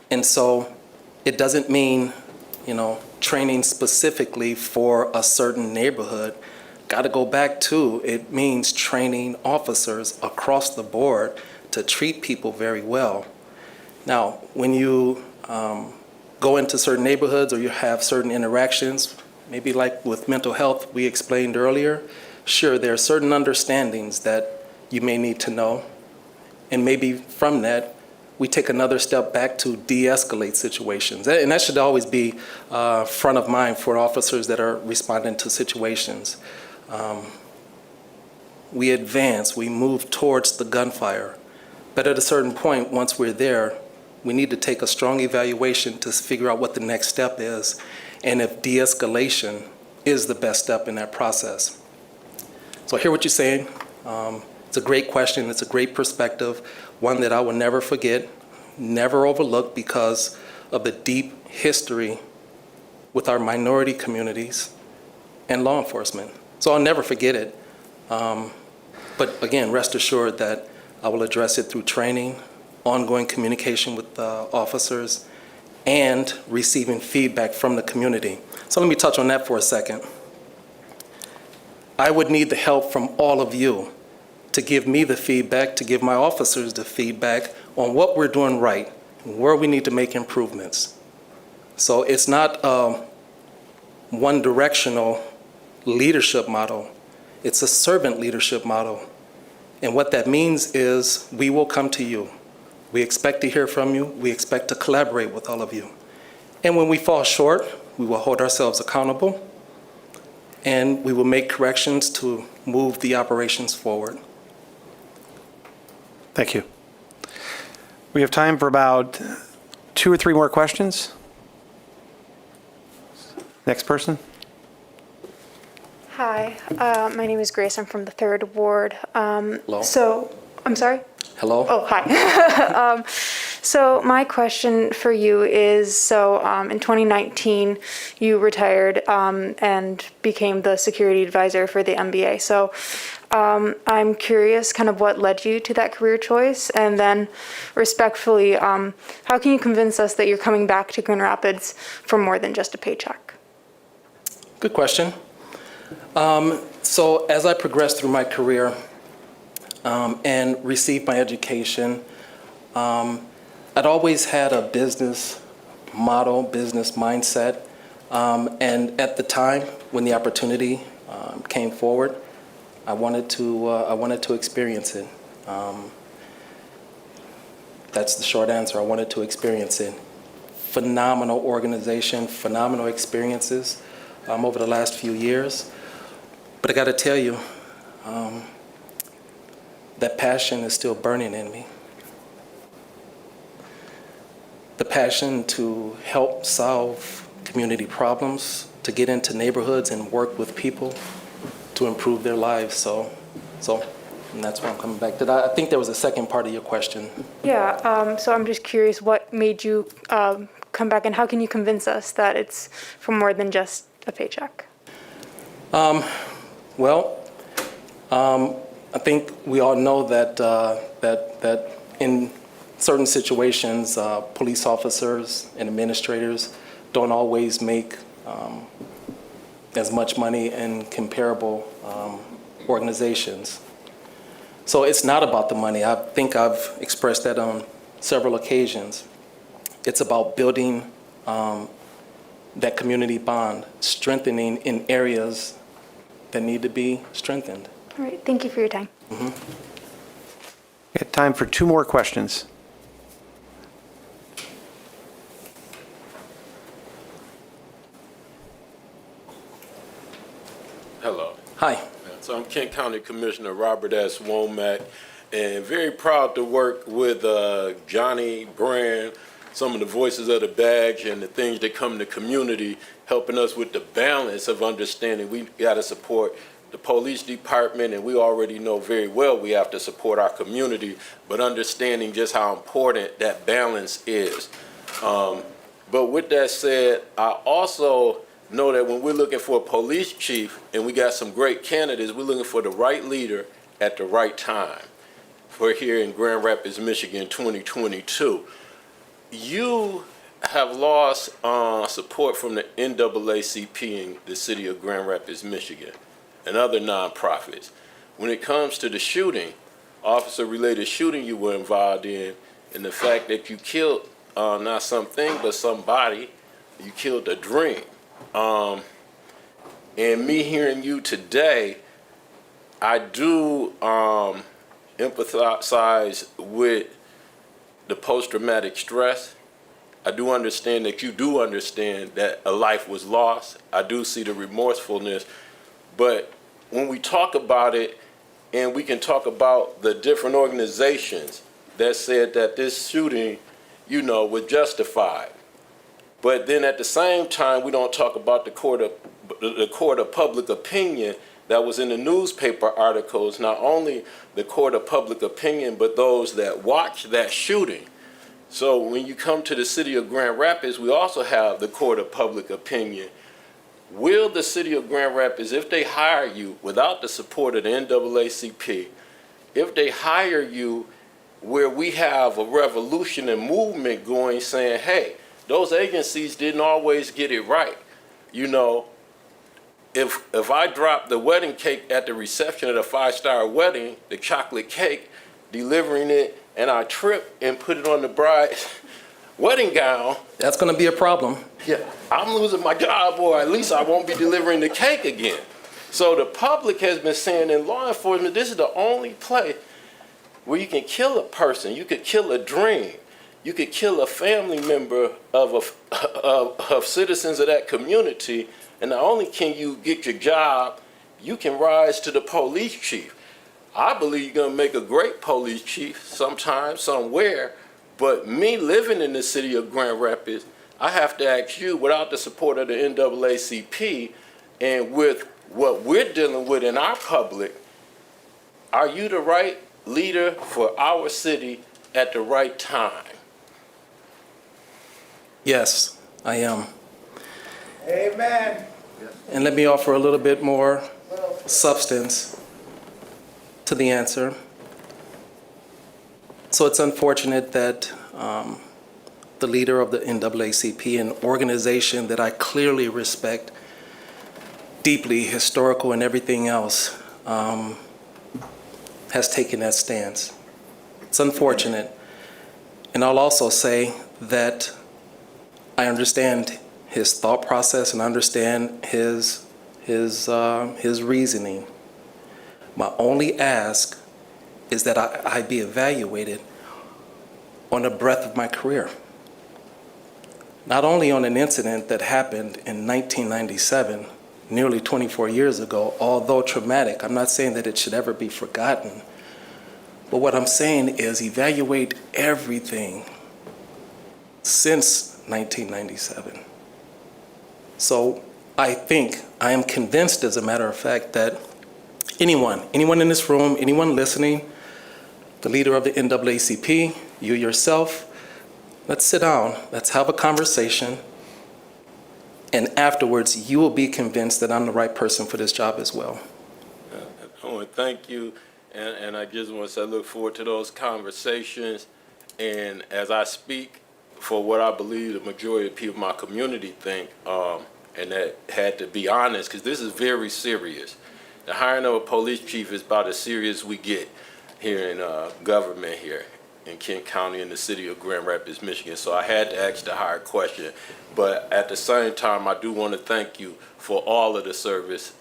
And so it doesn't mean, training specifically for a certain neighborhood. Got to go back to, it means training officers across the board to treat people very well. Now, when you go into certain neighborhoods or you have certain interactions, maybe like with mental health we explained earlier, sure, there are certain understandings that you may need to know. And maybe from that, we take another step back to de-escalate situations. And that should always be front of mind for officers that are responding to situations. We advance, we move towards the gunfire. But at a certain point, once we're there, we need to take a strong evaluation to figure out what the next step is, and if de-escalation is the best step in that process. So I hear what you're saying. It's a great question. It's a great perspective, one that I will never forget, never overlook, because of the deep history with our minority communities and law enforcement. So I'll never forget it. But again, rest assured that I will address it through training, ongoing communication with officers, and receiving feedback from the community. So let me touch on that for a second. I would need the help from all of you to give me the feedback, to give my officers the feedback on what we're doing right, and where we need to make improvements. So it's not a one-directional leadership model. It's a servant leadership model. And what that means is we will come to you. We expect to hear from you. We expect to collaborate with all of you. And when we fall short, we will hold ourselves accountable, and we will make corrections to move the operations forward.
Thank you. We have time for about 2 or 3 more questions. Next person.
Hi, my name is Grace. I'm from the 3rd Ward.
Hello.
So, I'm sorry?
Hello.
Oh, hi. So my question for you is, in 2019, you retired and became the security advisor for the MBA. So I'm curious kind of what led you to that career choice, and then respectfully, how can you convince us that you're coming back to Grand Rapids for more than just a paycheck?
Good question. So as I progressed through my career and received my education, I'd always had a business model, business mindset, and at the time when the opportunity came forward, I wanted to experience it. That's the short answer. I wanted to experience it. Phenomenal organization, phenomenal experiences over the last few years. But I got to tell you, that passion is still burning in me. The passion to help solve community problems, to get into neighborhoods and work with people to improve their lives. So and that's why I'm coming back. I think there was a second part of your question.
Yeah, so I'm just curious what made you come back, and how can you convince us that it's for more than just a paycheck?
Well, I think we all know that in certain situations, police officers and administrators don't always make as much money in comparable organizations. So it's not about the money. I think I've expressed that on several occasions. It's about building that community bond, strengthening in areas that need to be strengthened.
All right, thank you for your time.
We have time for 2 more questions.
Hello.
Hi.
So I'm Kent County Commissioner Robert S. Womack, and very proud to work with Johnny Brand, some of the voices of the badge and the things that come in the community, helping us with the balance of understanding. We got to support the police department, and we already know very well we have to support our community, but understanding just how important that balance is. But with that said, I also know that when we're looking for a police chief, and we got some great candidates, we're looking for the right leader at the right time. We're here in Grand Rapids, Michigan, 2022. You have lost support from the NAACP in the city of Grand Rapids, Michigan, and other nonprofits. When it comes to the shooting, officer-related shooting you were involved in, and the fact that you killed not something, but somebody, you killed a dream. And me hearing you today, I do empathize with the post-traumatic stress. I do understand that you do understand that a life was lost. I do see the remorsefulness. But when we talk about it, and we can talk about the different organizations that said that this shooting, was justified. But then at the same time, we don't talk about the court of public opinion that was in the newspaper articles, not only the court of public opinion, but those that watched that shooting. So when you come to the city of Grand Rapids, we also have the court of public opinion. Will the city of Grand Rapids, if they hire you without the support of the NAACP, if they hire you where we have a revolution and movement going saying, hey, those agencies didn't always get it right. If I drop the wedding cake at the reception at a 5-star wedding, the chocolate cake, delivering it, and I trip and put it on the bride's wedding gown.
That's going to be a problem.
Yeah, I'm losing my job, or at least I won't be delivering the cake again. So the public has been saying in law enforcement, this is the only place where you can kill a person. You could kill a dream. You could kill a family member of citizens of that community, and not only can you get your job, you can rise to the police chief. I believe you're going to make a great police chief sometime, somewhere, but me living in the city of Grand Rapids, I have to ask you, without the support of the NAACP and with what we're dealing with in our public, are you the right leader for our city at the right time?
Yes, I am.
Amen.
And let me offer a little bit more substance to the answer. So it's unfortunate that the leader of the NAACP, an organization that I clearly respect deeply, historical and everything else, has taken that stance. It's unfortunate. And I'll also say that I understand his thought process and understand his reasoning. My only ask is that I be evaluated on the breadth of my career. Not only on an incident that happened in 1997, nearly 24 years ago, although traumatic. I'm not saying that it should ever be forgotten. But what I'm saying is evaluate everything since 1997. So I am convinced, as a matter of fact, that anyone in this room, anyone listening, the leader of the NAACP, you yourself, let's sit down, let's have a conversation, and afterwards you will be convinced that I'm the right person for this job as well.
want to thank you, and I just want to say I look forward to those conversations. And as I speak for what I believe the majority of people in my community think, and that had to be honest, because this is very serious. The hiring of a police chief is about as serious as we get here in government here in Kent County in the city of Grand Rapids, Michigan. So I had to ask the hard question. But at the same time, I do want to thank you for all of the service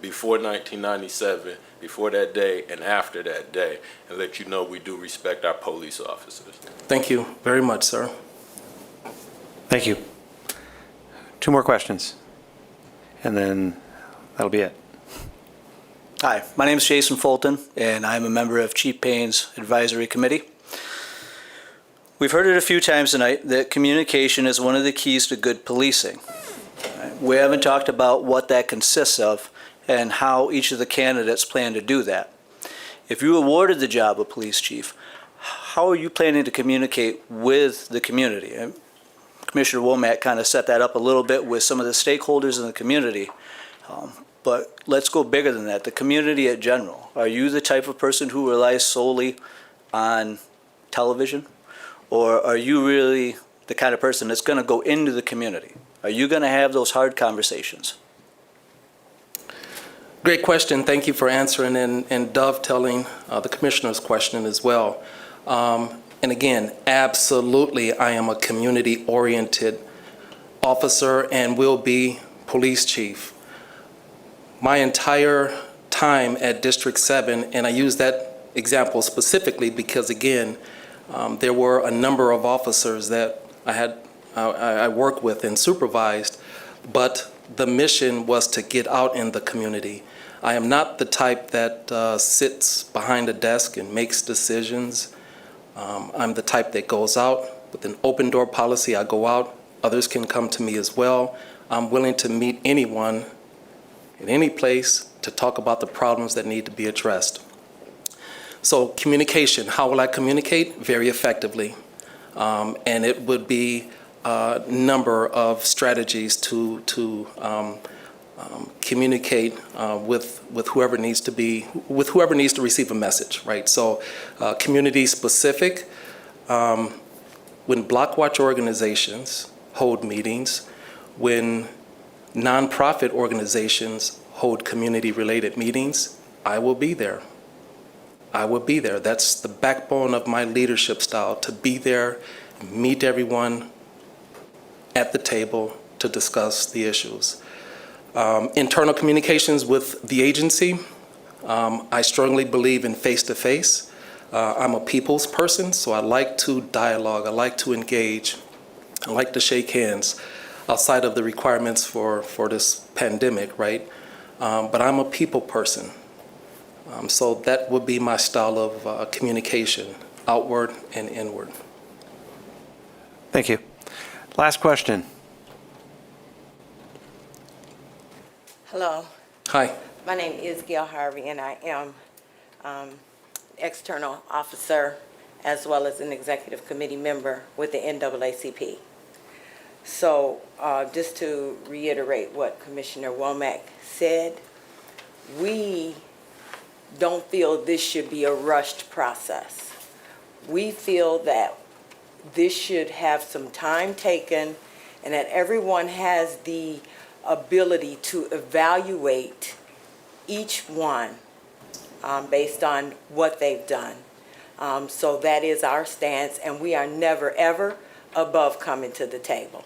before 1997, before that day, and after that day, and let you know we do respect our police officers.
Thank you very much, sir.
Thank you. 2 more questions, and then that'll be it.
Hi, my name is Jason Fulton, and I'm a member of Chief Payne's Advisory Committee. We've heard it a few times tonight that communication is one of the keys to good policing. We haven't talked about what that consists of and how each of the candidates plan to do that. If you awarded the job of police chief, how are you planning to communicate with the community? And Commissioner Womack kind of set that up a little bit with some of the stakeholders in the community. But let's go bigger than that, the community in general. Are you the type of person who relies solely on television? Or are you really the kind of person that's going to go into the community? Are you going to have those hard conversations?
Great question. Thank you for answering and dovetailing the commissioner's question as well. And again, absolutely, I am a community-oriented officer and will be police chief. My entire time at District 7, and I use that example specifically because, again, there were a number of officers that I worked with and supervised, but the mission was to get out in the community. I am not the type that sits behind a desk and makes decisions. I'm the type that goes out with an open door policy. I go out. Others can come to me as well. I'm willing to meet anyone in any place to talk about the problems that need to be addressed. So communication, how will I communicate? Very effectively. And it would be a number of strategies to communicate with whoever needs to receive a message, right? So community specific, when block watch organizations hold meetings, when nonprofit organizations hold community-related meetings, I will be there. I will be there. That's the backbone of my leadership style, to be there, meet everyone at the table to discuss the issues. Internal communications with the agency, I strongly believe in face-to-face. I'm a people's person, so I like to dialogue, I like to engage, I like to shake hands outside of the requirements for this pandemic, right? But I'm a people person. So that would be my style of communication, outward and inward.
Thank you. Last question.
Hello.
Hi.
My name is Gail Harvey, and I am external officer as well as an executive committee member with the NAACP. So just to reiterate what Commissioner Womack said, we don't feel this should be a rushed process. We feel that this should have some time taken and that everyone has the ability to evaluate each one based on what they've done. So that is our stance, and we are never, ever above coming to the table.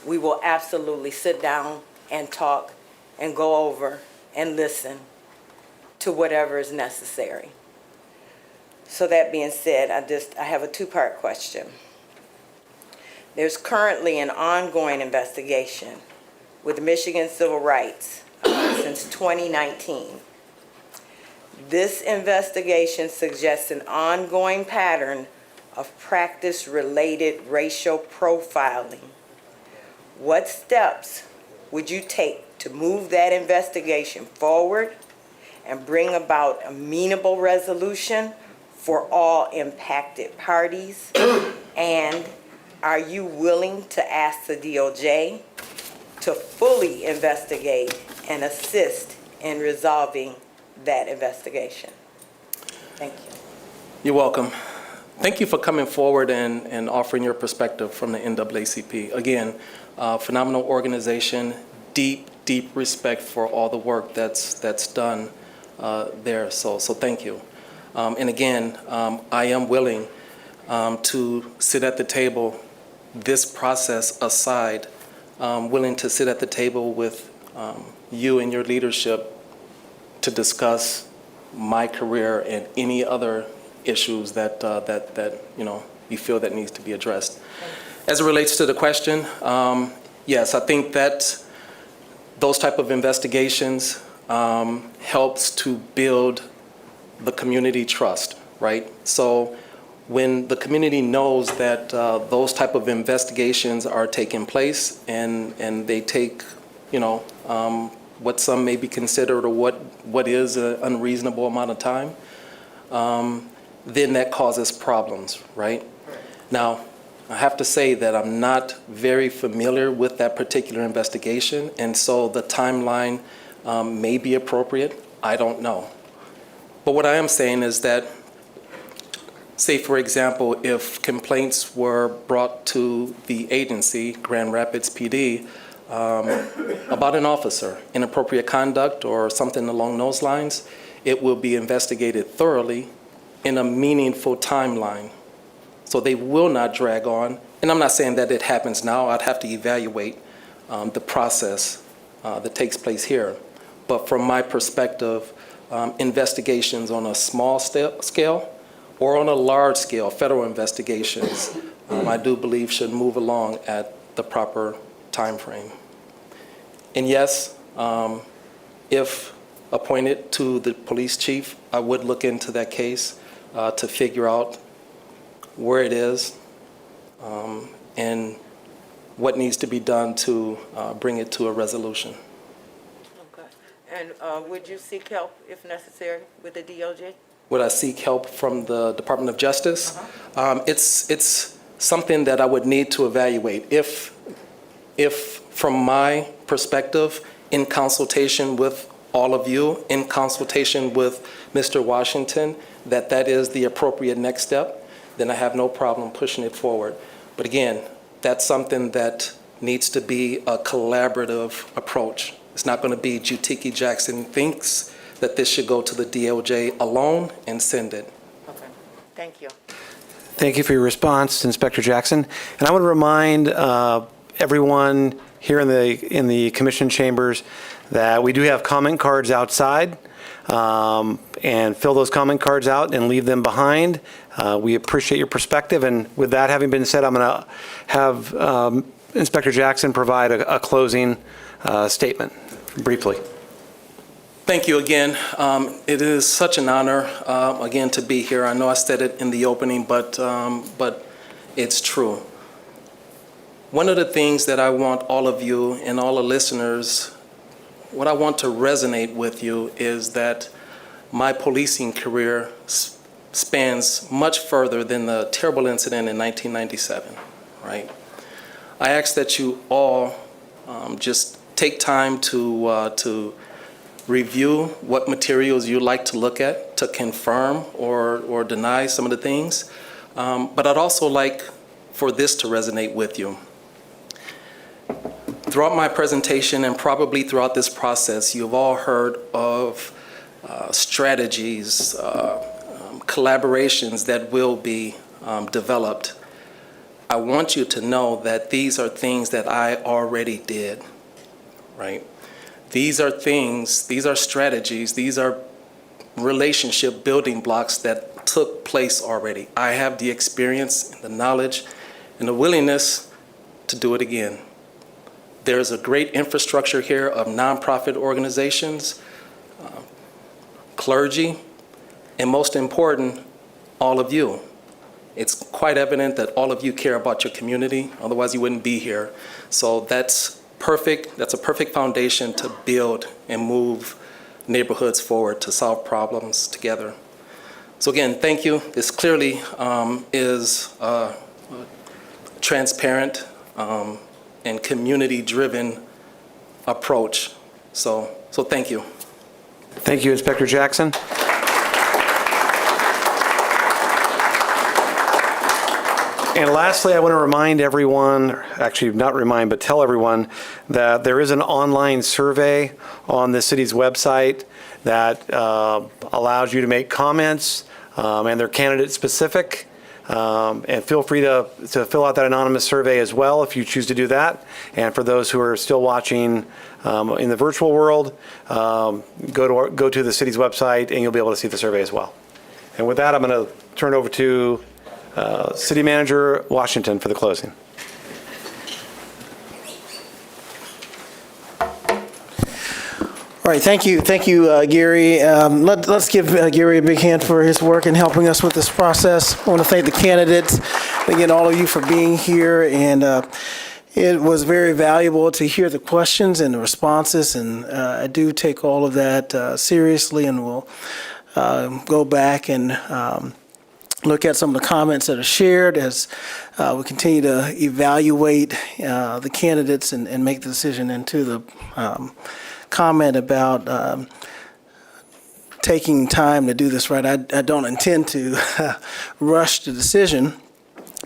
We will absolutely sit down and talk and go over and listen to whatever is necessary. So that being said, I have a two-part question. There's currently an ongoing investigation with Michigan Civil Rights since 2019. This investigation suggests an ongoing pattern of practice-related racial profiling. What steps would you take to move that investigation forward and bring about a amenable resolution for all impacted parties? And are you willing to ask the DOJ to fully investigate and assist in resolving that investigation. Thank you.
You're welcome. Thank you for coming forward and offering your perspective from the NAACP. Again, phenomenal organization, deep respect for all the work that's done there. So thank you. And again, I am willing to sit at the table, this process aside, willing to sit at the table with you and your leadership to discuss my career and any other issues that you feel that needs to be addressed. As it relates to the question, yes, I think that those type of investigations helps to build the community trust, right? So when the community knows that those type of investigations are taking place and they take, what some may be considered or what is an unreasonable amount of time, then that causes problems, right? Now, I have to say that I'm not very familiar with that particular investigation, and so the timeline may be appropriate. I don't know. But what I am saying is that, say, for example, if complaints were brought to the agency, Grand Rapids PD, about an officer, inappropriate conduct or something along those lines, it will be investigated thoroughly in a meaningful timeline. So they will not drag on. And I'm not saying that it happens now. I'd have to evaluate the process that takes place here. But from my perspective, investigations on a small scale or on a large scale, federal investigations, I do believe should move along at the proper time frame. And yes, if appointed to the police chief, I would look into that case to figure out where it is and what needs to be done to bring it to a resolution.
Okay. And would you seek help if necessary with the DOJ?
Would I seek help from the Department of Justice? It's something that I would need to evaluate. If from my perspective, in consultation with all of you, in consultation with Mr. Washington, that is the appropriate next step, then I have no problem pushing it forward. But again, that's something that needs to be a collaborative approach. It's not going to be Jutiki Jackson thinks that this should go to the DOJ alone and send it.
Okay. Thank you.
Thank you for your response, Inspector Jackson. And I want to remind everyone here in the commission chambers that we do have comment cards outside, and fill those comment cards out and leave them behind. We appreciate your perspective. And with that having been said, I'm going to have Inspector Jackson provide a closing statement briefly.
Thank you again. It is such an honor, again, to be here. I know I said it in the opening, but it's true. One of the things that I want all of you and all the listeners, what I want to resonate with you is that my policing career spans much further than the terrible incident in 1997, right? I ask that you all just take time to review what materials you'd like to look at to confirm or deny some of the things. But I'd also like for this to resonate with you. Throughout my presentation and probably throughout this process, you've all heard of strategies, collaborations that will be developed. I want you to know that these are things that I already did, right? These are things, these are strategies, these are relationship building blocks that took place already. I have the experience, the knowledge, and the willingness to do it again. There's a great infrastructure here of nonprofit organizations, clergy, and most important, all of you. It's quite evident that all of you care about your community, otherwise you wouldn't be here. So that's perfect. That's a perfect foundation to build and move neighborhoods forward to solve problems together. So again, thank you. This clearly is a transparent and community-driven approach. So thank you.
Thank you, Inspector Jackson. And lastly, I want to remind everyone, actually not remind, but tell everyone that there is an online survey on the city's website that allows you to make comments, and they're candidate specific. And feel free to fill out that anonymous survey as well if you choose to do that. And for those who are still watching in the virtual world, go to the city's website and you'll be able to see the survey as well. And with that, I'm going to turn it over to City Manager Washington for the closing.
All right, thank you, Gary. Let's give Gary a big hand for his work in helping us with this process. I want to thank the candidates, again, all of you for being here, and it was very valuable to hear the questions and the responses, and I do take all of that seriously, and we'll go back and look at some of the comments that are shared as we continue to evaluate the candidates and make the decision into the comment about taking time to do this right. I don't intend to rush the decision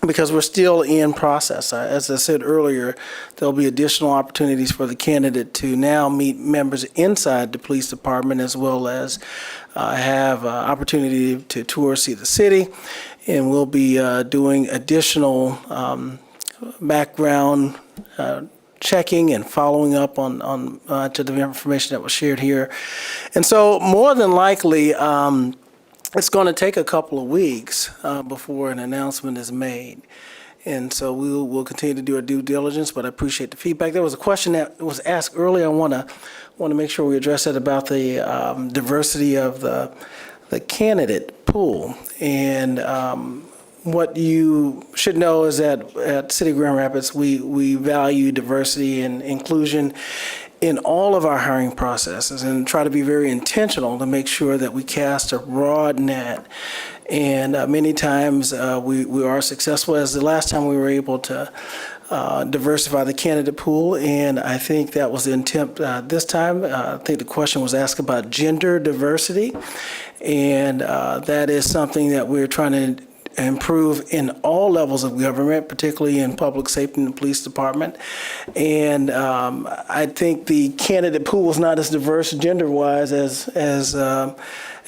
because we're still in process. As I said earlier, there'll be additional opportunities for the candidate to now meet members inside the police department as well as have opportunity to tour, see the city, and we'll be doing additional background checking and following up on to the information that was shared here. And so more than likely, it's going to take a couple of weeks before an announcement is made. And so we'll continue to do our due diligence, but I appreciate the feedback. There was a question that was asked earlier. I want to make sure we address that about the diversity of the candidate pool. And what you should know is that at City of Grand Rapids, we value diversity and inclusion in all of our hiring processes and try to be very intentional to make sure that we cast a broad net. And many times we are successful, as the last time we were able to diversify the candidate pool, and I think that was the intent this time. I think the question was asked about gender diversity, and that is something that we're trying to improve in all levels of government, particularly in public safety and the police department. And I think the candidate pool is not as diverse gender-wise as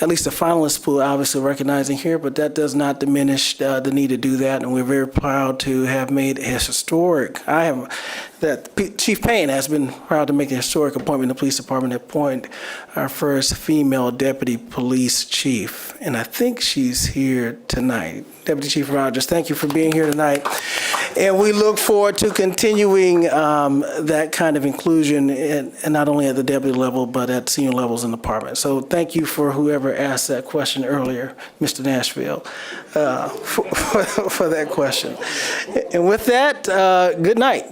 at least the finalist pool, obviously recognizing here, but that does not diminish the need to do that. And we're very proud to have made a historic, Chief Payne has been proud to make a historic appointment in the police department to appoint our first female deputy police chief. And I think she's here tonight. Deputy Chief Rogers, thank you for being here tonight. And we look forward to continuing that kind of inclusion, and not only at the deputy level, but at senior levels in the department. So thank you for whoever asked that question earlier, Mr. Nashville, for that question. And with that, good night.